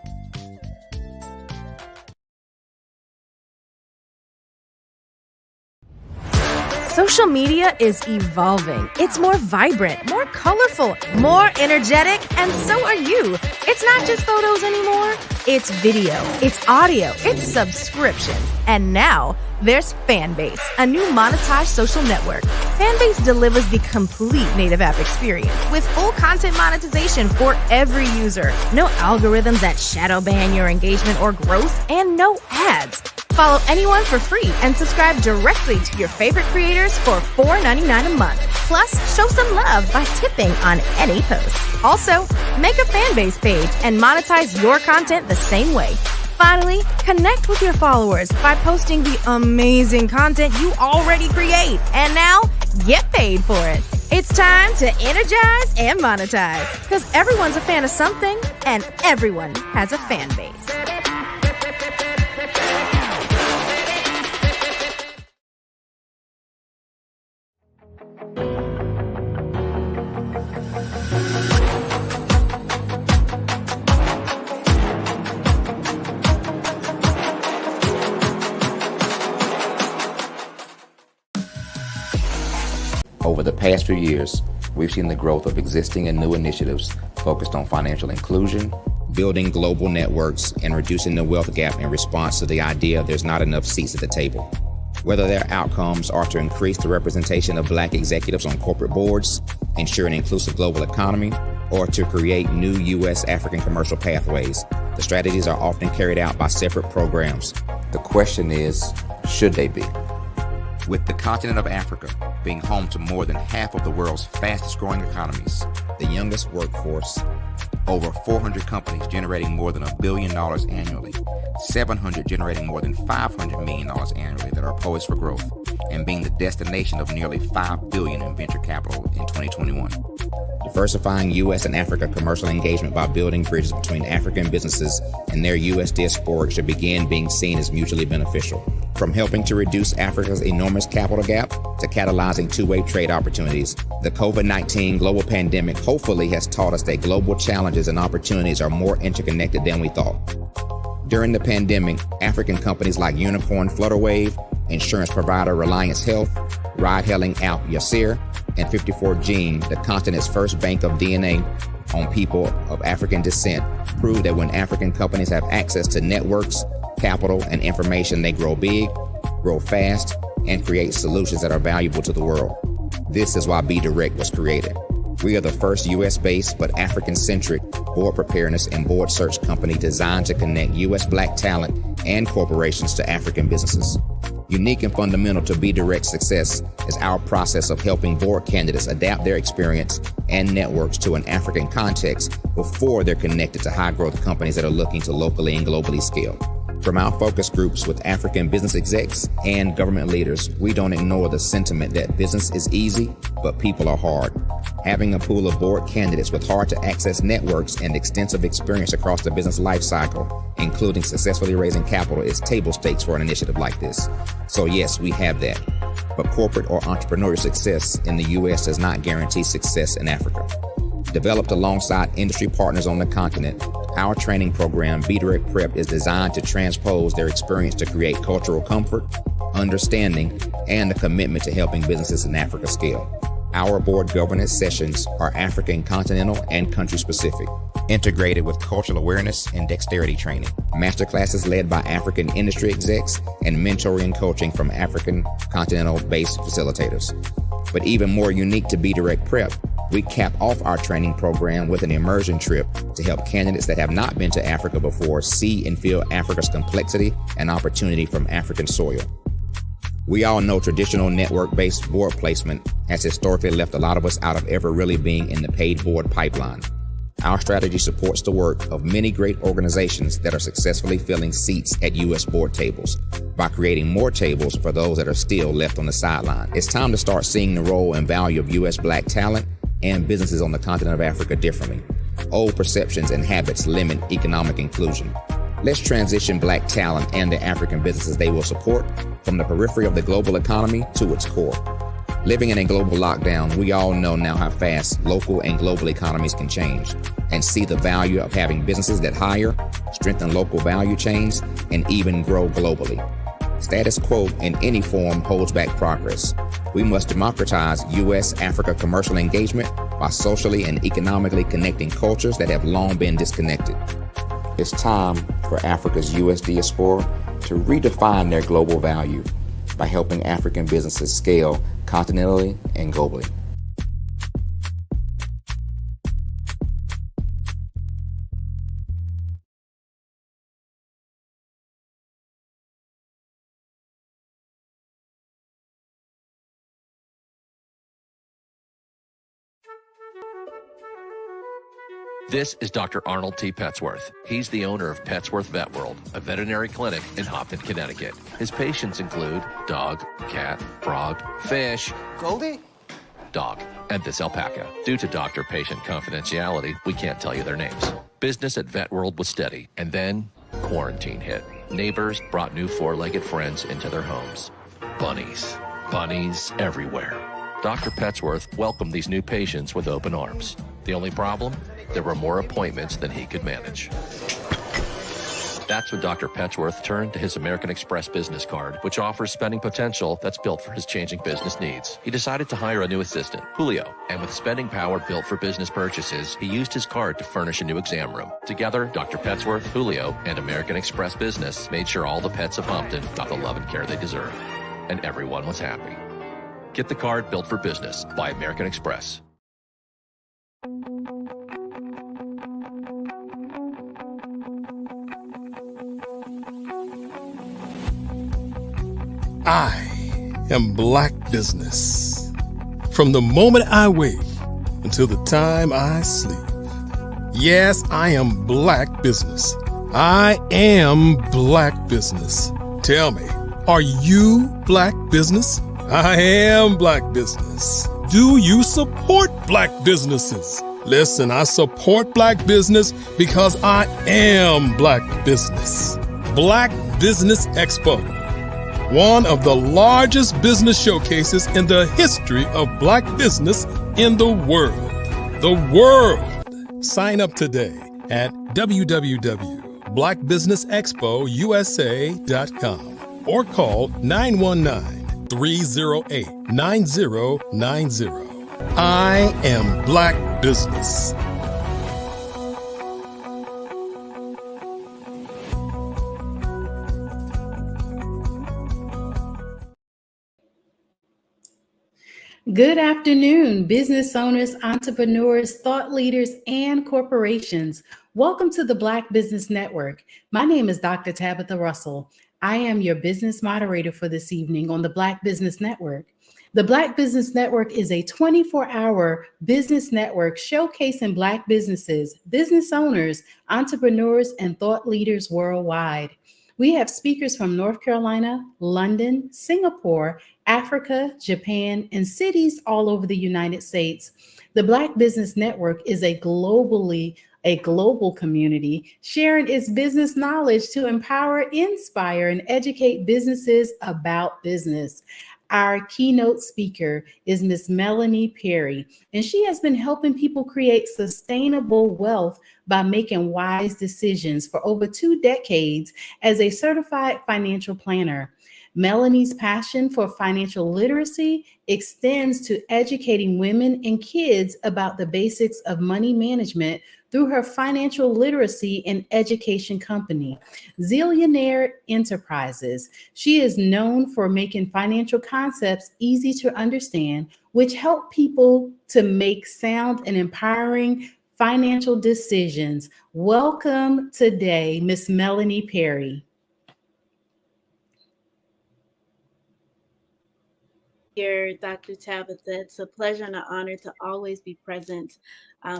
Social media is evolving. It's more vibrant, more colorful, more energetic, and so are you. It's not just photos anymore. It's video, it's audio, it's subscription. And now, there's Fanbase, a new monetized social network. Fanbase delivers the complete native app experience with full content monetization for every user. No algorithms that shadow ban your engagement or growth, and no ads. Follow anyone for free and subscribe directly to your favorite creators for $4.99 a month. Plus, show some love by tipping on any post. Also, make a Fanbase page and monetize your content the same way. Finally, connect with your followers by posting the amazing content you already create. And now, get paid for it. It's time to energize and monetize. Because everyone's a fan of something, and everyone has a fan base. Over the past few years, we've seen the growth of existing and new initiatives focused on financial inclusion, building global networks, and reducing the wealth gap in response to the idea there's not enough seats at the table. Whether their outcomes are to increase the representation of Black executives on corporate boards, ensure an inclusive global economy, or to create new U.S. African commercial pathways, the strategies are often carried out by separate programs. The question is, should they be? With the continent of Africa being home to more than half of the world's fastest growing economies, the youngest workforce, over 400 companies generating more than $1 billion annually, 700 generating more than $500 million annually that are poised for growth, and being the destination of nearly $5 billion in venture capital in 2021. Diversifying U.S. and Africa commercial engagement by building bridges between African businesses and their U.S. diaspora should begin being seen as mutually beneficial. From helping to reduce Africa's enormous capital gap to catalyzing two-way trade opportunities, the COVID-19 global pandemic hopefully has taught us that global challenges and opportunities are more interconnected than we thought. During the pandemic, African companies like Unicorn Flutterwave, insurance provider Reliance Health, ride-hailing app Yasir, and 54Gene, the continent's first bank of DNA on people of African descent, proved that when African companies have access to networks, capital, and information, they grow big, grow fast, and create solutions that are valuable to the world. This is why Be Direct was created. We are the first U.S.-based but African-centric board preparedness and board search company designed to connect U.S. Black talent and corporations to African businesses. Unique and fundamental to Be Direct's success is our process of helping board candidates adapt their experience and networks to an African context before they're connected to high-growth companies that are looking to locally and globally scale. From our focus groups with African business execs and government leaders, we don't ignore the sentiment that business is easy, but people are hard. Having a pool of board candidates with hard-to-access networks and extensive experience across the business life cycle, including successfully raising capital, is table stakes for an initiative like this. So yes, we have that. But corporate or entrepreneurial success in the U.S. does not guarantee success in Africa. Developed alongside industry partners on the continent, our training program, Be Direct Prep, is designed to transpose their experience to create cultural comfort, understanding, and a commitment to helping businesses in Africa scale. Our board governance sessions are African continental and country specific, integrated with cultural awareness and dexterity training, masterclasses led by African industry execs, and mentoring and coaching from African continental-based facilitators. But even more unique to Be Direct Prep, we cap off our training program with an immersion trip to help candidates that have not been to Africa before see and feel Africa's complexity and opportunity from African soil. We all know traditional network-based board placement has historically left a lot of us out of ever really being in the paid board pipeline. Our strategy supports the work of many great organizations that are successfully filling seats at U.S. board tables by creating more tables for those that are still left on the sideline. It's time to start seeing the role and value of U.S. Black talent and businesses on the continent of Africa differently. Old perceptions and habits limit economic inclusion. Let's transition Black talent and the African businesses they will support from the periphery of the global economy to its core. Living in a global lockdown, we all know now how fast local and global economies can change, and see the value of having businesses that hire, strengthen local value chains, and even grow globally. Status quo in any form holds back progress. We must democratize U.S.-Africa commercial engagement by socially and economically connecting cultures that have long been disconnected. It's time for Africa's U.S. diaspora to redefine their global value by helping African businesses scale continentally and globally. This is Dr. Arnold T. Petsworth. He's the owner of Petsworth Vet World, a veterinary clinic in Hopton, Connecticut. His patients include dog, cat, frog, fish, Goldie, dog, and this alpaca. Due to doctor-patient confidentiality, we can't tell you their names. Business at Vet World was steady, and then quarantine hit. Neighbors brought new four-legged friends into their homes. Bunnies. Bunnies everywhere. Dr. Petsworth welcomed these new patients with open arms. The only problem? There were more appointments than he could manage. That's when Dr. Petsworth turned to his American Express business card, which offers spending potential that's built for his changing business needs. He decided to hire a new assistant, Julio, and with spending power built for business purchases, he used his card to furnish a new exam room. Together, Dr. Petsworth, Julio, and American Express Business made sure all the pets of Humpton got the love and care they deserved. And everyone was happy. Get the card built for business by American Express. I am Black business. From the moment I wake until the time I sleep. Yes, I am Black business. I am Black business. Tell me, are you Black business? I am Black business. Do you support Black businesses? Listen, I support Black business because I am Black business. Black Business Expo. One of the largest business showcases in the history of Black business in the world. The world! Sign up today at www.blackbusinessexpousa.com or call 919-308-9090. I am Black business. Good afternoon, business owners, entrepreneurs, thought leaders, and corporations. Welcome to the Black Business Network. My name is Dr. Tabitha Russell. I am your business moderator for this evening on the Black Business Network. The Black Business Network is a 24-hour business network showcasing Black businesses, business owners, entrepreneurs, and thought leaders worldwide. We have speakers from North Carolina, London, Singapore, Africa, Japan, and cities all over the United States. The Black Business Network is a global community sharing its business knowledge to empower, inspire, and educate businesses about business. Our keynote speaker is Miss Melanie Perry, and she has been helping people create sustainable wealth by making wise decisions for over 2 decades as a certified financial planner. Melanie's passion for financial literacy extends to educating women and kids about the basics of money management through her financial literacy and education company, Zillionaire Enterprises. She is known for making financial concepts easy to understand, which help people to make sound and empowering financial decisions. Welcome today, Miss Melanie Perry. Here, Dr. Tabitha. It's a pleasure and an honor to always be present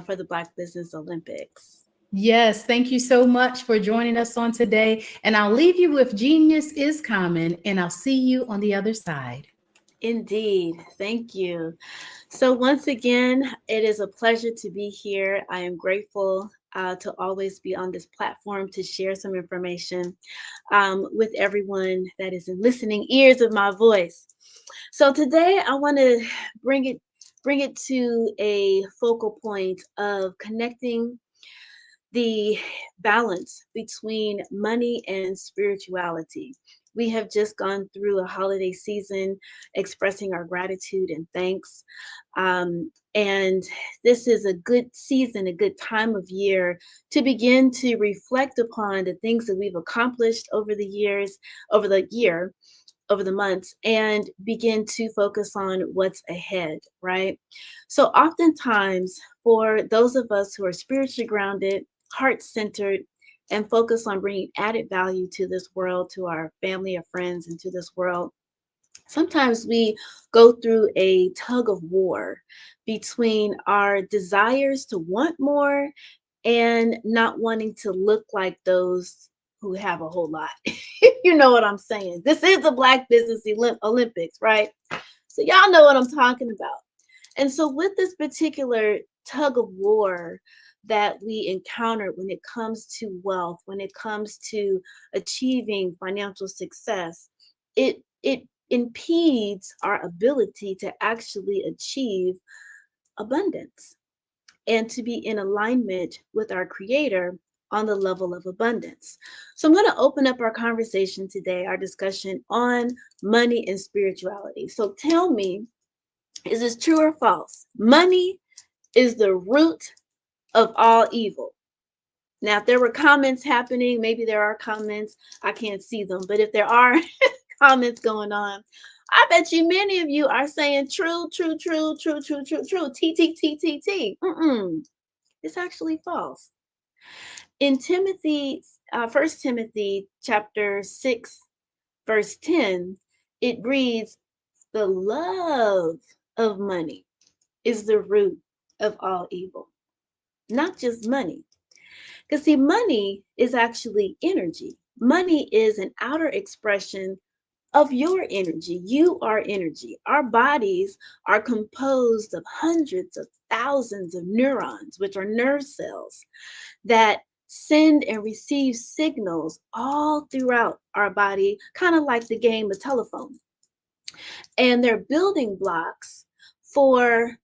for the Black Business Olympics. Yes, thank you so much for joining us on today. And I'll leave you with Genius is Common, and I'll see you on the other side. Indeed. Thank you. So once again, it is a pleasure to be here. I am grateful to always be on this platform to share some information with everyone that is in listening ears of my voice. So today I want to bring it to a focal point of connecting the balance between money and spirituality. We have just gone through a holiday season expressing our gratitude and thanks. And this is a good season, a good time of year to begin to reflect upon the things that we've accomplished over the months, and begin to focus on what's ahead, right? So oftentimes, for those of us who are spiritually grounded, heart-centered, and focused on bringing added value to this world, to our family, our friends, and to this world, sometimes we go through a tug of war between our desires to want more and not wanting to look like those who have a whole lot. You know what I'm saying? This is the Black Business Olympics, right? So y'all know what I'm talking about. And so with this particular tug of war that we encounter when it comes to wealth, when it comes to achieving financial success, it impedes our ability to actually achieve abundance and to be in alignment with our Creator on the level of abundance. So I'm going to open up our conversation today, our discussion on money and spirituality. So tell me, is this true or false? Money is the root of all evil. Now, if there were comments happening, maybe there are comments, I can't see them, but if there are comments going on, I bet you many of you are saying true, true, true, true, true, true, true, T, T, T, T, T. It's actually false. In Timothy, 1 Timothy chapter 6, verse 10, it reads, the love of money is the root of all evil. Not just money. Because see, money is actually energy. Money is an outer expression of your energy. You are energy. Our bodies are composed of hundreds of thousands of neurons, which are nerve cells that send and receive signals all throughout our body, kind of like the game of telephone. And they're building blocks for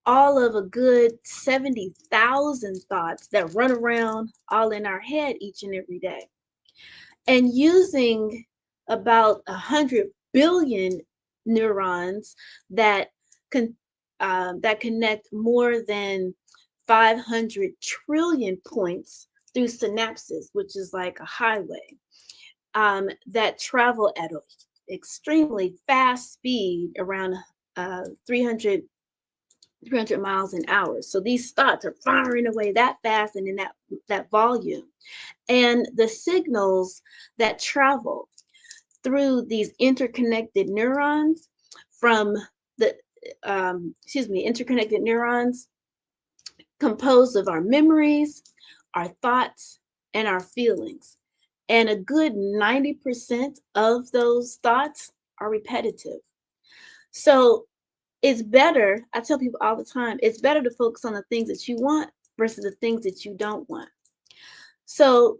all of a good 70,000 thoughts that run around all in our head each and every day. And using about 100 billion neurons that connect more than 500 trillion points through synapses, which is like a highway, that travel at an extremely fast speed, around 300 miles an hour. So these thoughts are firing away that fast and in that volume. And the signals that travel through these interconnected neurons from the, interconnected neurons composed of our memories, our thoughts, and our feelings. And a good 90% of those thoughts are repetitive. So it's better, I tell people all the time, it's better to focus on the things that you want versus the things that you don't want. So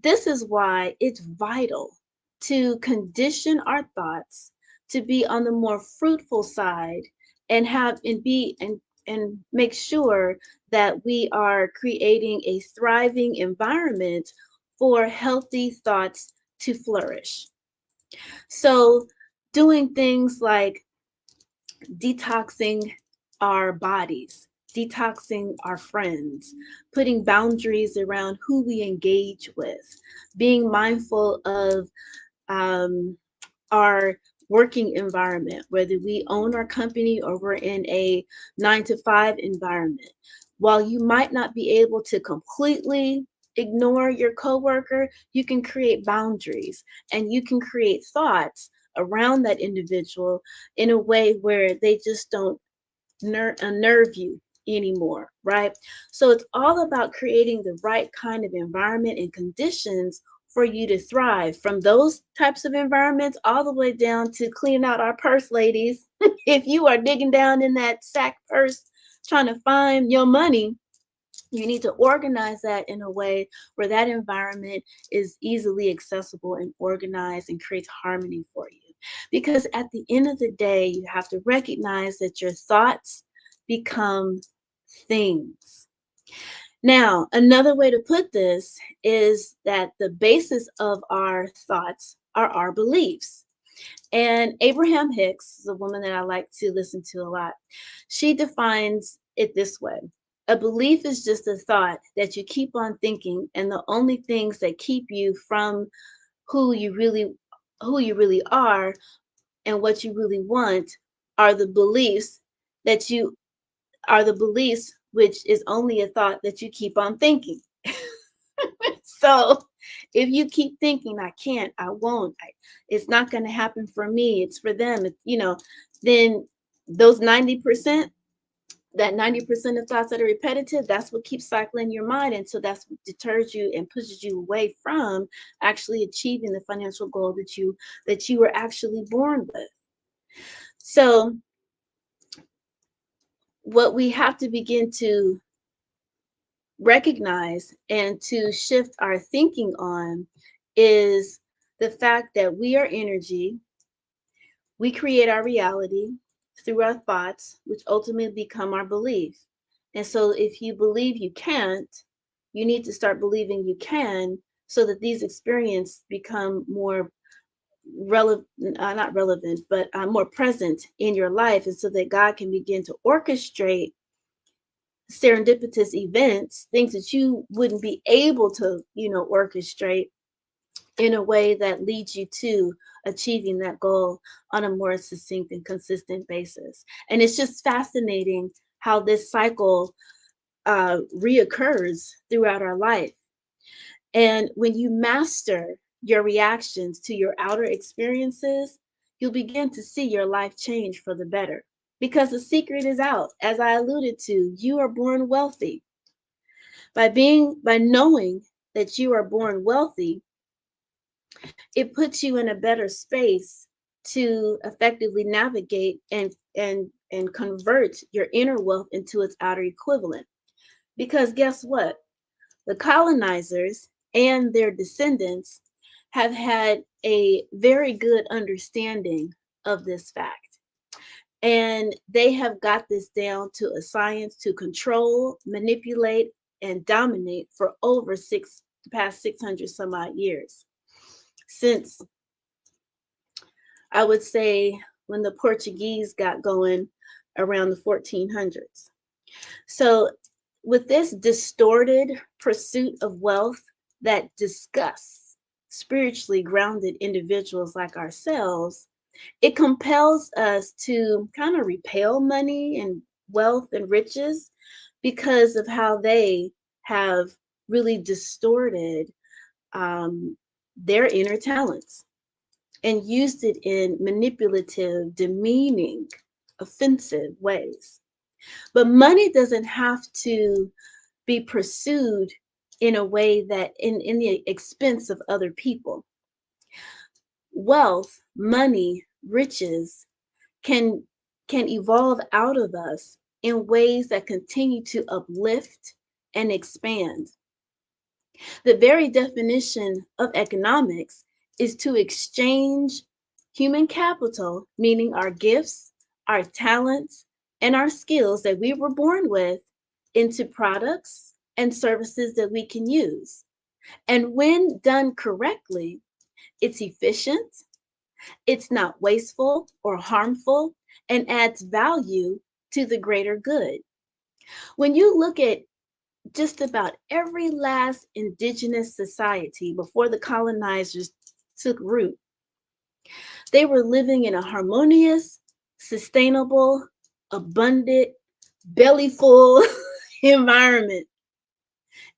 this is why it's vital to condition our thoughts to be on the more fruitful side and make sure that we are creating a thriving environment for healthy thoughts to flourish. So doing things like detoxing our bodies, detoxing our friends, putting boundaries around who we engage with, being mindful of our working environment, whether we own our company or we're in a 9-to-5 environment. While you might not be able to completely ignore your coworker, you can create boundaries and you can create thoughts around that individual in a way where they just don't unnerve you anymore, right? So it's all about creating the right kind of environment and conditions for you to thrive, from those types of environments all the way down to cleaning out our purse, ladies. If you are digging down in that sack purse trying to find your money, you need to organize that in a way where that environment is easily accessible and organized and creates harmony for you. Because at the end of the day, you have to recognize that your thoughts become things. Now, another way to put this is that the basis of our thoughts are our beliefs. And Abraham Hicks is a woman that I like to listen to a lot. She defines it this way: a belief is just a thought that you keep on thinking, and the only things that keep you from who you really are and what you really want are the beliefs which is only a thought that you keep on thinking. So if you keep thinking, I can't, I won't, it's not going to happen for me, it's for them, then those 90%, that 90% of thoughts that are repetitive, that's what keeps cycling your mind. And so that's what deters you and pushes you away from actually achieving the financial goal that you were actually born with. So what we have to begin to recognize and to shift our thinking on is the fact that we are energy. We create our reality through our thoughts, which ultimately become our belief. And so if you believe you can't, You need to start believing you can, so that these experiences become more relevant, not relevant, but more present in your life, and so that God can begin to orchestrate serendipitous events, things that you wouldn't be able to, orchestrate in a way that leads you to achieving that goal on a more succinct and consistent basis. And it's just fascinating how this cycle reoccurs throughout our life. And when you master your reactions to your outer experiences, you'll begin to see your life change for the better. Because the secret is out. As I alluded to, you are born wealthy. By knowing that you are born wealthy, it puts you in a better space to effectively navigate and convert your inner wealth into its outer equivalent. Because guess what? The colonizers and their descendants have had a very good understanding of this fact. And they have got this down to a science to control, manipulate, and dominate for over the past 600 some odd years. Since, I would say, when the Portuguese got going around the 1400s. So with this distorted pursuit of wealth that disgusts spiritually grounded individuals like ourselves, it compels us to kind of repel money and wealth and riches because of how they have really distorted their inner talents and used it in manipulative, demeaning, offensive ways. But money doesn't have to be pursued in a way that in the expense of other people. Wealth, money, riches can evolve out of us in ways that continue to uplift and expand. The very definition of economics is to exchange human capital, meaning our gifts, our talents, and our skills that we were born with, into products and services that we can use. And when done correctly, it's efficient, it's not wasteful or harmful, and adds value to the greater good. When you look at just about every last indigenous society before the colonizers took root, they were living in a harmonious, sustainable, abundant, bellyful environment.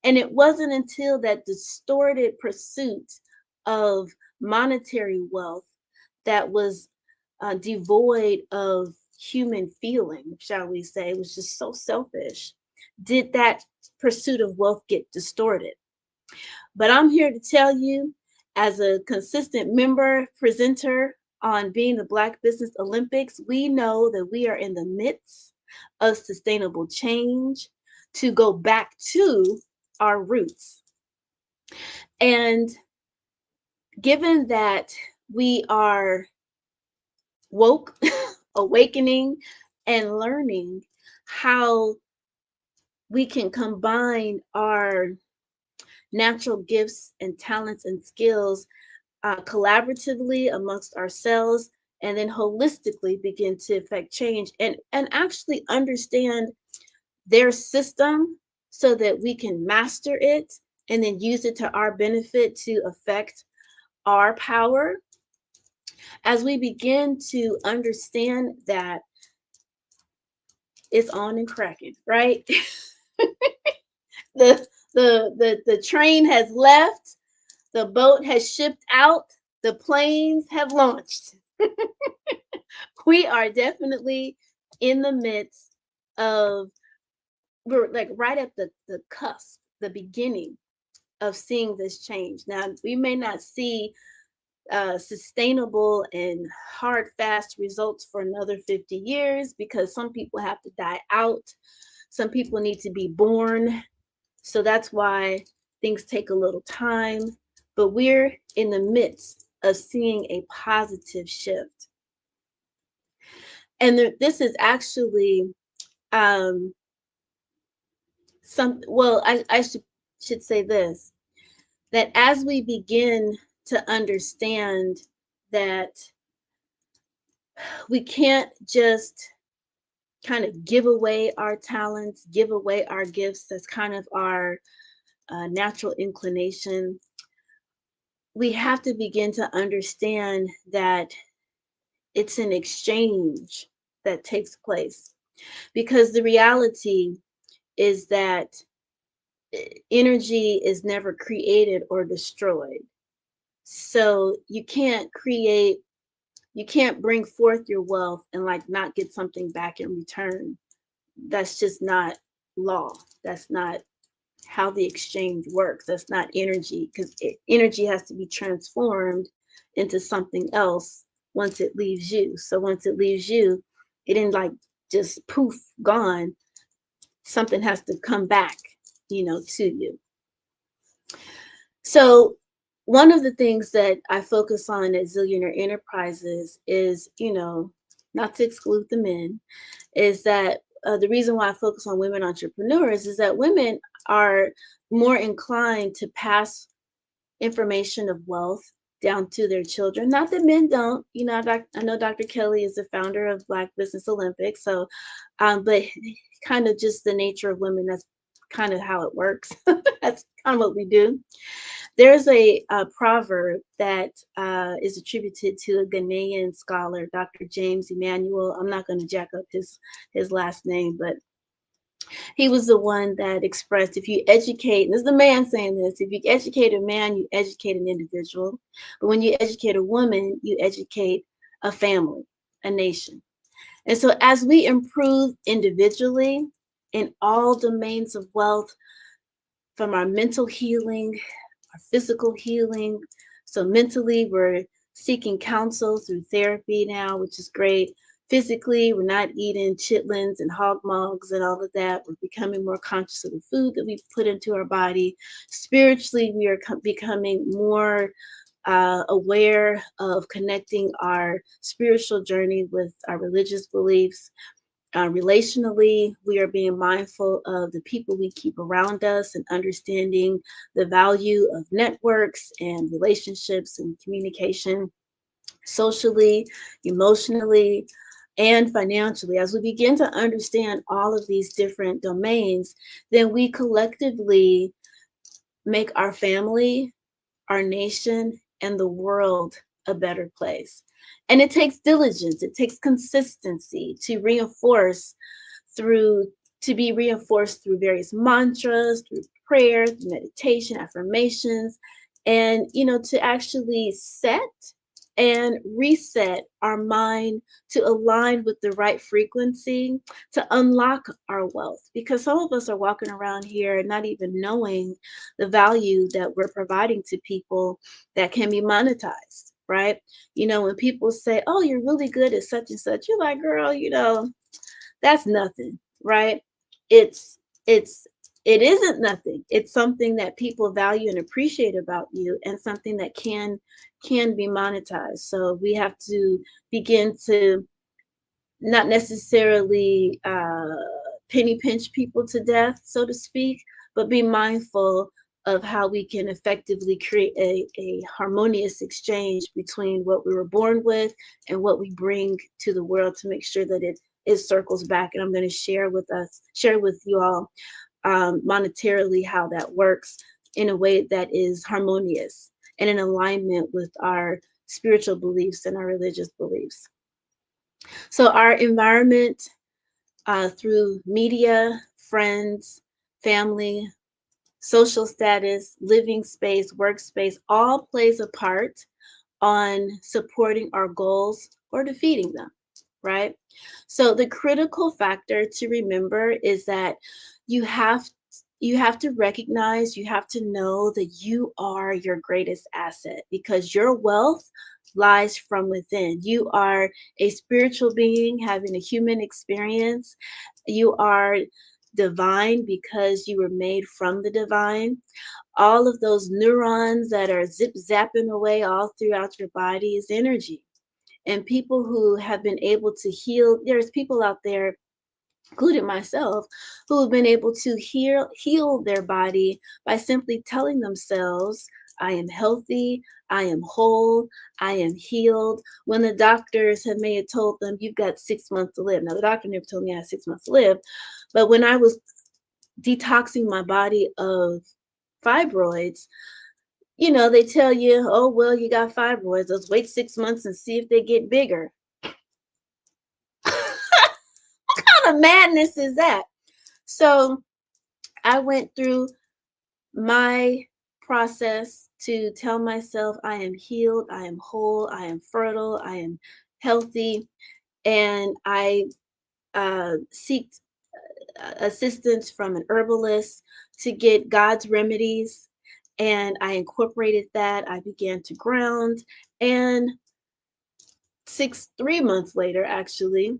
And it wasn't until that distorted pursuit of monetary wealth that was devoid of human feeling, shall we say, it was just so selfish, did that pursuit of wealth get distorted. But I'm here to tell you, as a consistent member presenter on Being the Black Business Olympics, we know that we are in the midst of sustainable change to go back to our roots. And given that we are woke, awakening, and learning how we can combine our natural gifts and talents and skills collaboratively amongst ourselves, and then holistically begin to affect change and actually understand their system so that we can master it and then use it to our benefit to affect our power. As we begin to understand that, it's on and cracking, right? The train has left, the boat has shipped out, the planes have launched. We are definitely in the midst of, we're like right at the cusp, the beginning of seeing this change. Now, we may not see sustainable and hard, fast results for another 50 years because some people have to die out. Some people need to be born. So that's why things take a little time. But we're in the midst of seeing a positive shift. And this is actually I should say this, that as we begin to understand that we can't just kind of give away our talents, give away our gifts, that's kind of our natural inclination. We have to begin to understand that it's an exchange that takes place, because the reality is that energy is never created or destroyed. So you can't bring forth your wealth and like not get something back in return. That's just not law. That's not how the exchange works. That's not energy, because energy has to be transformed into something else once it leaves you. So once it leaves you, it didn't like just poof, gone. Something has to come back, to you. So one of the things that I focus on at Zillionaire Enterprises is, not to exclude the men, is that the reason why I focus on women entrepreneurs is that women are more inclined to pass information of wealth down to their children. Not that men don't, I know Dr. Kelly is the founder of Black Business Olympics. So, but kind of just the nature of women, that's kind of how it works. That's kind of what we do. There's a proverb that is attributed to a Ghanaian scholar, Dr. James Emmanuel. I'm not going to jack up his last name, but he was the one that expressed, if you educate, and this is the man saying this, if you educate a man, you educate an individual. But when you educate a woman, you educate a family, a nation. And so as we improve individually in all domains of wealth, from our mental healing, our physical healing. So mentally, we're seeking counsel through therapy now, which is great. Physically, we're not eating chitlins and hog mugs and all of that. We're becoming more conscious of the food that we put into our body. Spiritually, we are becoming more aware of connecting our spiritual journey with our religious beliefs. Relationally, we are being mindful of the people we keep around us and understanding the value of networks and relationships and communication. Socially, emotionally, and financially, as we begin to understand all of these different domains, then we collectively make our family, our nation, and the world a better place. And it takes diligence, it takes consistency to be reinforced through various mantras, through prayer, through meditation, affirmations, and to actually set and reset our mind to align with the right frequency to unlock our wealth. Because some of us are walking around here not even knowing the value that we're providing to people that can be monetized, right? When people say, oh, you're really good at such and such, you're like, girl, that's nothing, right? It isn't nothing. It's something that people value and appreciate about you, and something that can be monetized. So we have to begin to not necessarily penny pinch people to death, so to speak, but be mindful of how we can effectively create a harmonious exchange between what we were born with and what we bring to the world, to make sure that it circles back. And I'm going to share with you all monetarily how that works in a way that is harmonious and in alignment with our spiritual beliefs and our religious beliefs. So our environment, through media, friends, family, social status, living space, workspace, all plays a part on supporting our goals or defeating them, right? So the critical factor to remember is that you have to recognize, you have to know that you are your greatest asset, because your wealth lies from within. You are a spiritual being having a human experience. You are divine because you were made from the divine. All of those neurons that are zip zapping away all throughout your body is energy. And people who have been able to heal, there's people out there including myself, who have been able to heal their body by simply telling themselves, I am healthy, I am whole, I am healed. When the doctors may have told them, you've got 6 months to live. Now, the doctor never told me I had 6 months to live, but when I was detoxing my body of fibroids, they tell you, oh, well, you got fibroids. Let's wait 6 months and see if they get bigger. What kind of madness is that? So I went through my process to tell myself I am healed, I am whole, I am fertile, I am healthy, and I seek assistance from an herbalist to get God's remedies. And I incorporated that. I began to ground, and 3 months later, actually,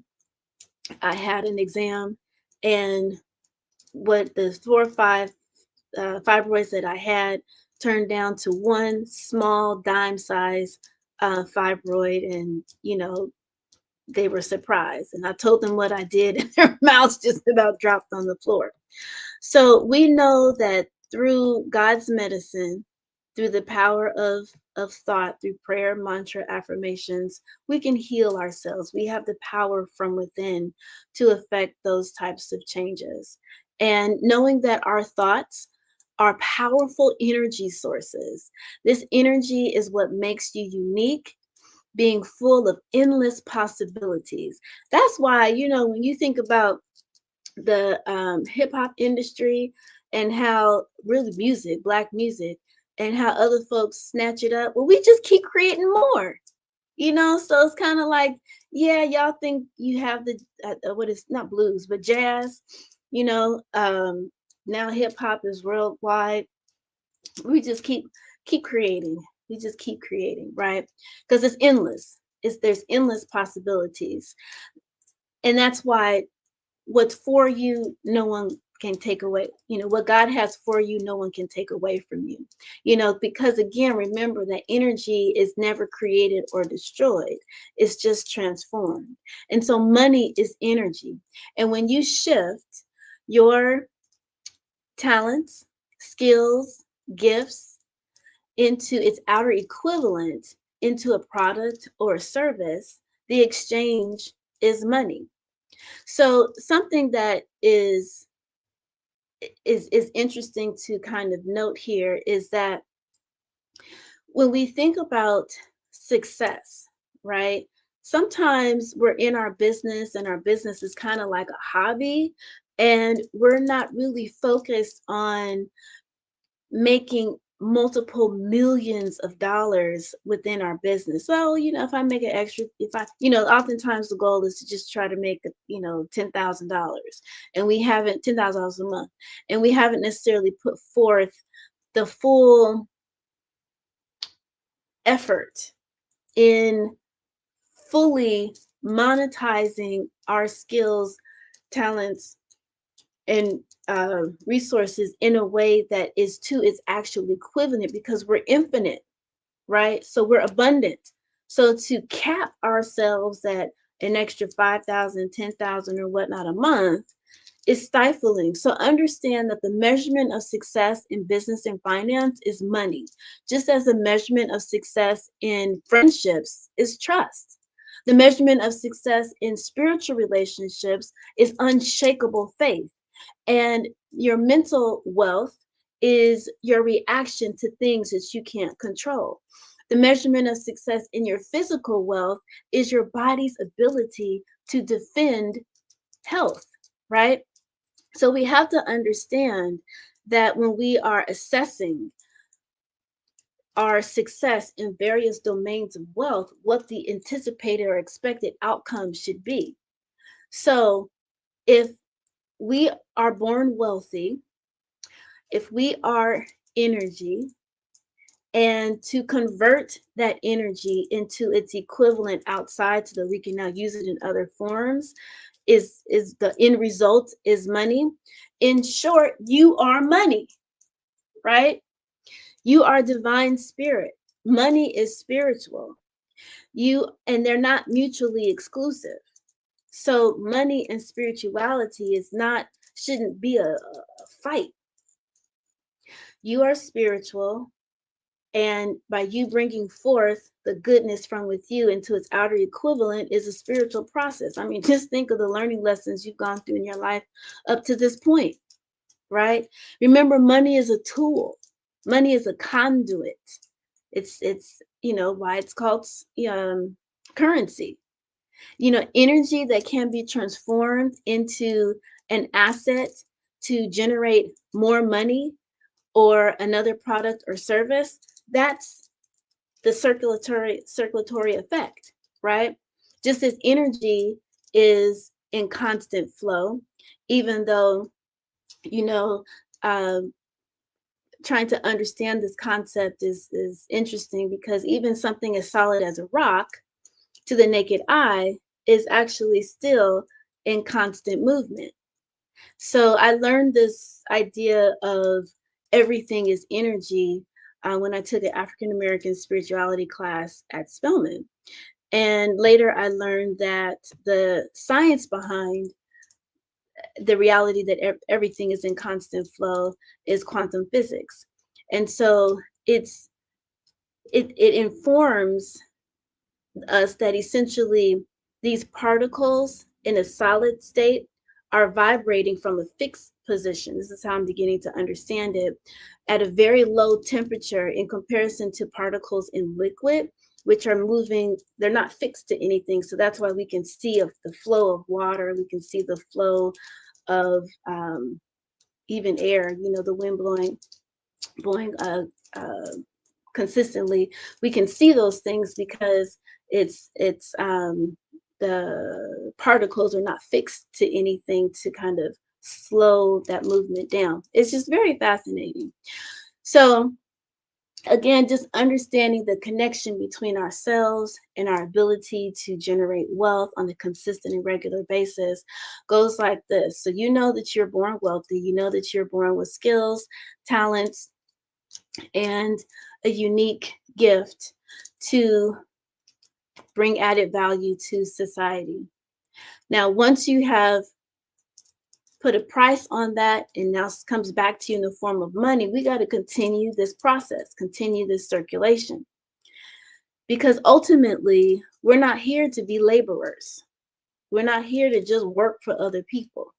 I had an exam, and what the 4 or 5 fibroids that I had turned down to one small dime size fibroid, and they were surprised. And I told them what I did, and their mouths just about dropped on the floor. So we know that through God's medicine, through the power of thought, through prayer, mantra, affirmations, we can heal ourselves. We have the power from within to affect those types of changes. And knowing that our thoughts are powerful energy sources. This energy is what makes you unique, being full of endless possibilities. That's why, when you think about the hip hop industry and how really music, Black music, and how other folks snatch it up. Well, we just keep creating more, so it's kind of like, yeah, y'all think you have the, what is not blues, but jazz, now hip hop is worldwide. We just keep creating. We just keep creating, right? Because it's endless. There's endless possibilities. And that's why what's for you, no one can take away. What God has for you, no one can take away from you. Because again, remember that energy is never created or destroyed. It's just transformed. And so money is energy. And when you shift your talents, skills, gifts into its outer equivalent, into a product or a service, the exchange is money. So something that is interesting to kind of note here is that when we think about success, right? Sometimes we're in our business and our business is kind of like a hobby, and we're not really focused on making multiple millions of dollars within our business. So, if I make an extra, oftentimes the goal is to just try to make, $10,000, and we haven't $10,000 a month, and we haven't necessarily put forth the full effort in fully monetizing our skills, talents, and resources in a way that is to its actual equivalent, because we're infinite, right? So we're abundant. So to cap ourselves at an extra 5,000, 10,000 or whatnot a month is stifling. So understand that the measurement of success in business and finance is money, just as the measurement of success in friendships is trust. The measurement of success in spiritual relationships is unshakable faith. And your mental wealth is your reaction to things that you can't control. The measurement of success in your physical wealth is your body's ability to defend health, right? So we have to understand that when we are assessing our success in various domains of wealth, what the anticipated or expected outcome should be. So if we are born wealthy, if we are energy, and to convert that energy into its equivalent outside so that we can now use it in other forms, is the end result is money. In short, you are money, right? You are divine spirit. Money is spiritual. And they're not mutually exclusive. So money and spirituality shouldn't be a fight. You are spiritual, and by you bringing forth the goodness from with you into its outer equivalent is a spiritual process. I mean, just think of the learning lessons you've gone through in your life up to this point, right? Remember, money is a tool. Money is a conduit. It's why it's called currency. Energy that can be transformed into an asset to generate more money or another product or service. That's the circulatory effect, right? Just as energy is in constant flow, even though, trying to understand this concept is interesting, because even something as solid as a rock to the naked eye is actually still in constant movement. So I learned this idea of everything is energy when I took an African American spirituality class at Spelman. And later I learned that the science behind the reality that everything is in constant flow is quantum physics. And so it informs us that essentially these particles in a solid state are vibrating from a fixed position. This is how I'm beginning to understand it, at a very low temperature in comparison to particles in liquid, which are moving. They're not fixed to anything. So that's why we can see the flow of water. We can see the flow of even air, the wind blowing consistently. We can see those things because the particles are not fixed to anything to kind of slow that movement down. It's just very fascinating. So again, just understanding the connection between ourselves and our ability to generate wealth on a consistent and regular basis goes like this. So you know that you're born wealthy, you know that you're born with skills, talents, and a unique gift to bring added value to society. Now, once you have put a price on that, and now comes back to you in the form of money, we got to continue this process, continue this circulation. Because ultimately, we're not here to be laborers. We're not here to just work for other people.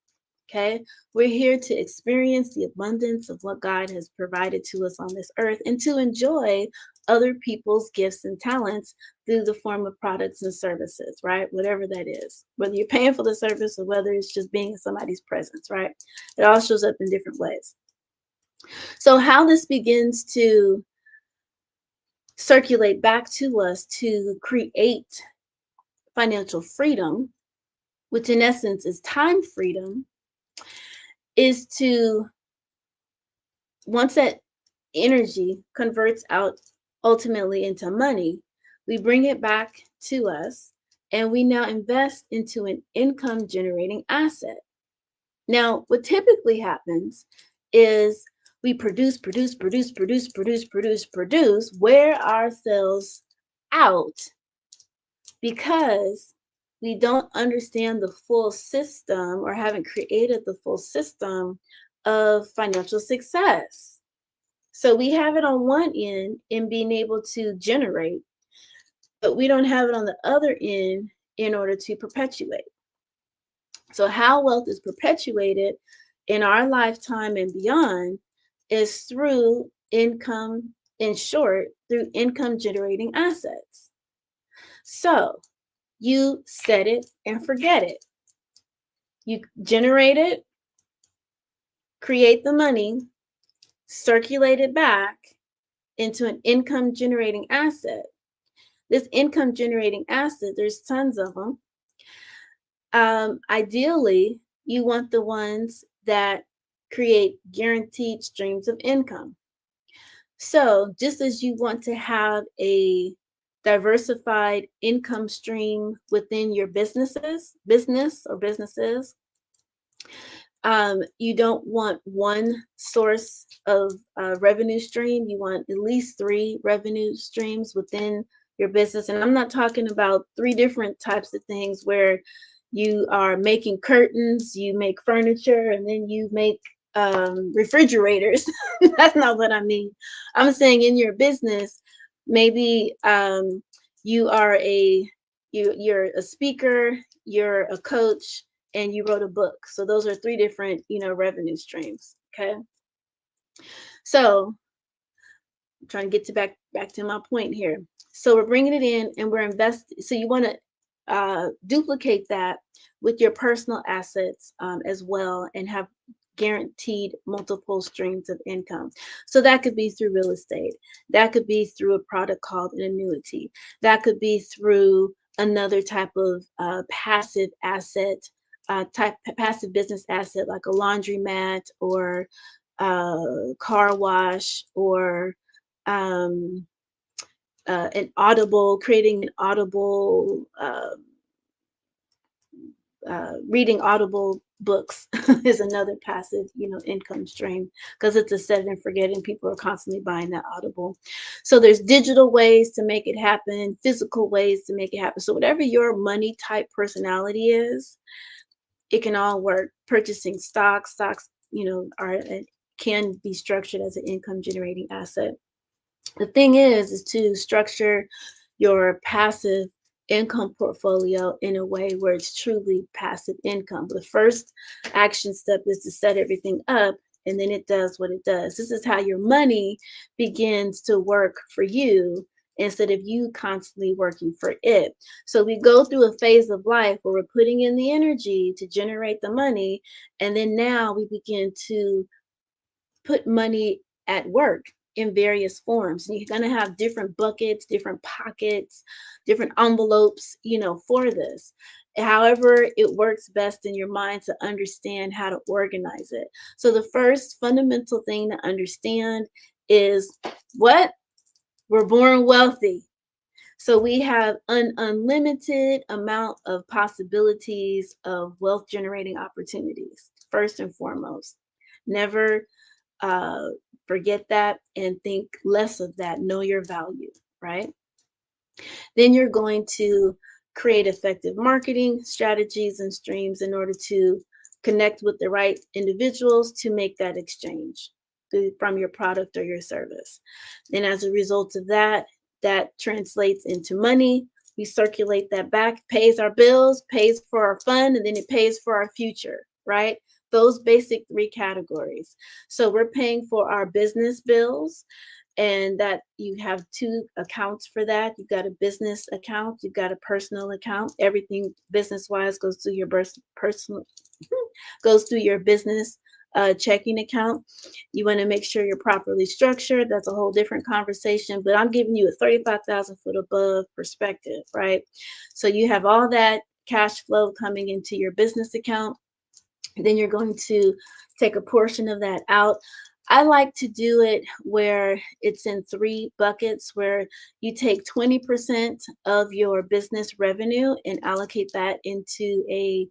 Okay, we're here to experience the abundance of what God has provided to us on this earth, and to enjoy other people's gifts and talents through the form of products and services, right? Whatever that is, whether you're paying for the service or whether it's just being in somebody's presence, right? It all shows up in different ways. So how this begins to circulate back to us to create financial freedom, which in essence is time freedom, is to, once that energy converts out ultimately into money, we bring it back to us, and we now invest into an income generating asset. Now, what typically happens is we produce, wear ourselves out because we don't understand the full system, or haven't created the full system of financial success. So we have it on one end in being able to generate, but we don't have it on the other end in order to perpetuate. So how wealth is perpetuated in our lifetime and beyond is through income, in short, through income generating assets. So you set it and forget it. You generate it, create the money, circulate it back into an income generating asset. This income generating asset, there's tons of them. Ideally, you want the ones that create guaranteed streams of income. So just as you want to have a diversified income stream within your business, you don't want one source of revenue stream. You want at least 3 revenue streams within your business. And I'm not talking about 3 different types of things where you are making curtains, you make furniture, and then you make refrigerators. That's not what I mean. I'm saying in your business, maybe you're a speaker, you're a coach, and you wrote a book. So those are three different, revenue streams. Okay. So I'm trying to get back to my point here. So we're bringing it in and we're investing. So you want to duplicate that with your personal assets as well, and have guaranteed multiple streams of income. So that could be through real estate. That could be through a product called an annuity. That could be through another type of passive asset, passive business asset, like a laundromat or car wash, or creating an audible, reading audible books is another passive, income stream, because it's a set and forget, and people are constantly buying that audible. So there's digital ways to make it happen, physical ways to make it happen. So whatever your money type personality is, it can all work. Purchasing stocks, can be structured as an income generating asset. The thing is to structure your passive income portfolio in a way where it's truly passive income. The first action step is to set everything up, and then it does what it does. This is how your money begins to work for you instead of you constantly working for it. So we go through a phase of life where we're putting in the energy to generate the money, and then now we begin to put money at work in various forms. And you're going to have different buckets, different pockets, different envelopes, for this. However, it works best in your mind to understand how to organize it. So the first fundamental thing to understand is what? We're born wealthy. So we have an unlimited amount of possibilities of wealth generating opportunities, first and foremost. Never forget that and think less of that. Know your value, right? Then you're going to create effective marketing strategies and streams in order to connect with the right individuals to make that exchange from your product or your service. And as a result of that, that translates into money. We circulate that back, pays our bills, pays for our fun, and then it pays for our future, right? Those basic three categories. So we're paying for our business bills, and that you have two accounts for that. You've got a business account, you've got a personal account. Everything business-wise goes through your business checking account. You want to make sure you're properly structured. That's a whole different conversation, but I'm giving you a 35,000 foot above perspective, right? So you have all that cash flow coming into your business account. Then you're going to take a portion of that out. I like to do it where it's in three buckets, where you take 20% of your business revenue and allocate that into a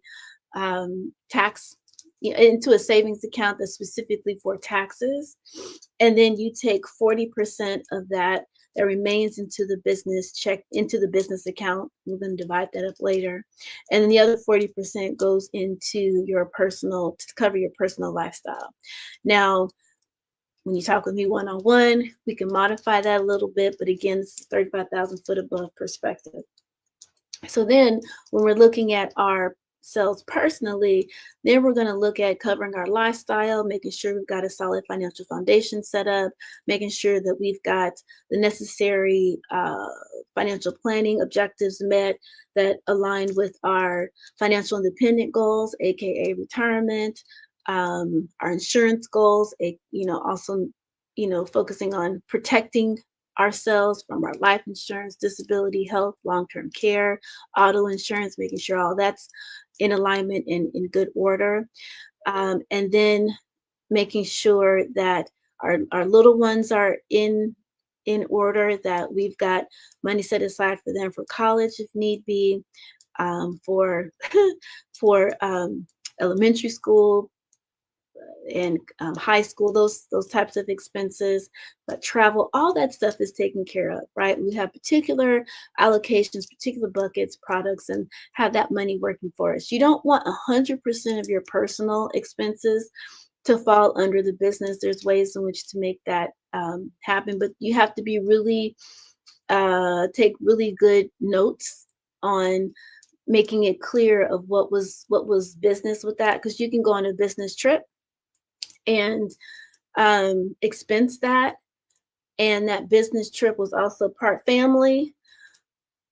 into a savings account that's specifically for taxes. And then you take 40% of that remains into the business account. We're going to divide that up later. And then the other 40% goes into your to cover your personal lifestyle. Now, when you talk with me one-on-one, we can modify that a little bit, but again, this is 35,000 foot above perspective. So then when we're looking at ourselves personally, then we're going to look at covering our lifestyle, making sure we've got a solid financial foundation set up, making sure that we've got the necessary financial planning objectives met that align with our financial independent goals, aka retirement, our insurance goals, also, focusing on protecting ourselves from our life insurance, disability, health, long-term care, auto insurance, making sure all that's in alignment and in good order. And then making sure that our little ones are in order, that we've got money set aside for them for college if need be, for elementary school, and high school, those types of expenses, but travel, all that stuff is taken care of, right? We have particular allocations, particular buckets, products, and have that money working for us. You don't want 100% of your personal expenses to fall under the business. There's ways in which to make that happen, but you have to be really take really good notes on making it clear of what was business with that, because you can go on a business trip and expense that, and that business trip was also part family,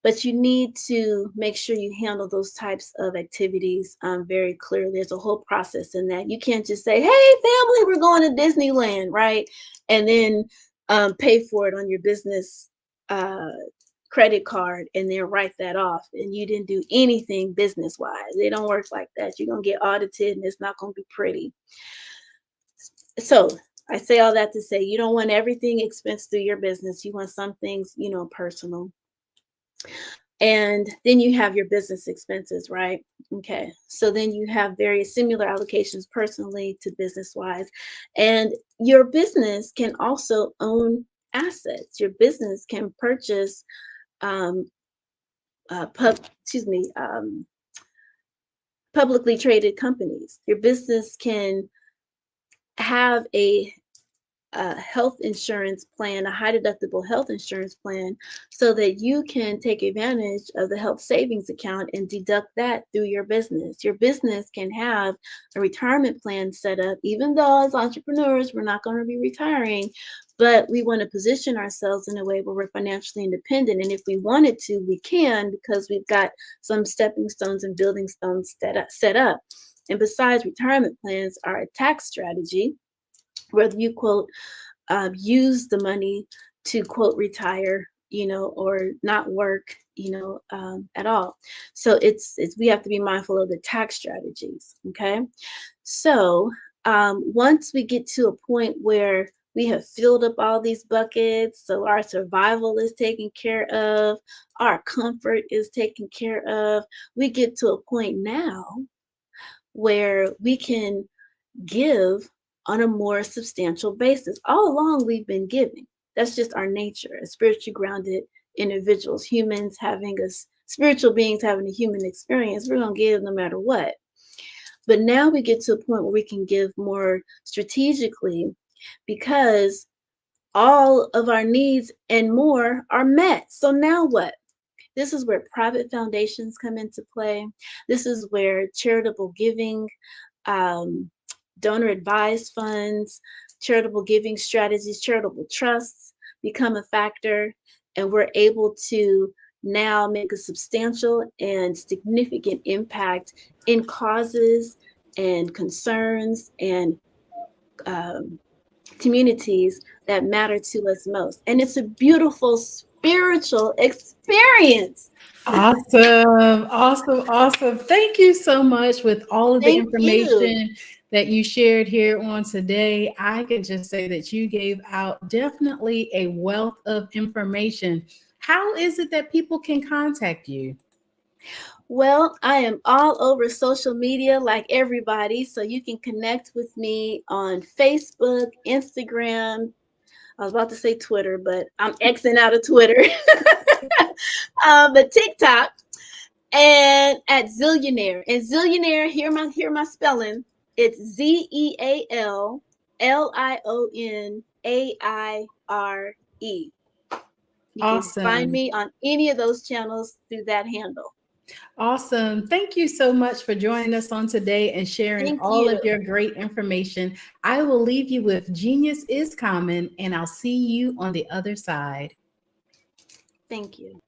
but you need to make sure you handle those types of activities very clearly. There's a whole process in that. You can't just say, hey family, we're going to Disneyland, right? And then pay for it on your business credit card and then write that off, and you didn't do anything business wise. They don't work like that. You're gonna get audited and it's not gonna be pretty. So I say all that to say you don't want everything expensed through your business. You want some things, personal. And then you have your business expenses, right? Okay, so then you have various similar allocations personally to business wise, and your business can also own assets. Your business can purchase publicly traded companies. Your business can have a health insurance plan, a high deductible health insurance plan, so that you can take advantage of the health savings account and deduct that through your business. Your business can have a retirement plan set up, even though as entrepreneurs, we're not going to be retiring, but we want to position ourselves in a way where we're financially independent. And if we wanted to, we can, because we've got some stepping stones and building stones set up. And besides, retirement plans are a tax strategy, whether you quote use the money to quote retire, or not work, at all. So it's we have to be mindful of the tax strategies. Okay, so once we get to a point where we have filled up all these buckets, so our survival is taken care of, our comfort is taken care of, we get to a point now where we can give on a more substantial basis. All along, we've been giving. That's just our nature as spiritually grounded individuals, humans spiritual beings having a human experience. We're going to give no matter what. But now we get to a point where we can give more strategically, because all of our needs and more are met. So now what? This is where private foundations come into play. This is where charitable giving, donor advised funds, charitable giving strategies, charitable trusts become a factor, and we're able to now make a substantial and significant impact in causes and concerns and communities that matter to us most. And it's a beautiful spiritual experience. Awesome. Thank you so much with all of the Thank information you. that you shared here on today. I can just say that you gave out definitely a wealth of information. How is it that people can contact you? Well, I am all over social media like everybody, so you can connect with me on Facebook, Instagram. I was about to say Twitter, but I'm Xing out of Twitter. But TikTok, and at Zillionaire. And Zillionaire, hear my spelling. It's ZEALLIONAIRE. You can find me on any of those channels through that handle. Awesome. Thank you so much for joining us on today and sharing all of your great information. I will leave you with Genius is Common, and I'll see you on the other side. Thank you.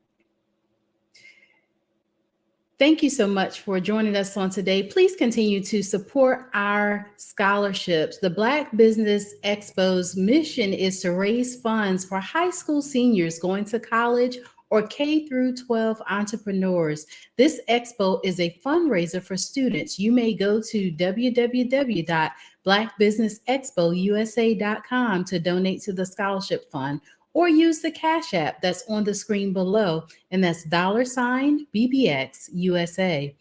Thank you so much for joining us on today. Please continue to support our scholarships. The Black Business Expo's mission is to raise funds for high school seniors going to college or K through 12 entrepreneurs. This expo is a fundraiser for students. You may go to www.blackbusinessexpousa.com to donate to the scholarship fund, or use the Cash App that's on the screen below, and that's $BBX USA.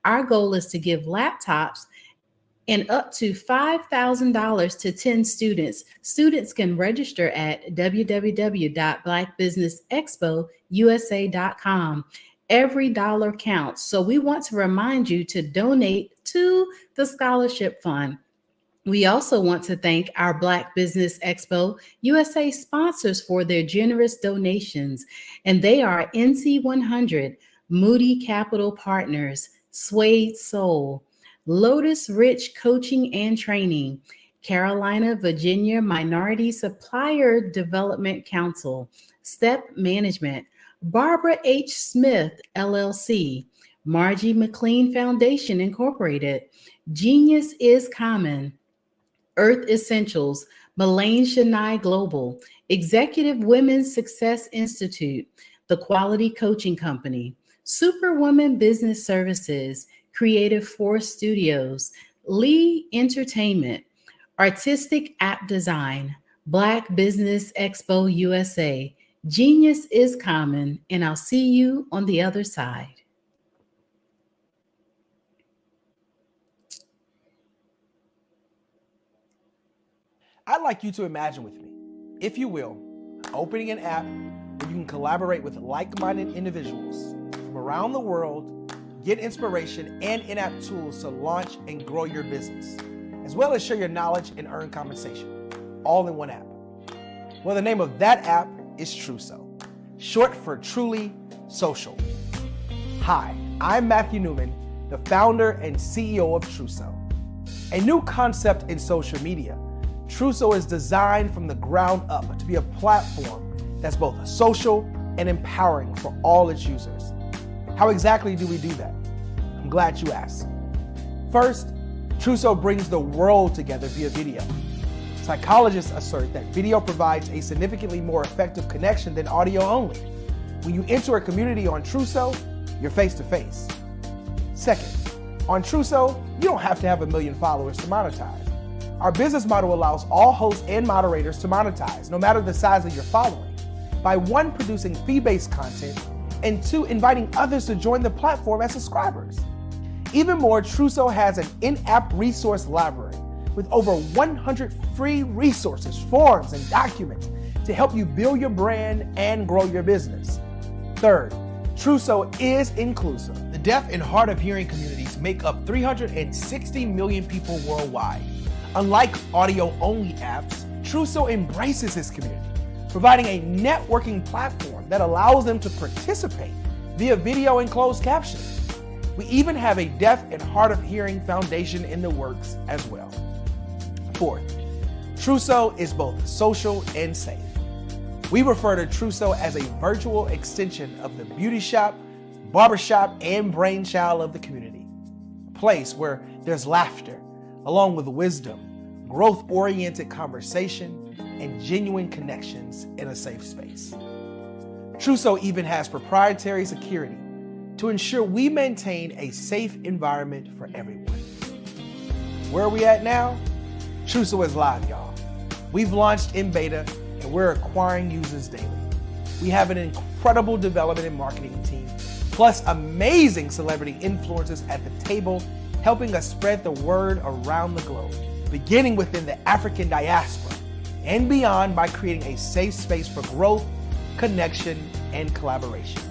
Our goal is to give laptops and up to $5,000 to 10 students. Students can register at www.blackbusinessexpousa.com. Every dollar counts. So we want to remind you to donate to the scholarship fund. We also want to thank our Black Business Expo USA sponsors for their generous donations, and they are NC100, Moody Capital Partners, Suede Soul, Lotus Rich Coaching and Training, Carolina, Virginia Minority Supplier Development Council, Step Management, Barbara H. Smith, LLC, Margie McLean Foundation, Incorporated, Genius is Common, Earth Essentials, Mullane Shania Global, Executive Women's Success Institute, The Quality Coaching Company, Superwoman Business Services, Creative Force Studios, Lee Entertainment, Artistic App Design, Black Business Expo USA, Genius is Common, and I'll see you on the other side. I'd like you to imagine with me, if you will, opening an app where you can collaborate with like-minded individuals from around the world, get inspiration and in-app tools to launch and grow your business, as well as share your knowledge and earn compensation, all in one app. Well, the name of that app is Truso, short for Truly Social. Hi, I'm Matthew Newman, the founder and CEO of Truso, a new concept in social media. Truso is designed from the ground up to be a platform that's both social and empowering for all its users. How exactly do we do that? I'm glad you asked. First, Truso brings the world together via video. Psychologists assert that video provides a significantly more effective connection than audio only. When you enter a community on Truso, you're face to face. Second, on Truso, you don't have to have 1 million followers to monetize. Our business model allows all hosts and moderators to monetize, no matter the size of your following, by 1, producing fee-based content, and 2, inviting others to join the platform as subscribers. Even more, Truso has an in-app resource library with over 100 free resources, forms, and documents to help you build your brand and grow your business. Third, Truso is inclusive. The deaf and hard of hearing communities make up 360 million people worldwide. Unlike audio-only apps, Truso embraces this community, providing a networking platform that allows them to participate via video and closed captioning. We even have a deaf and hard of hearing foundation in the works as well. Fourth, Truso is both social and safe. We refer to Truso as a virtual extension of the beauty shop, barbershop, and brainchild of the community. A place where there's laughter, along with wisdom, growth-oriented conversation, and genuine connections in a safe space. Truso even has proprietary security to ensure we maintain a safe environment for everyone. Where are we at now? Truso is live, y'all. We've launched in beta, and we're acquiring users daily. We have an incredible development and marketing team, plus amazing celebrity influencers at the table, helping us spread the word around the globe, beginning within the African diaspora and beyond by creating a safe space for growth, connection, and collaboration.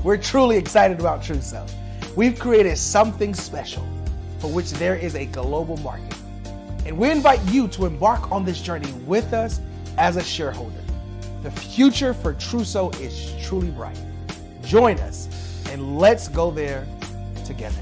We're truly excited about Truso. We've created something special for which there is a global market. And we invite you to embark on this journey with us as a shareholder. The future for Truso is truly bright. Join us and let's go there together.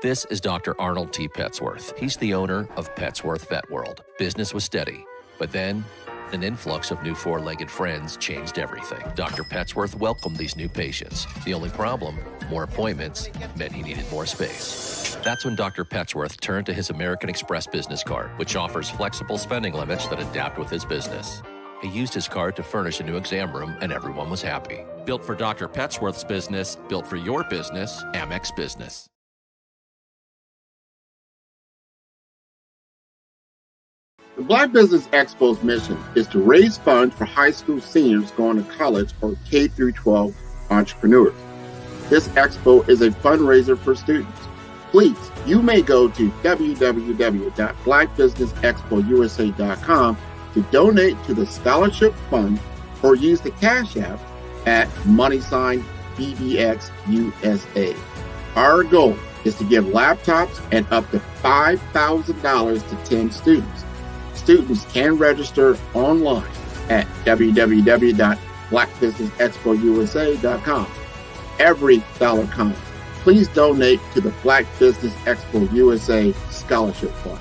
This is Dr. Arnold T. Petsworth. He's the owner of Petsworth Vet World. Business was steady, but then an influx of new four-legged friends changed everything. Dr. Petsworth welcomed these new patients. The only problem, more appointments, meant he needed more space. That's when Dr. Petsworth turned to his American Express business card, which offers flexible spending limits that adapt with his business. He used his card to furnish a new exam room, and everyone was happy. Built for Dr. Petsworth's business, built for your business, Amex Business. The Black Business Expo's mission is to raise funds for high school seniors going to college or K-12 entrepreneurs. This expo is a fundraiser for students. Please, you may go to www.blackbusinessexpousa.com to donate to the scholarship fund or use the Cash App at $BBXUSA. Our goal is to give laptops and up to $5,000 to 10 students. Students can register online at www.blackbusinessexpousa.com. Every dollar counts. Please donate to the Black Business Expo USA Scholarship Fund.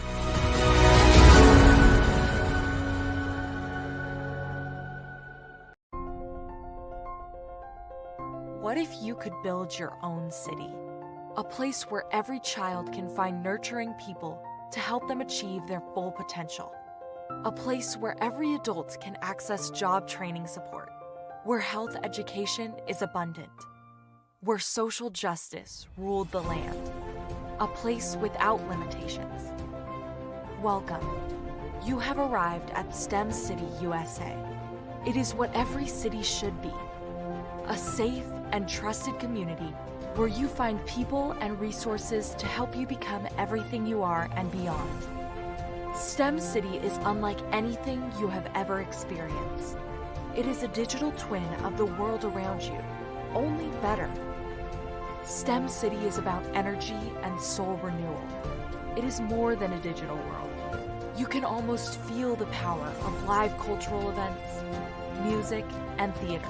What if you could build your own city? A place where every child can find nurturing people to help them achieve their full potential. A place where every adult can access job training support. Where health education is abundant. Where social justice ruled the land. A place without limitations. Welcome. You have arrived at STEM City USA. It is what every city should be. A safe and trusted community where you find people and resources to help you become everything you are and beyond. STEM City is unlike anything you have ever experienced. It is a digital twin of the world around you, only better. STEM City is about energy and soul renewal. It is more than a digital world. You can almost feel the power of live cultural events, music, and theater.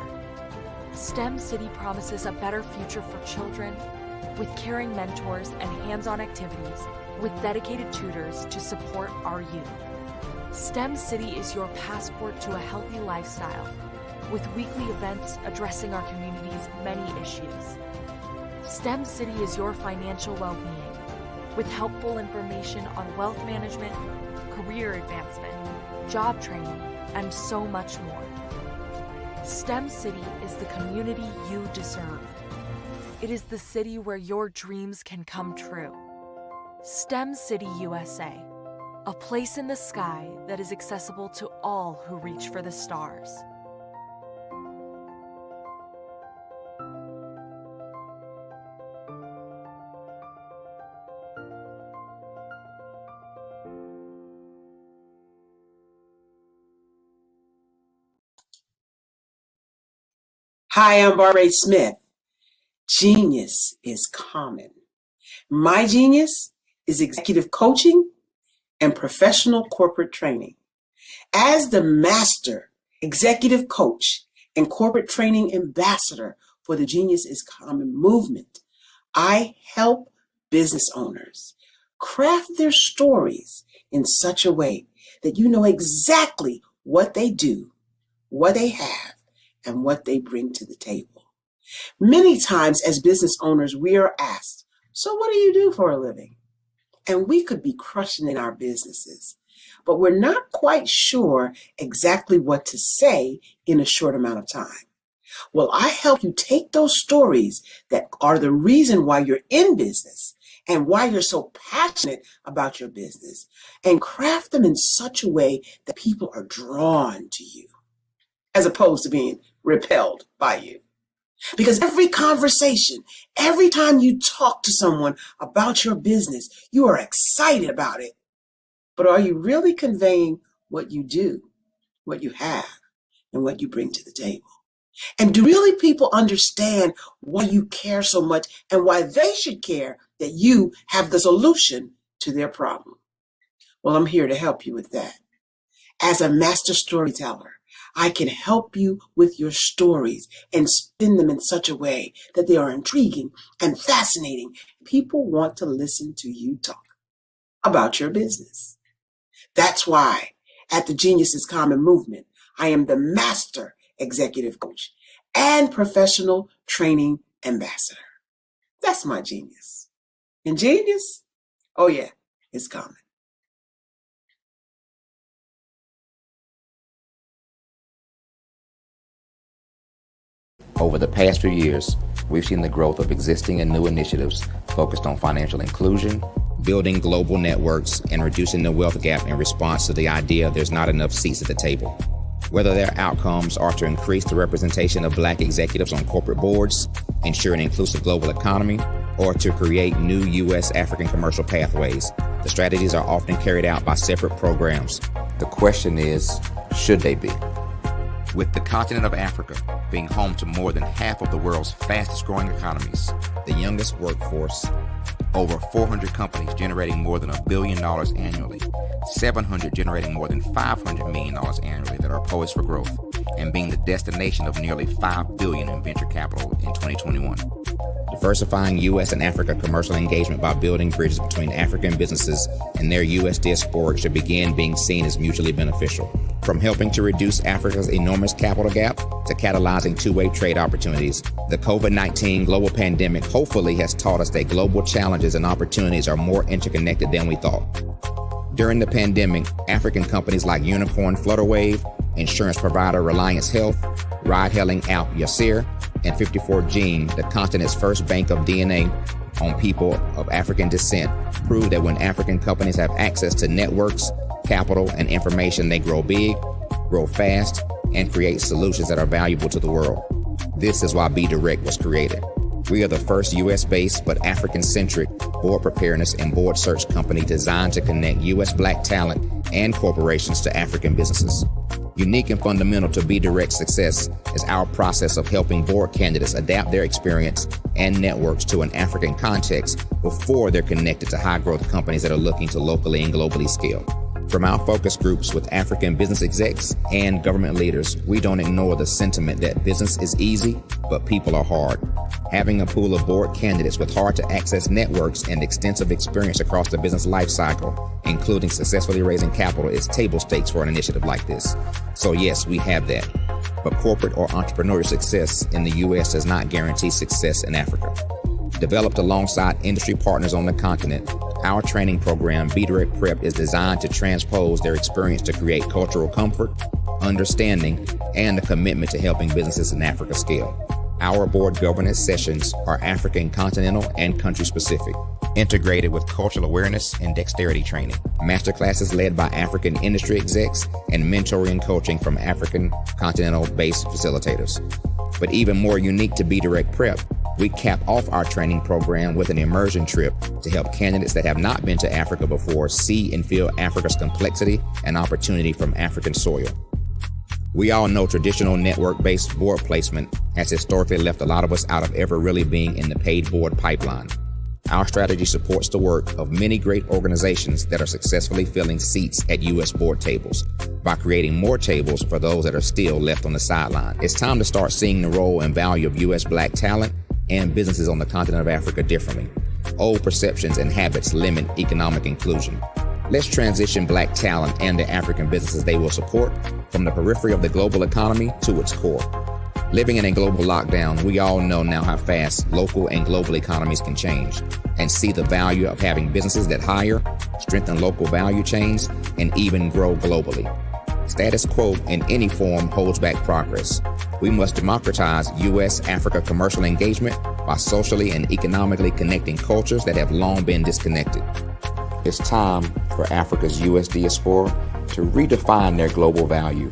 STEM City promises a better future for children with caring mentors and hands-on activities with dedicated tutors to support our youth. STEM City is your passport to a healthy lifestyle with weekly events addressing our community's many issues. STEM City is your financial well-being with helpful information on wealth management, career advancement, job training, and so much more. STEM City is the community you deserve. It is the city where your dreams can come true. STEM City USA, a place in the sky that is accessible to all who reach for the stars. Hi, I'm Barbara Smith. Genius is common. My genius is executive coaching and professional corporate training. As the master executive coach and corporate training ambassador for the Genius is Common movement, I help business owners craft their stories in such a way that you know exactly what they do, what they have, and what they bring to the table. Many times as business owners, we are asked, so what do you do for a living? And we could be crushing in our businesses, but we're not quite sure exactly what to say in a short amount of time. Well, I help you take those stories that are the reason why you're in business and why you're so passionate about your business and craft them in such a way that people are drawn to you as opposed to being repelled by you. Because every conversation, every time you talk to someone about your business, you are excited about it. But are you really conveying what you do, what you have, and what you bring to the table? And do really people understand why you care so much and why they should care that you have the solution to their problem? Well, I'm here to help you with that. As a master storyteller, I can help you with your stories and spin them in such a way that they are intriguing and fascinating. People want to listen to you talk about your business. That's why at the Genius is Common movement, I am the master executive coach and professional training ambassador. That's my genius. And genius? Oh yeah, it's common. Over the past few years, we've seen the growth of existing and new initiatives focused on financial inclusion, building global networks, and reducing the wealth gap in response to the idea there's not enough seats at the table. Whether their outcomes are to increase the representation of Black executives on corporate boards, ensure an inclusive global economy, or to create new U.S. African commercial pathways, the strategies are often carried out by separate programs. The question is, should they be? With the continent of Africa being home to more than half of the world's fastest growing economies, the youngest workforce, over 400 companies generating more than $1 billion annually, 700 generating more than $500 million annually that are poised for growth, and being the destination of nearly $5 billion in venture capital in 2021. Diversifying U.S. and Africa commercial engagement by building bridges between African businesses and their U.S. diaspora should begin being seen as mutually beneficial. From helping to reduce Africa's enormous capital gap to catalyzing two-way trade opportunities, the COVID-19 global pandemic hopefully has taught us that global challenges and opportunities are more interconnected than we thought. During the pandemic, African companies like Unicorn Flutterwave, insurance provider Reliance Health, ride-hailing app Yasir, and 54Gene, the continent's first bank of DNA on people of African descent, proved that when African companies have access to networks, capital, and information, they grow big, grow fast, and create solutions that are valuable to the world. This is why Be Direct was created. We are the first U.S.-based but African-centric board preparedness and board search company designed to connect U.S. Black talent and corporations to African businesses. Unique and fundamental to Be Direct's success is our process of helping board candidates adapt their experience and networks to an African context before they're connected to high-growth companies that are looking to locally and globally scale. From our focus groups with African business execs and government leaders, we don't ignore the sentiment that business is easy, but people are hard. Having a pool of board candidates with hard-to-access networks and extensive experience across the business lifecycle, including successfully raising capital, is table stakes for an initiative like this. So yes, we have that. But corporate or entrepreneurial success in the U.S. does not guarantee success in Africa. Developed alongside industry partners on the continent, our training program, Be Direct Prep, is designed to transpose their experience to create cultural comfort, understanding, and a commitment to helping businesses in Africa scale. Our board governance sessions are African, continental, and country-specific, integrated with cultural awareness and dexterity training, masterclasses led by African industry execs, and mentoring and coaching from African continental-based facilitators. But even more unique to Be Direct Prep, we cap off our training program with an immersion trip to help candidates that have not been to Africa before see and feel Africa's complexity and opportunity from African soil. We all know traditional network-based board placement has historically left a lot of us out of ever really being in the paid board pipeline. Our strategy supports the work of many great organizations that are successfully filling seats at U.S. board tables by creating more tables for those that are still left on the sideline. It's time to start seeing the role and value of U.S. Black talent and businesses on the continent of Africa differently. Old perceptions and habits limit economic inclusion. Let's transition Black talent and the African businesses they will support from the periphery of the global economy to its core. Living in a global lockdown, we all know now how fast local and global economies can change, and see the value of having businesses that hire, strengthen local value chains, and even grow globally. Status quo in any form holds back progress. We must democratize U.S.-Africa commercial engagement by socially and economically connecting cultures that have long been disconnected. It's time for Africa's U.S. diaspora to redefine their global value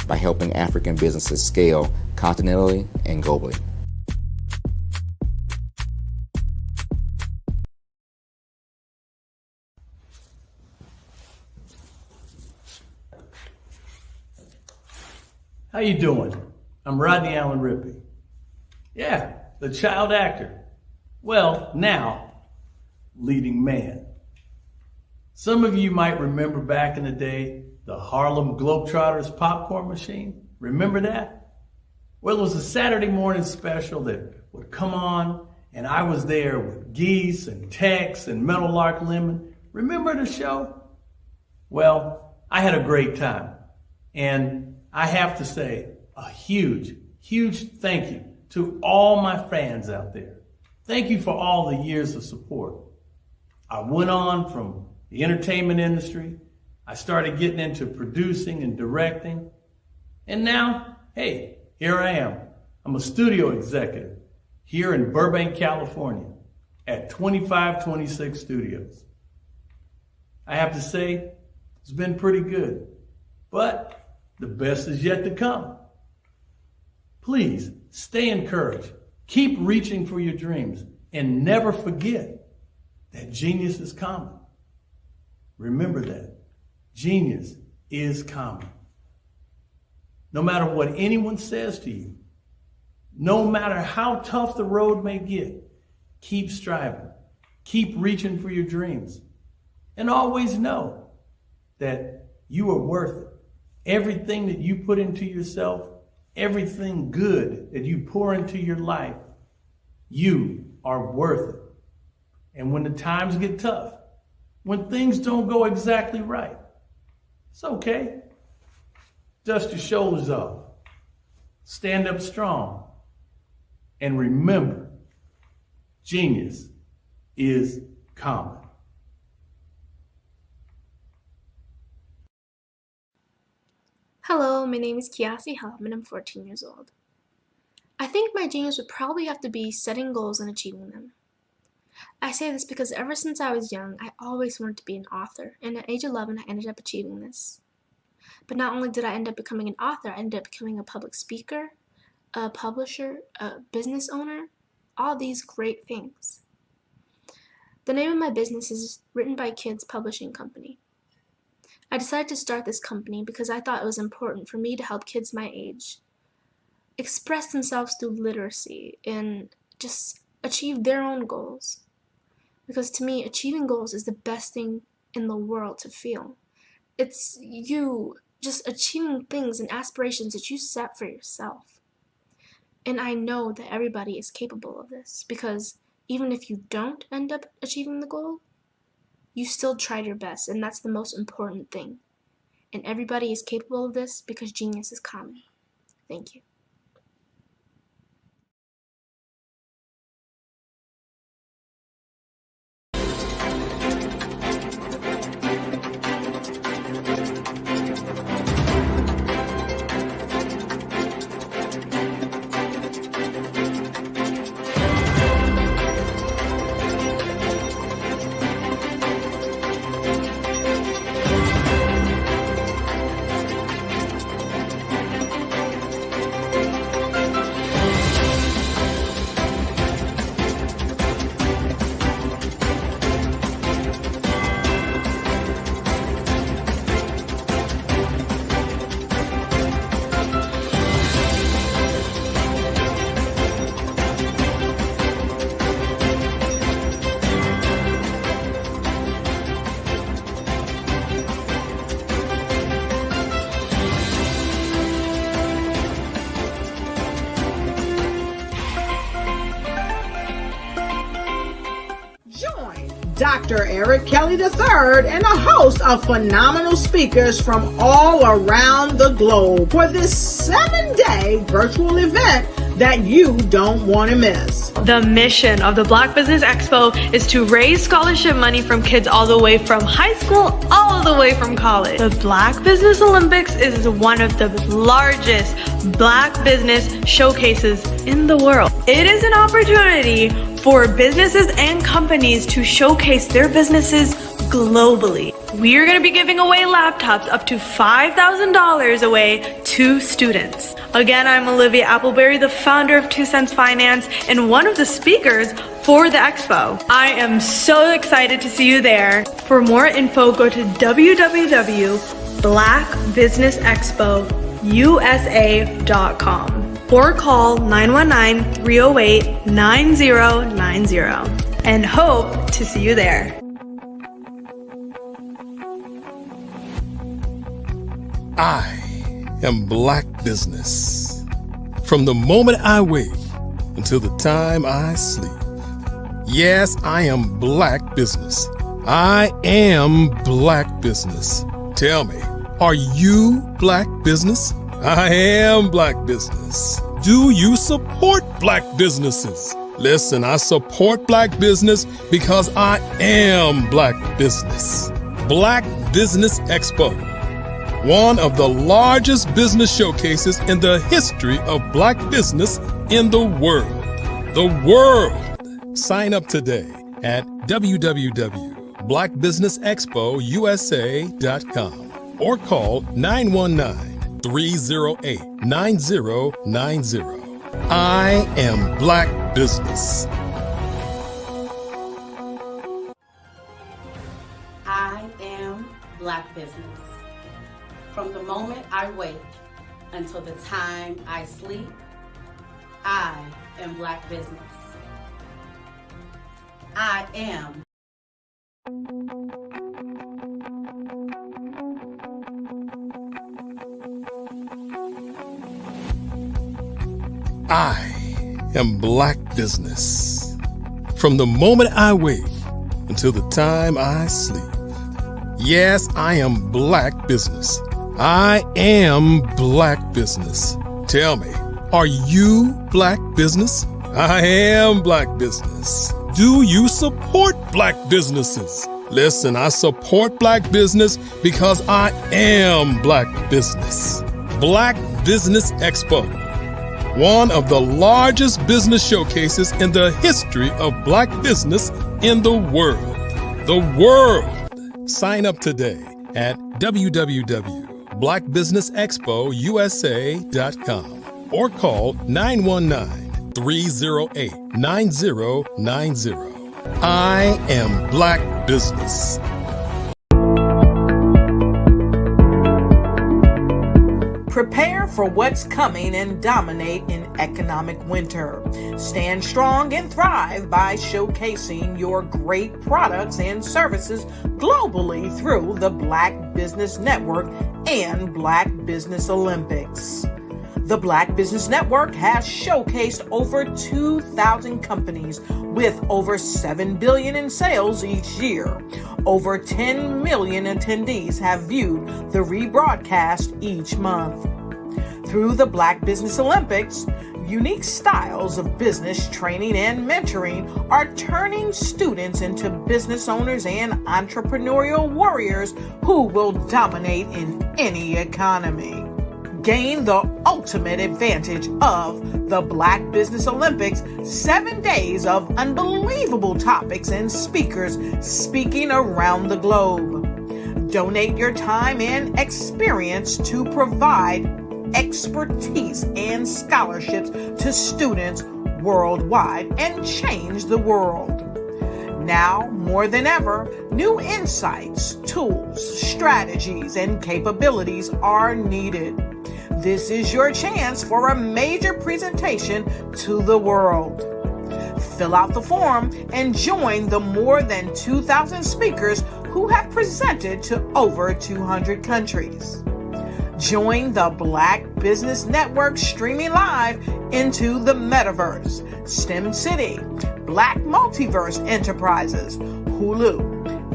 by helping African businesses scale continentally and globally. How you doing? I'm Rodney Allen Rippey. Yeah, the child actor. Well, now, leading man. Some of you might remember back in the day, the Harlem Globetrotters popcorn machine. Remember that? Well, it was a Saturday morning special that would come on, and I was there with Geese and Tex and Meadowlark Lemon. Remember the show? Well, I had a great time. And I have to say a huge, huge thank you to all my fans out there. Thank you for all the years of support. I went on from the entertainment industry. I started getting into producing and directing. And now, hey, here I am. I'm a studio executive here in Burbank, California at 2526 Studios. I have to say, it's been pretty good, but the best is yet to come. Please stay encouraged. Keep reaching for your dreams and never forget that genius is common. Remember that. Genius is common. No matter what anyone says to you, no matter how tough the road may get, keep striving. Keep reaching for your dreams. And always know that you are worth it. Everything that you put into yourself, everything good that you pour into your life, you are worth it. And when the times get tough, when things don't go exactly right, it's okay. Dust your shoulders off. Stand up strong. And remember, genius is common. Hello, my name is Kiasi Helm and I'm 14 years old. I think my genius would probably have to be setting goals and achieving them. I say this because ever since I was young, I always wanted to be an author, and at age 11, I ended up achieving this. But not only did I end up becoming an author, I ended up becoming a public speaker, a publisher, a business owner, all these great things. The name of my business is Written by Kids Publishing Company. I decided to start this company because I thought it was important for me to help kids my age express themselves through literacy and just achieve their own goals. Because to me, achieving goals is the best thing in the world to feel. It's you just achieving things and aspirations that you set for yourself. And I know that everybody is capable of this because even if you don't end up achieving the goal, you still tried your best, and that's the most important thing. And everybody is capable of this because genius is common. Thank you. Dr. Eric Kelly III and a host of phenomenal speakers from all around the globe for this 7-day virtual event that you don't want to miss. The mission of the Black Business Expo is to raise scholarship money from kids all the way from high school, all the way from college. The Black Business Olympics is one of the largest Black business showcases in the world. It is an opportunity for businesses and companies to showcase their businesses globally. We are going to be giving away laptops up to $5,000 away to students. Again, I'm Olivia Appleberry, the founder of 2 Cents Finance and one of the speakers for the expo. I am so excited to see you there. For more info, go to www.blackbusinessexpousa.com or call 919-308-9090 and hope to see you there. I am Black business. From the moment I wake until the time I sleep. Yes, I am Black business. I am Black business. Tell me, are you Black business? I am Black business. Do you support Black businesses? Listen, I support Black business because I am Black business. Black Business Expo, one of the largest business showcases in the history of Black business in the world. The world. Sign up today at www.blackbusinessexpo.com. blackbusinessexpousa.com or call 919-308-9090. I am Black Business. I am Black Business. From the moment I wake until the time I sleep, I am Black Business. I am. I am Black Business. From the moment I wake until the time I sleep. Yes, I am Black Business. I am Black Business. Tell me, are you Black Business? I am Black Business. Do you support Black businesses? Listen, I support Black business because I am Black Business. Black Business Expo, one of the largest business showcases in the history of Black business in the world. The world. Sign up today at www.blackbusinessexpousa.com or call 919-308-9090. I am Black Business. Prepare for what's coming and dominate in economic winter. Stand strong and thrive by showcasing your great products and services globally through the Black Business Network and Black Business Olympics. The Black Business Network has showcased over 2,000 companies with over $7 billion in sales each year. Over 10 million attendees have viewed the rebroadcast each month. Through the Black Business Olympics, unique styles of business training and mentoring are turning students into business owners and entrepreneurial warriors who will dominate in any economy. Gain the ultimate advantage of the Black Business Olympics, 7 days of unbelievable topics and speakers speaking around the globe. Donate your time and experience to provide expertise and scholarships to students worldwide and change the world. Now, more than ever, new insights, tools, strategies, and capabilities are needed. This is your chance for a major presentation to the world. Fill out the form and join the more than 2,000 speakers who have presented to over 200 countries. Join the Black Business Network streaming live into the Metaverse, STEM City, Black Multiverse Enterprises, Hulu,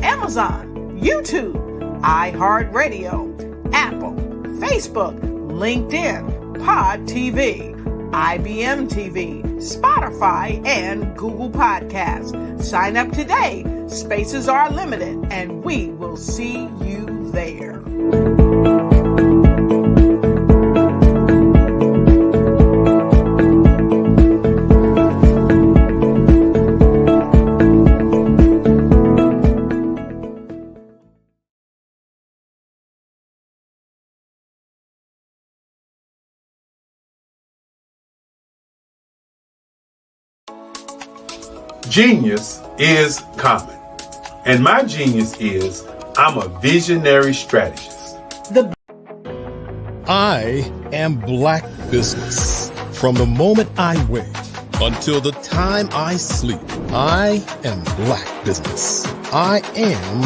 Amazon, YouTube, iHeartRadio, Apple, Facebook, LinkedIn, Pod TV, IBM TV, Spotify, and Google Podcasts. Sign up today. Spaces are limited, and we will see you there. Genius is common. And my genius is I'm a visionary strategist. I am Black Business. From the moment I wake until the time I sleep, I am Black Business. I am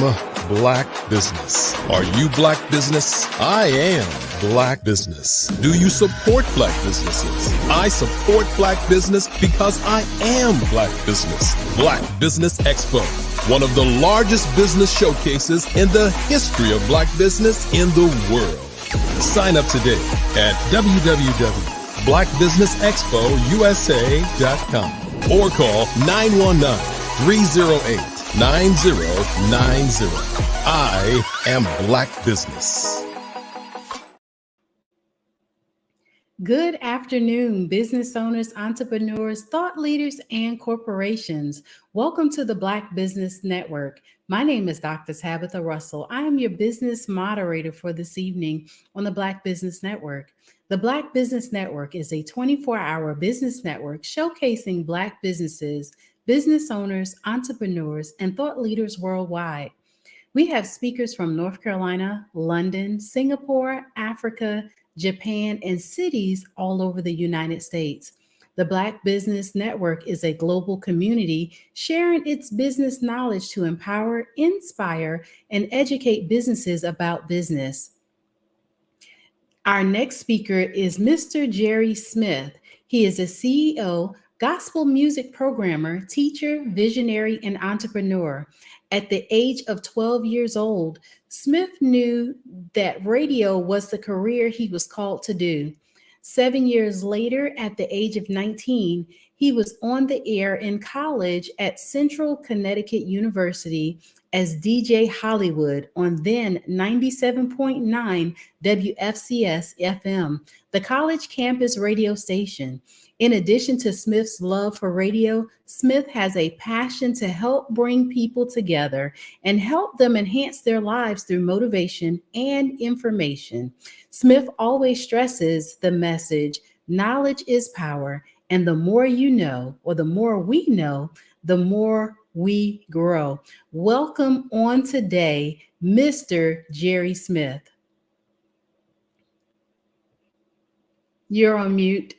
Black Business. Are you Black Business? I am Black Business. Do you support Black businesses? I support Black business because I am Black Business. Black Business Expo, one of the largest business showcases in the history of Black business in the world. Sign up today at www.blackbusinessexpousa.com or call 919-308-9090. I am Black Business. Good afternoon, business owners, entrepreneurs, thought leaders, and corporations. Welcome to the Black Business Network. My name is Dr. Tabitha Russell. I am your business moderator for this evening on the Black Business Network. The Black Business Network is a 24-hour business network showcasing Black businesses, business owners, entrepreneurs, and thought leaders worldwide. We have speakers from North Carolina, London, Singapore, Africa, Japan, and cities all over the United States. The Black Business Network is a global community sharing its business knowledge to empower, inspire, and educate businesses about business. Our next speaker is Mr. Jerry Smith. He is a CEO, gospel music programmer, teacher, visionary, and entrepreneur. At the age of 12 years old, Smith knew that radio was the career he was called to do. 7 years later, at the age of 19, he was on the air in college at Central Connecticut University as DJ Hollywood on then 97.9 WFCS FM, the college campus radio station. In addition to Smith's love for radio, Smith has a passion to help bring people together and help them enhance their lives through motivation and information. Smith always stresses the message, knowledge is power, and the more you know, or the more we know, the more we grow. Welcome on today, Mr. Jerry Smith. You're on mute.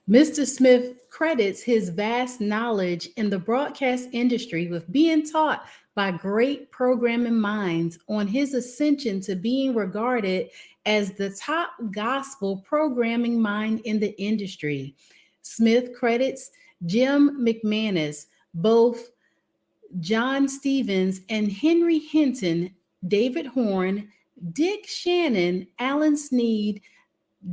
Mr. Smith credits his vast knowledge in the broadcast industry with being taught by great programming minds on his ascension to being regarded as the top gospel programming mind in the industry. Smith credits Jim McManus, both John Stevens and Henry Hinton, David Horn, Dick Shannon, Alan Sneed,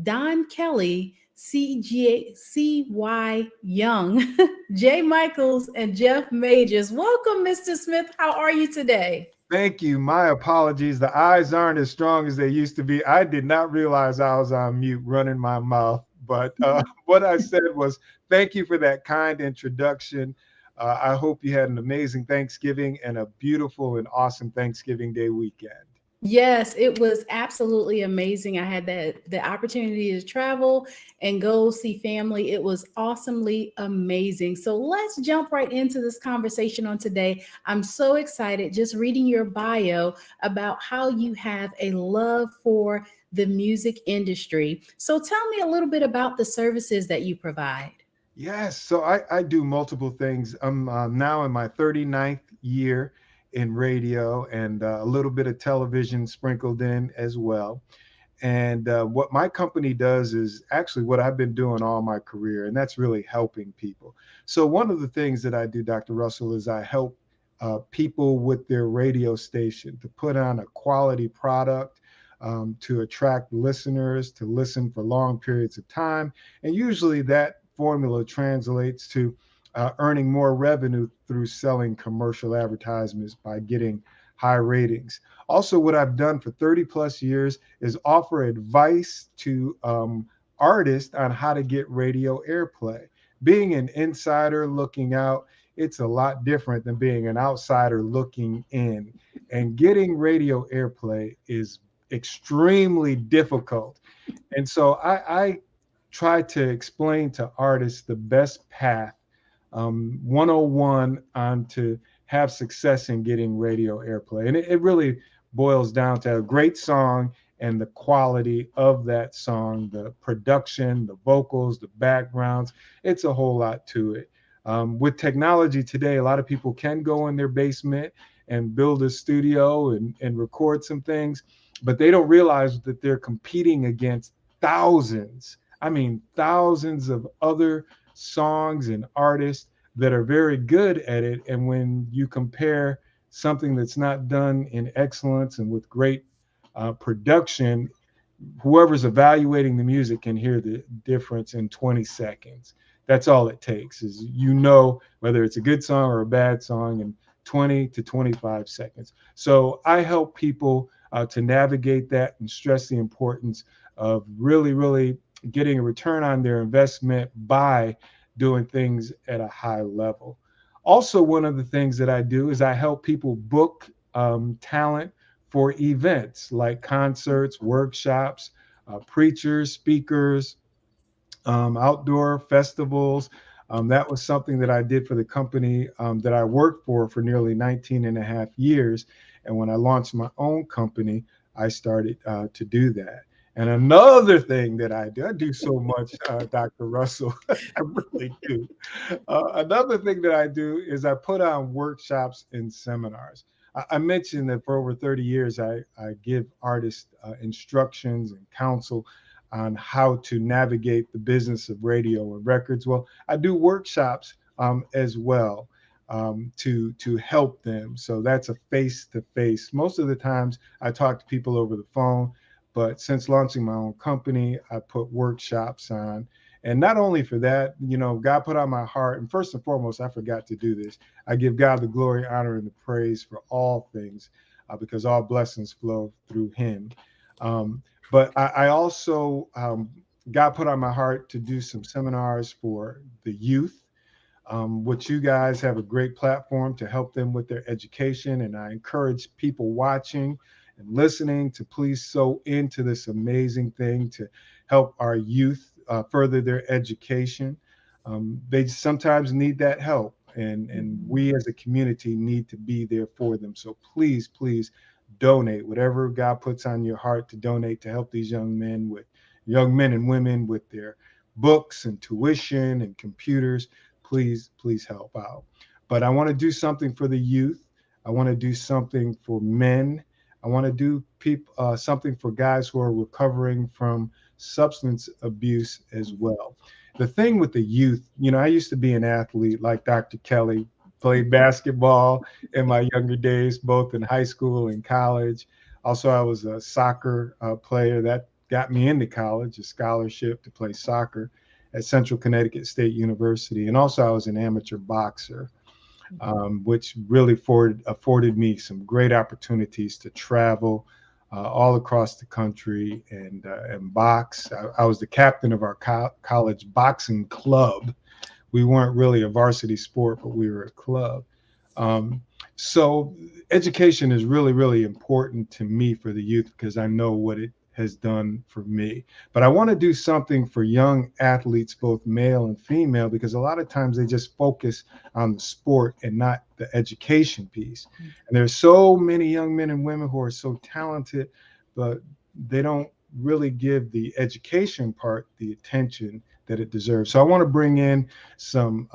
Don Kelly, C.Y. Young, Jay Michaels, and Jeff Majors. Welcome, Mr. Smith. How are you today? Thank you. My apologies. The eyes aren't as strong as they used to be. I did not realize I was on mute running my mouth. But what I said was, thank you for that kind introduction. I hope you had an amazing Thanksgiving and a beautiful and awesome Thanksgiving Day weekend. Yes, it was absolutely amazing. I had the opportunity to travel and go see family. It was awesomely amazing. So let's jump right into this conversation on today. I'm so excited just reading your bio about how you have a love for the music industry. So tell me a little bit about the services that you provide. Yes, so I do multiple things. I'm now in my 39th year in radio and a little bit of television sprinkled in as well. And what my company does is actually what I've been doing all my career, and that's really helping people. So one of the things that I do, Dr. Russell, is I help people with their radio station to put on a quality product, to attract listeners, to listen for long periods of time. And usually that formula translates to earning more revenue through selling commercial advertisements by getting high ratings. Also, what I've done for 30 plus years is offer advice to artists on how to get radio airplay. Being an insider looking out, it's a lot different than being an outsider looking in. And getting radio airplay is extremely difficult. And so I try to explain to artists the best path, 101 on to have success in getting radio airplay. And it really boils down to a great song and the quality of that song, the production, the vocals, the backgrounds. It's a whole lot to it. With technology today, a lot of people can go in their basement and build a studio and record some things, but they don't realize that they're competing against thousands of other songs and artists that are very good at it. And when you compare something that's not done in excellence and with great production, whoever's evaluating the music can hear the difference in 20 seconds. That's all it takes, is whether it's a good song or a bad song in 20 to 25 seconds. So I help people to navigate that and stress the importance of really, really getting a return on their investment by doing things at a high level. Also, one of the things that I do is I help people book talent for events like concerts, workshops, preachers, speakers, outdoor festivals. That was something that I did for the company that I worked for nearly 19 and a half years. And when I launched my own company, I started to do that. And another thing that I do so much, Dr. Russell, I really do. Another thing that I do is I put on workshops and seminars. I mentioned that for over 30 years, I give artists instructions and counsel on how to navigate the business of radio and records. Well, I do workshops as well to help them. So that's a face-to-face. Most of the times I talk to people over the phone, but since launching my own company, I put workshops on. And not only for that, God put on my heart, and first and foremost, I forgot to do this. I give God the glory, honor, and the praise for all things because all blessings flow through him. But I also, God put on my heart to do some seminars for the youth, which you guys have a great platform to help them with their education. And I encourage people watching and listening to please sow into this amazing thing to help our youth further their education. They sometimes need that help. And we as a community need to be there for them. So please, please donate whatever God puts on your heart to donate to help these young men and women with their books and tuition and computers. Please, please help out. But I want to do something for the youth. I want to do something for men. I want to do something for guys who are recovering from substance abuse as well. The thing with the youth, I used to be an athlete like Dr. Kelly, played basketball in my younger days, both in high school and college. Also, I was a soccer player. That got me into college, a scholarship to play soccer at Central Connecticut State University. And also, I was an amateur boxer, which really afforded me some great opportunities to travel all across the country and box. I was the captain of our college boxing club. We weren't really a varsity sport, but we were a club. So education is really, really important to me for the youth because I know what it has done for me. But I want to do something for young athletes, both male and female, because a lot of times they just focus on the sport and not the education piece. And there's so many young men and women who are so talented, but they don't really give the education part the attention that it deserves. So I want to bring in some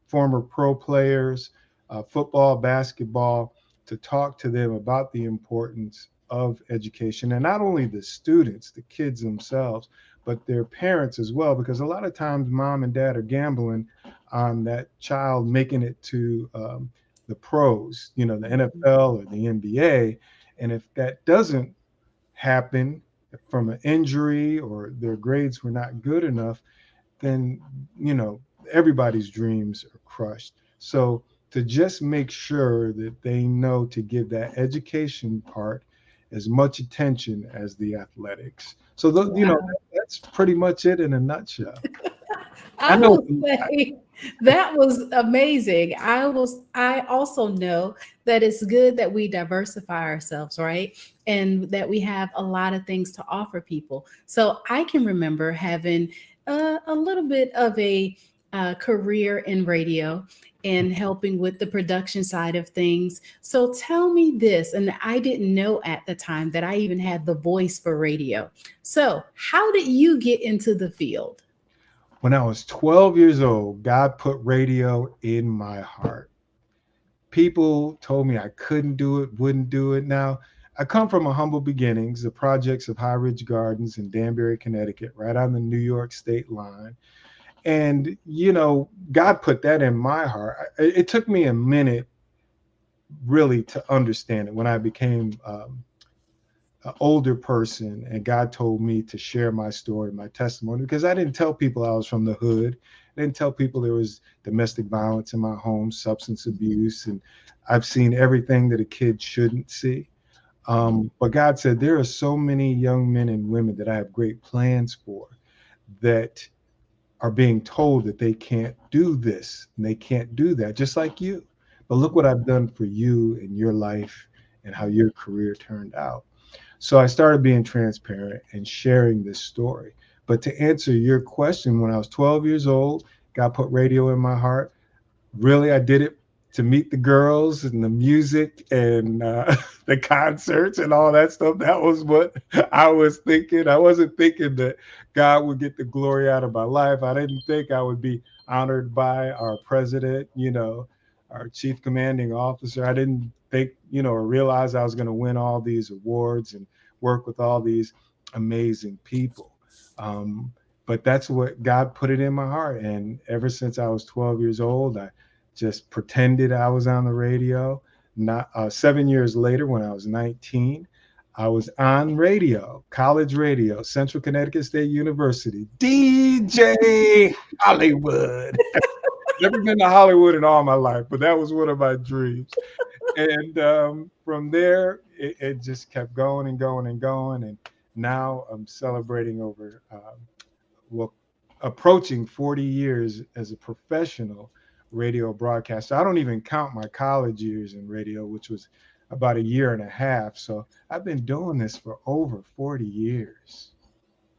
former pro players, football, basketball, to talk to them about the importance of education, and not only the students, the kids themselves, but their parents as well, because a lot of times mom and dad are gambling on that child making it to the pros, the NFL or the NBA. And if that doesn't happen from an injury or their grades were not good enough, then everybody's dreams are crushed. So to just make sure that they know to give that education part as much attention as the athletics. So that's pretty much it in a nutshell. I will say that was amazing. I also know that it's good that we diversify ourselves, right? And that we have a lot of things to offer people. So I can remember having a little bit of a career in radio and helping with the production side of things. So tell me this, and I didn't know at the time that I even had the voice for radio. So how did you get into the field? When I was 12 years old, God put radio in my heart. People told me I couldn't do it, wouldn't do it. Now, I come from a humble beginnings, the projects of High Ridge Gardens in Danbury, Connecticut, right on the New York state line. And, God put that in my heart. It took me a minute really to understand it when I became an older person, and God told me to share my story, my testimony, because I didn't tell people I was from the hood. I didn't tell people there was domestic violence in my home, substance abuse, and I've seen everything that a kid shouldn't see. But God said, there are so many young men and women that I have great plans for that are being told that they can't do this and they can't do that, just like you. But look what I've done for you in your life and how your career turned out. So I started being transparent and sharing this story. But to answer your question, when I was 12 years old, God put radio in my heart. Really, I did it to meet the girls and the music and the concerts and all that stuff. That was what I was thinking. I wasn't thinking that God would get the glory out of my life. I didn't think I would be honored by our president, our chief commanding officer. I didn't think, or realize I was going to win all these awards and work with all these amazing people. But that's what God put it in my heart. And ever since I was 12 years old, I just pretended I was on the radio. Not 7 years later, when I was 19, I was on radio, college radio, Central Connecticut State University, DJ Hollywood. Never been to Hollywood in all my life, but that was one of my dreams. And from there, it just kept going and going and going. And now I'm celebrating over, approaching 40 years as a professional radio broadcaster. I don't even count my college years in radio, which was about a year and a half. So I've been doing this for over 40 years.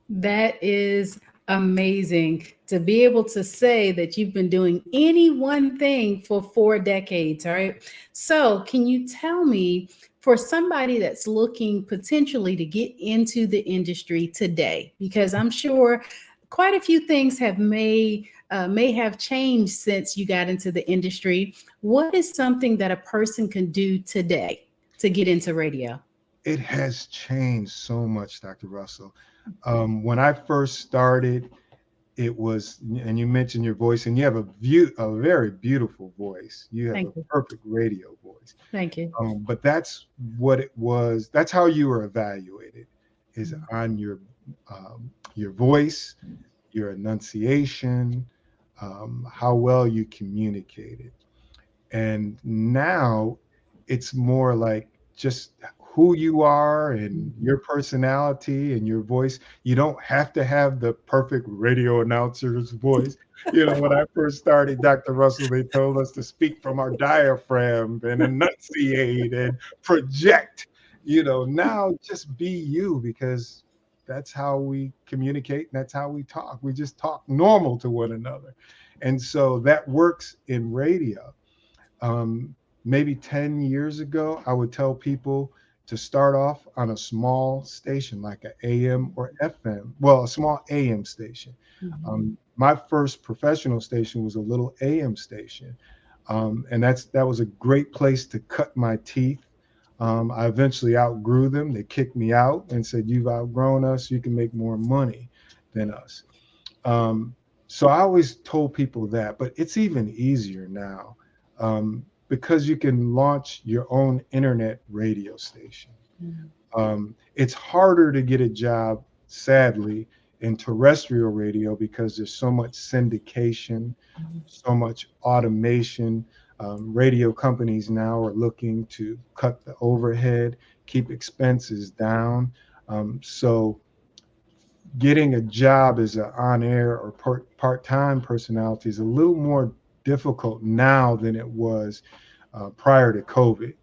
That is amazing to be able to say that you've been doing any one thing for 4 decades. All right. So can you tell me, for somebody that's looking potentially to get into the industry today, because I'm sure quite a few things may have changed since you got into the industry. What is something that a person can do today to get into radio? It has changed so much, Dr. Russell. When I first started, it was, and you mentioned your voice, and you have a very beautiful voice. You have Thank a you. perfect radio voice. Thank you. But that's what it was. That's how you were evaluated, is on your voice, your enunciation, how well you communicated. And now it's more like just who you are and your personality and your voice. You don't have to have the perfect radio announcer's voice. When I first started, Dr. Russell, they told us to speak from our diaphragm and enunciate and project. Now just be you, because that's how we communicate and that's how we talk. We just talk normal to one another. And so that works in radio. Maybe 10 years ago, I would tell people to start off on a small station like an AM or FM, well, a small AM station. My first professional station was a little AM station. And that was a great place to cut my teeth. I eventually outgrew them. They kicked me out and said, "You've outgrown us. You can make more money than us." So I always told people that, but it's even easier now. Because you can launch your own internet radio station. It's harder to get a job, sadly, in terrestrial radio because there's so much syndication, so much automation. Radio companies now are looking to cut the overhead, keep expenses down. So getting a job as an on-air or part-time personality is a little more difficult now than it was prior to COVID,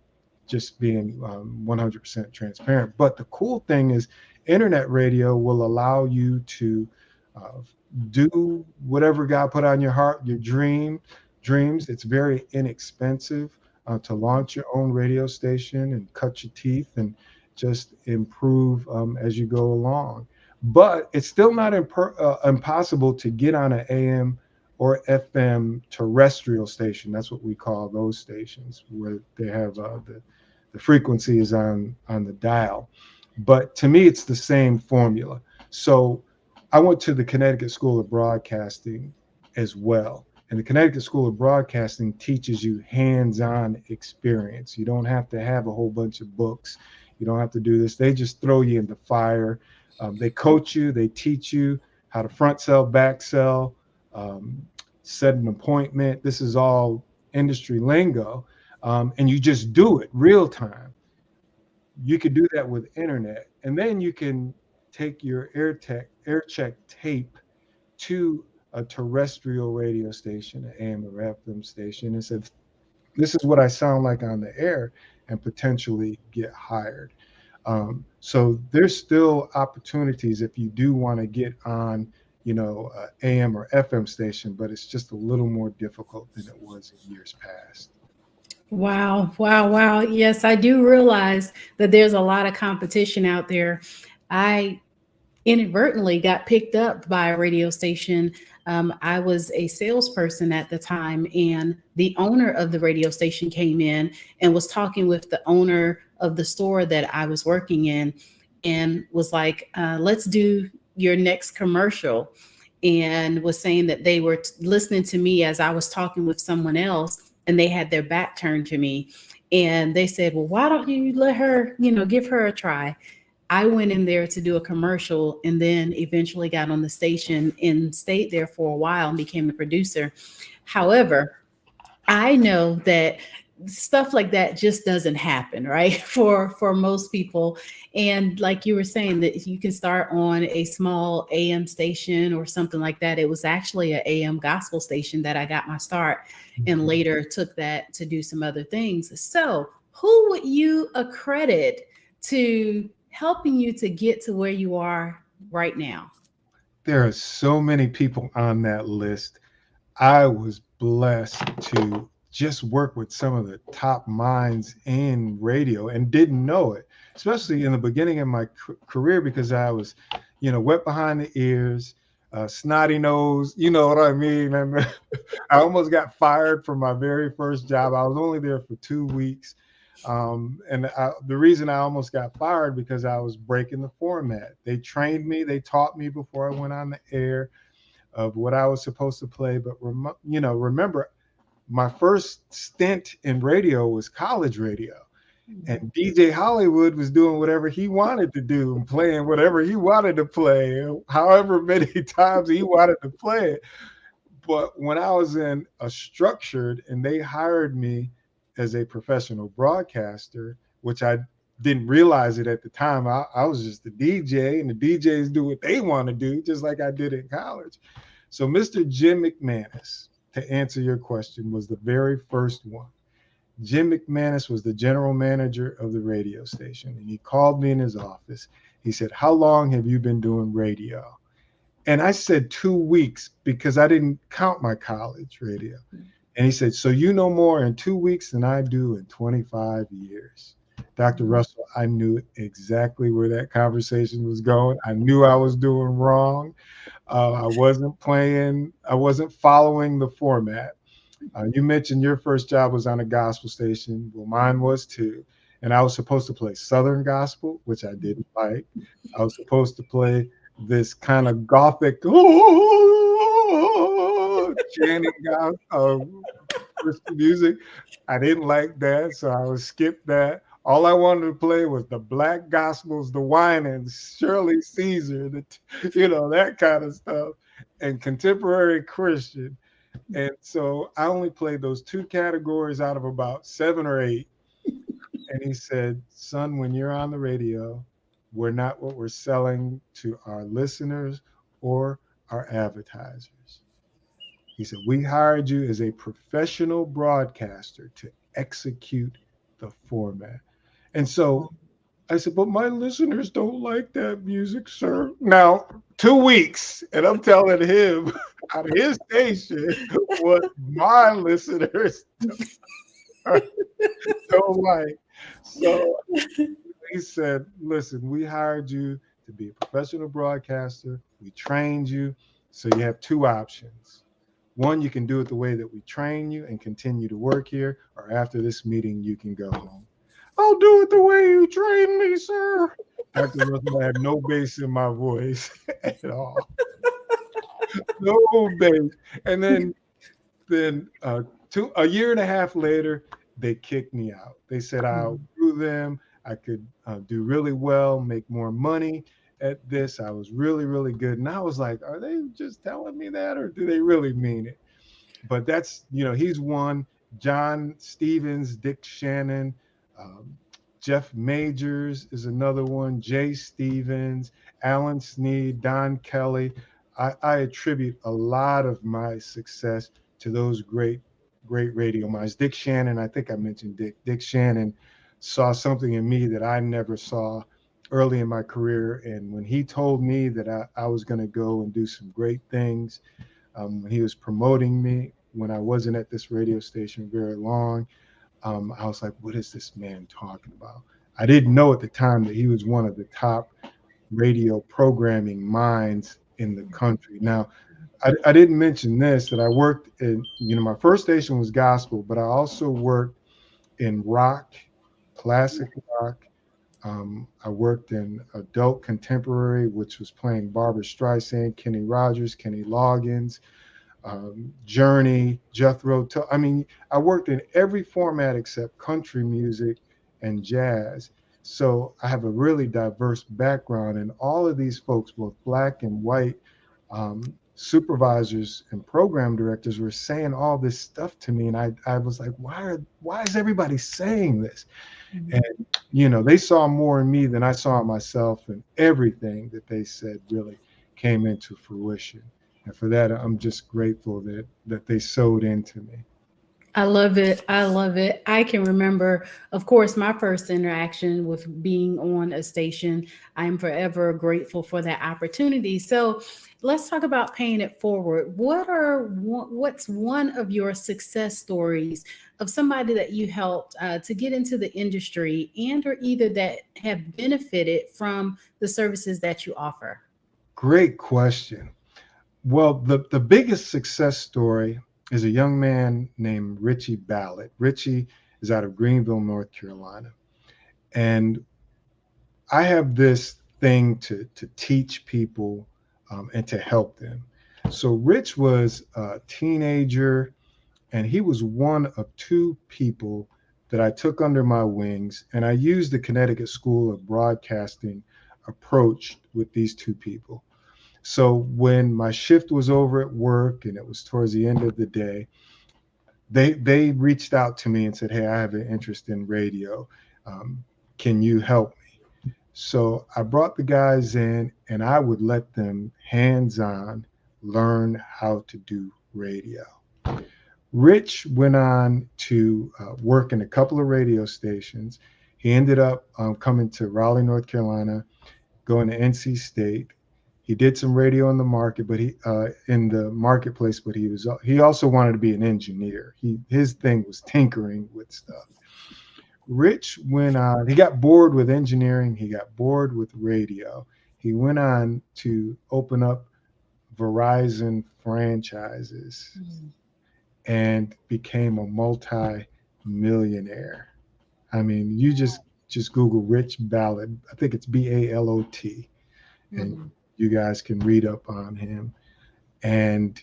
just being 100% transparent. But the cool thing is internet radio will allow you to do whatever God put on your heart, your dreams. It's very inexpensive to launch your own radio station and cut your teeth and just improve as you go along. But it's still not impossible to get on an AM or FM terrestrial station. That's what we call those stations, where they have the frequency is on the dial. But to me, it's the same formula. So I went to the Connecticut School of Broadcasting as well. And the Connecticut School of Broadcasting teaches you hands-on experience. You don't have to have a whole bunch of books. You don't have to do this. They just throw you in the fire. They coach you. They teach you how to front sell, back sell, set an appointment. This is all industry lingo. And you just do it real time. You could do that with internet. And then you can take your air check tape to a terrestrial radio station, an AM or FM station, and said, this is what I sound like on the air, and potentially get hired. So there's still opportunities if you do want to get on, AM or FM station, but it's just a little more difficult than it was in years past. Wow, wow, wow. Yes, I do realize that there's a lot of competition out there. I inadvertently got picked up by a radio station. I was a salesperson at the time, and the owner of the radio station came in and was talking with the owner of the store that I was working in, and was like, let's do your next commercial, and was saying that they were listening to me as I was talking with someone else, and they had their back turned to me. And they said, well, why don't you let her, give her a try? I went in there to do a commercial, and then eventually got on the station and stayed there for a while and became the producer. However, I know that stuff like that just doesn't happen, right? For most people. And like you were saying, that you can start on a small AM station or something like that. It was actually an AM gospel station that I got my start, and later took that to do some other things. So who would you accredit to helping you to get to where you are right now? There are so many people on that list. I was blessed to just work with some of the top minds in radio and didn't know it, especially in the beginning of my career, because I was, wet behind the ears, snotty nose, you know what I mean? And I almost got fired from my very first job. I was only there for 2 weeks. The reason I almost got fired, because I was breaking the format. They trained me, they taught me before I went on the air of what I was supposed to play. But remember, my first stint in radio was college radio, and DJ Hollywood was doing whatever he wanted to do and playing whatever he wanted to play, however many times he wanted to play it. But when I was in a structured, and they hired me as a professional broadcaster, which I didn't realize it at the time. I was just a DJ, and the DJs do what they want to do, just like I did in college. So Mr. Jim McManus, to answer your question, was the very first one. Jim McManus was the general manager of the radio station, and he called me in his office. He said, how long have you been doing radio? And I said 2 weeks, because I didn't count my college radio. And he said, so you know more in 2 weeks than I do in 25 years. Dr. Russell, I knew exactly where that conversation was going. I knew I was doing wrong. I wasn't following the format. You mentioned your first job was on a gospel station. Well, mine was too. And I was supposed to play Southern gospel, which I didn't like. I was supposed to play this kind of gothic chanting Christian music. I didn't like that, so I would skip that. All I wanted to play was the black gospels, the whinings, Shirley Caesar, that kind of stuff, and contemporary Christian. And so I only played those 2 categories out of about 7 or 8. And he said, son, when you're on the radio, we're not what we're selling to our listeners or our advertisers. He said, we hired you as a professional broadcaster to execute the format. And so I said, but my listeners don't like that music, sir. Now, 2 weeks, and I'm telling him out of his station what my listeners don't like. So he said, listen, we hired you to be a professional broadcaster. We trained you. So you have 2 options. One, you can do it the way that we train you and continue to work here, or after this meeting, you can go home. I'll do it the way you train me, sir. Dr. Russell, I had no bass in my voice at all. No bass. And then a year and a half later, they kicked me out. They said I outgrew them. I could do really well, make more money at this. I was really, really good. And I was like, are they just telling me that, or do they really mean it? But that's, he's one. John Stevens, Dick Shannon, um, Jeff Majors is another one. Jay Stevens, Alan Sneed, Don Kelly. I attribute a lot of my success to those great, great radio minds. Dick Shannon, I think I mentioned Dick. Dick Shannon saw something in me that I never saw early in my career. And when he told me that I was going to go and do some great things, when he was promoting me, when I wasn't at this radio station very long, I was like, what is this man talking about? I didn't know at the time that he was one of the top radio programming minds in the country. Now, I didn't mention this, that I worked in, my first station was gospel, but I also worked in rock, classic rock. I worked in adult contemporary, which was playing Barbra Streisand, Kenny Rogers, Kenny Loggins, Journey, Jethro Tull. I mean, I worked in every format except country music and jazz. So I have a really diverse background, and all of these folks, both black and white, supervisors and program directors, were saying all this stuff to me, and I was like, why is everybody saying this? And they saw more in me than I saw in myself, and everything that they said really came into fruition. And for that, I'm just grateful that they sewed into me. I love it. I love it. I can remember, of course, my first interaction with being on a station. I'm forever grateful for that opportunity. So let's talk about paying it forward. What's one of your success stories of somebody that you helped to get into the industry, and or either that have benefited from the services that you offer? Great question. Well, the biggest success story is a young man named Richie Ballard. Richie is out of Greenville, North Carolina. And I have this thing to teach people and to help them. So Rich was a teenager, and he was one of two people that I took under my wings. And I used the Connecticut School of Broadcasting approach with these two people. So when my shift was over at work and it was towards the end of the day, they reached out to me and said, hey, I have an interest in radio. Can you help me? So I brought the guys in, and I would let them hands-on learn how to do radio. Rich went on to work in a couple of radio stations. He ended up coming to Raleigh, North Carolina, going to NC State. He did some radio in the market, but in the marketplace, but he also wanted to be an engineer. His thing was tinkering with stuff. Rich went on, he got bored with engineering, he got bored with radio. He went on to open up Verizon franchises and became a multi-millionaire. I mean, you just Google Rich Ballard. I think it's Ballot, and you guys can read up on him. And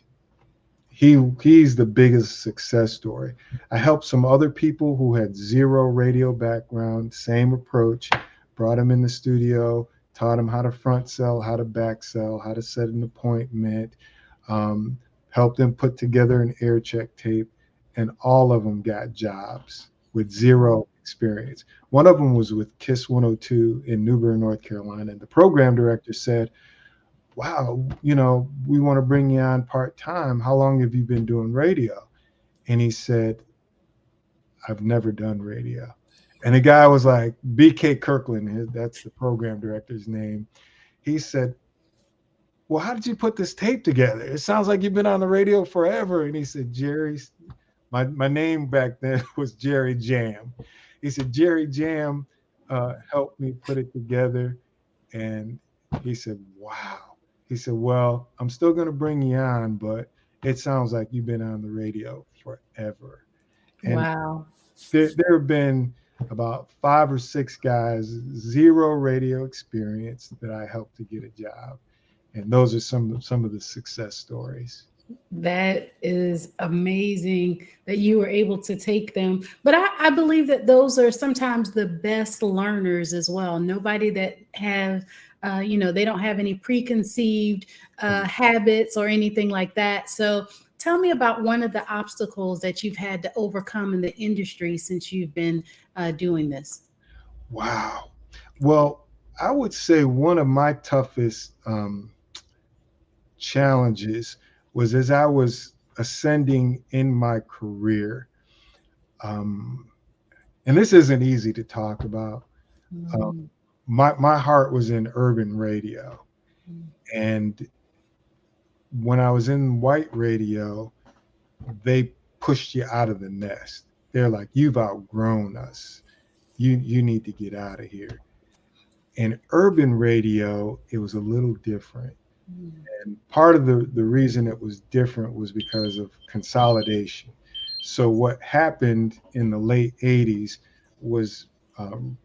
he's the biggest success story. I helped some other people who had zero radio background, same approach, brought them in the studio, taught them how to front sell, how to back sell, how to set an appointment, helped them put together an air check tape, and all of them got jobs with zero experience. One of them was with KISS 102 in Newberry, North Carolina. And the program director said, wow, we want to bring you on part-time. How long have you been doing radio? And he said, I've never done radio. And the guy was like, BK Kirkland, that's the program director's name. He said, well, how did you put this tape together? It sounds like you've been on the radio forever. And he said, Jerry, my name back then was Jerry Jam. He said, Jerry Jam helped me put it together. And he said, wow. He said, well, I'm still going to bring you on, but it sounds like you've been on the radio forever. And wow. There have been about 5 or 6 guys, zero radio experience, that I helped to get a job. And those are some of the success stories. That is amazing that you were able to take them. But I believe that those are sometimes the best learners as well. Nobody that have, they don't have any preconceived habits or anything like that. So tell me about one of the obstacles that you've had to overcome in the industry since you've been doing this. Wow. Well, I would say one of my toughest challenges was as I was ascending in my career. Um, and this isn't easy to talk about. My heart was in urban radio. And when I was in white radio, they pushed you out of the nest. They're like, you've outgrown us. You need to get out of here. In urban radio, it was a little different. And part of the reason it was different was because of consolidation. So what happened in the late 80s was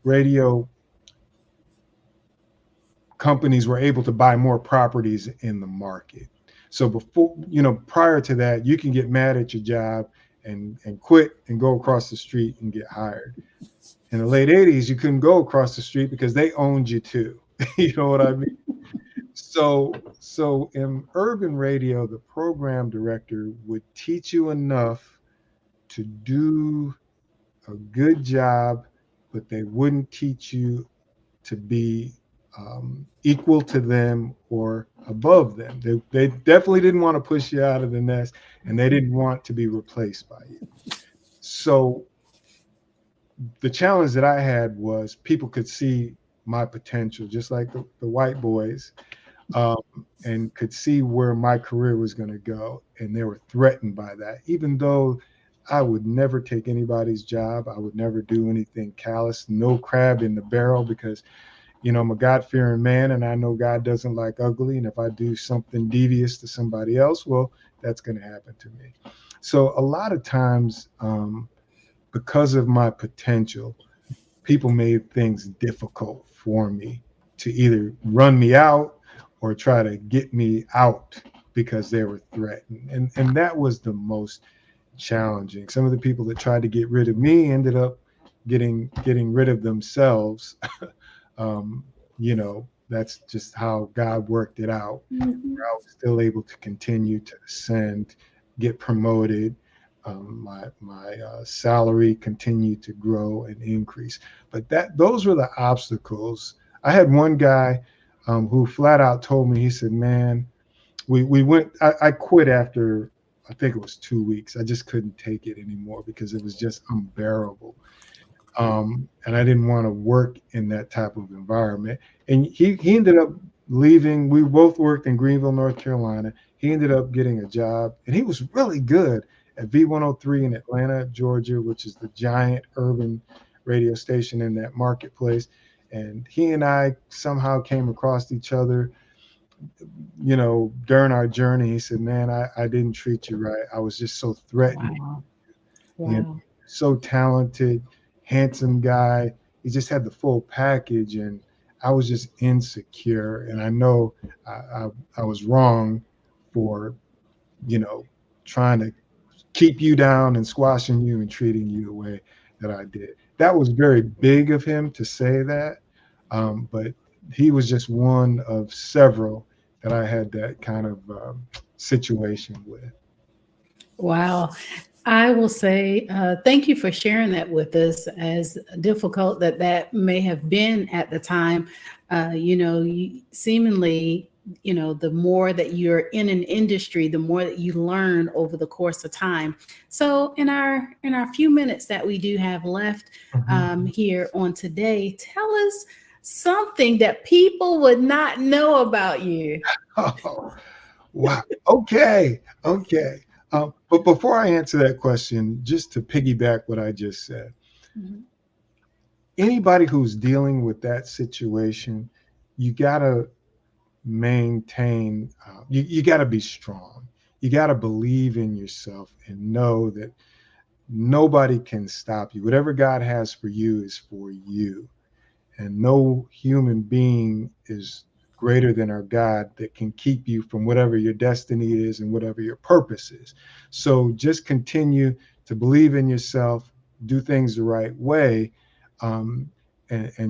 radio companies were able to buy more properties in the market. So before, prior to that, you can get mad at your job and quit and go across the street and get hired. In the late 80s, you couldn't go across the street because they owned you too. You know what I mean? So in urban radio, the program director would teach you enough to do a good job, but they wouldn't teach you to be equal to them or above them. They definitely didn't want to push you out of the nest, and they didn't want to be replaced by you. So the challenge that I had was people could see my potential, just like the white boys, and could see where my career was going to go. And they were threatened by that, even though I would never take anybody's job. I would never do anything callous, no crab in the barrel, because, I'm a God-fearing man and I know God doesn't like ugly. And if I do something devious to somebody else, well, that's going to happen to me. So a lot of times, because of my potential, people made things difficult for me to either run me out or try to get me out because they were threatened. And that was the most challenging. Some of the people that tried to get rid of me ended up getting rid of themselves. That's just how God worked it out. I was still able to continue to ascend, get promoted. My salary continued to grow and increase. But those were the obstacles. I had one guy who flat out told me, he said, man, we went, I quit after, I think it was 2 weeks. I just couldn't take it anymore because it was just unbearable. And I didn't want to work in that type of environment. And he ended up leaving. We both worked in Greenville, North Carolina. He ended up getting a job, and he was really good at V103 in Atlanta, Georgia, which is the giant urban radio station in that marketplace. And he and I somehow came across each other, during our journey. He said, man, I didn't treat you right. I was just so threatened. Wow. So talented, handsome guy. He just had the full package, and I was just insecure. And I know I was wrong for, trying to keep you down and squashing you and treating you the way that I did. That was very big of him to say that, but he was just one of several that I had that kind of situation with. Wow. I will say thank you for sharing that with us, as difficult that may have been at the time. Seemingly, the more that you're in an industry, the more that you learn over the course of time. So in our few minutes that we do have left here on today, tell us something that people would not know about you. Oh, wow. Okay. But before I answer that question, just to piggyback what I just said, anybody who's dealing with that situation, you got to maintain, you got to be strong. You got to believe in yourself and know that nobody can stop you. Whatever God has for you is for you. And no human being is greater than our God that can keep you from whatever your destiny is and whatever your purpose is. So just continue to believe in yourself, do things the right way, and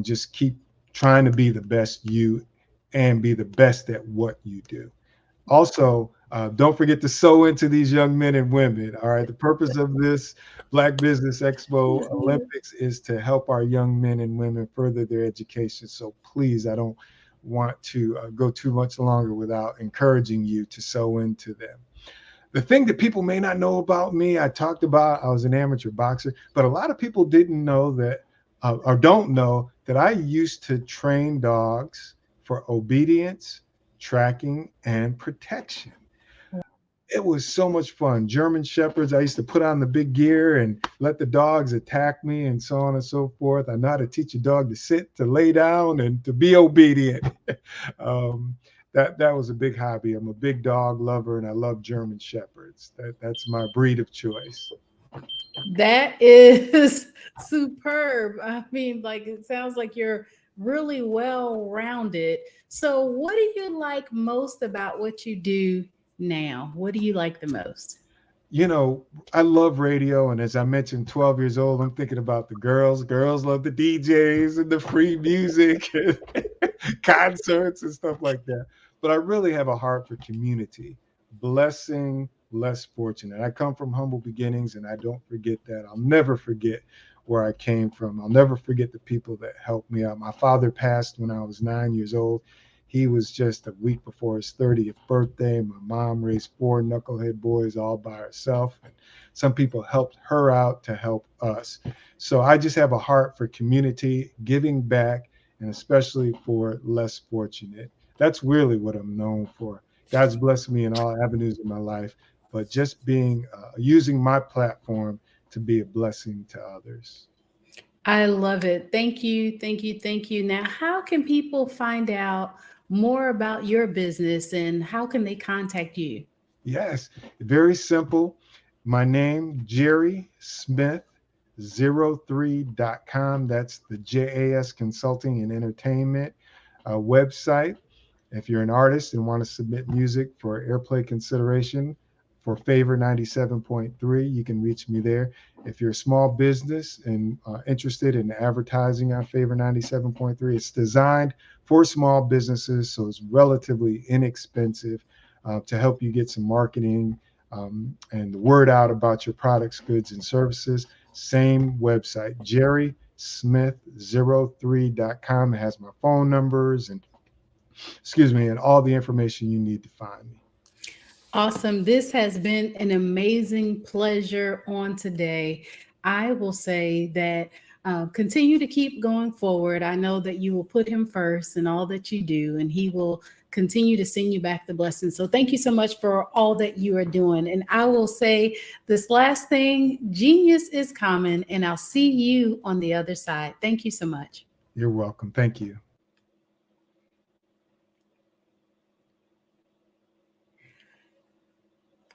just keep trying to be the best you and be the best at what you do. Also, don't forget to sow into these young men and women. All right. The purpose of this Black Business Expo Olympics is to help our young men and women further their education. So please, I don't want to go too much longer without encouraging you to sow into them. The thing that people may not know about me, I talked about I was an amateur boxer, but a lot of people didn't know that or don't know that I used to train dogs for obedience, tracking, and protection. It was so much fun. German Shepherds, I used to put on the big gear and let the dogs attack me and so on and so forth. I know how to teach a dog to sit, to lay down, and to be obedient. That was a big hobby. I'm a big dog lover, and I love German Shepherds. That's my breed of choice. That is superb. I mean, like, it sounds like you're really well rounded. So, what do you like most about what you do now? What do you like the most? You know, I love radio. And as I mentioned, 12 years old, I'm thinking about the girls. Girls love the DJs and the free music, and concerts and stuff like that. But I really have a heart for community, blessing less fortunate. I come from humble beginnings, and I don't forget that. I'll never forget where I came from. I'll never forget the people that helped me out. My father passed when I was 9 years old. He was just a week before his 30th birthday. My mom raised 4 knucklehead boys all by herself. And some people helped her out to help us. So I just have a heart for community, giving back, and especially for less fortunate. That's really what I'm known for. God's blessed me in all avenues of my life, but just being, using my platform to be a blessing to others. I love it. Thank you. Thank you. Thank you. Now, how can people find out more about your business and how can they contact you? Yes, very simple. My name, Jerry Smith, 03.com. That's the JAS Consulting and Entertainment website. If you're an artist and want to submit music for airplay consideration for Favor 97.3, you can reach me there. If you're a small business and interested in advertising on Favor 97.3, it's designed for small businesses, so it's relatively inexpensive to help you get some marketing and the word out about your products, goods, and services. Same website, jerrysmith03.com. It has my phone numbers and and all the information you need to find me. Awesome. This has been an amazing pleasure on today. I will say that continue to keep going forward. I know that you will put him first in all that you do, and he will continue to send you back the blessings. So thank you so much for all that you are doing. And I will say this last thing, genius is common, and I'll see you on the other side. Thank you so much. You're welcome. Thank you.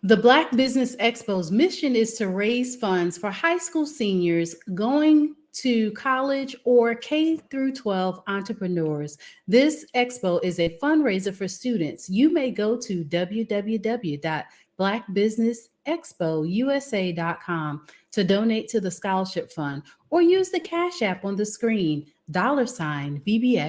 The Black Business Expo's mission is to raise funds for high school seniors going to college or K through 12 entrepreneurs. This expo is a fundraiser for students. You may go to www.blackbusinessexpousa.com to donate to the scholarship fund or use the Cash App on the screen, $BBXUSA.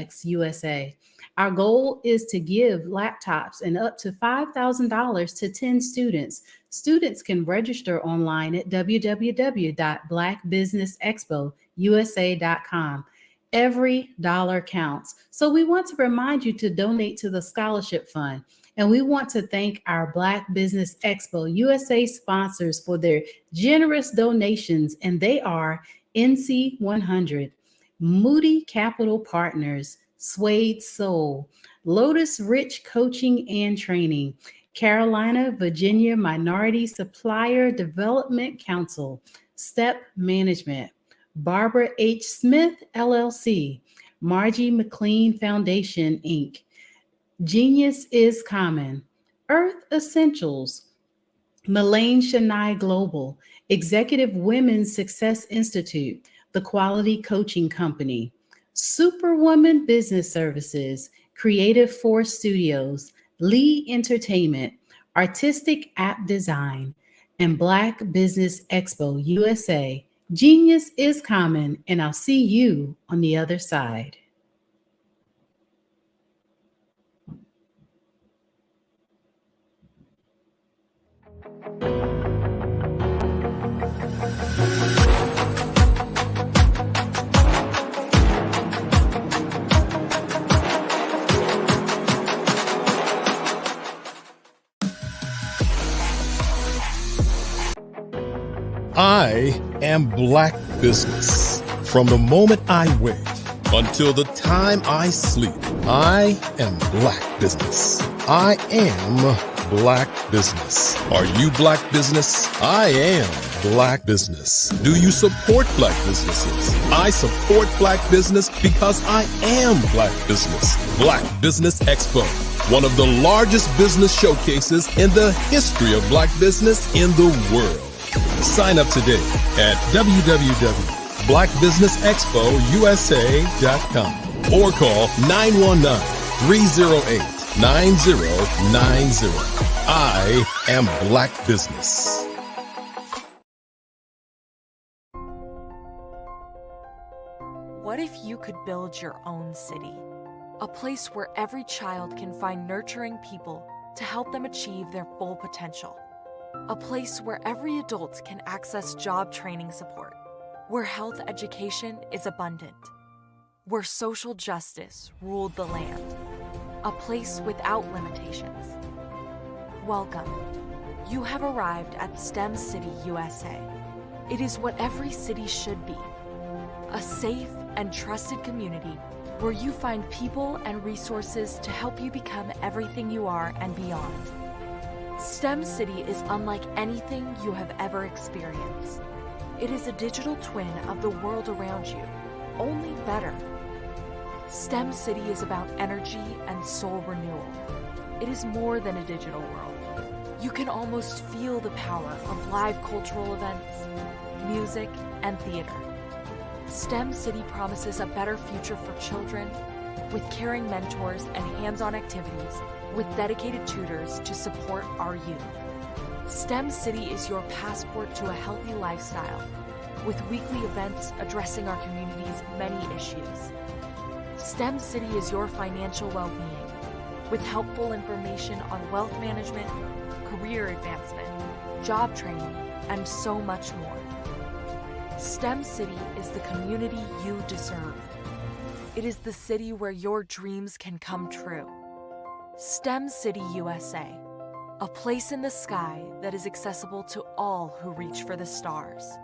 Our goal is to give laptops and up to $5,000 to 10 students. Students can register online at www.blackbusinessexpousa.com. Every dollar counts. So we want to remind you to donate to the scholarship fund. And we want to thank our Black Business Expo USA sponsors for their generous donations. And they are NC 100, Moody Capital Partners, Suede Soul, Lotus Rich Coaching and Training, Carolina, Virginia Minority Supplier Development Council, Step Management, Barbara H. Smith, LLC, Margie McLean Foundation, Inc., Genius is Common, Earth Essentials, Melaine Shania Global, Executive Women's Success Institute, The Quality Coaching Company, Superwoman Business Services, Creative Force Studios, Lee Entertainment, Artistic App Design, and Black Business Expo USA. Genius is common, and I'll see you on the other side. I am Black business. From the moment I wake until the time I sleep, I am Black business. I am Black business. Are you Black business? I am Black business. Do you support Black businesses? I support Black business because I am Black business. Black Business Expo, one of the largest business showcases in the history of Black business in the world. Sign up today at www.blackbusinessexpousa.com or call 919-308-9090. I am Black business. What if you could build your own city? A place where every child can find nurturing people to help them achieve their full potential. A place where every adult can access job training support, where health education is abundant, where social justice ruled the land. A place without limitations. Welcome. You have arrived at STEM City USA. It is what every city should be. A safe and trusted community where you find people and resources to help you become everything you are and beyond. STEM City is unlike anything you have ever experienced. It is a digital twin of the world around you, only better. STEM City is about energy and soul renewal. It is more than a digital world. You can almost feel the power of live cultural events, music, and theater. STEM City promises a better future for children with caring mentors and hands-on activities with dedicated tutors to support our youth. STEM City is your passport to a healthy lifestyle with weekly events addressing our community's many issues. STEM City is your financial well-being with helpful information on wealth management, career advancement, job training, and so much more. STEM City is the community you deserve. It is the city where your dreams can come true. STEM City USA, a place in the sky that is accessible to all who reach for the stars.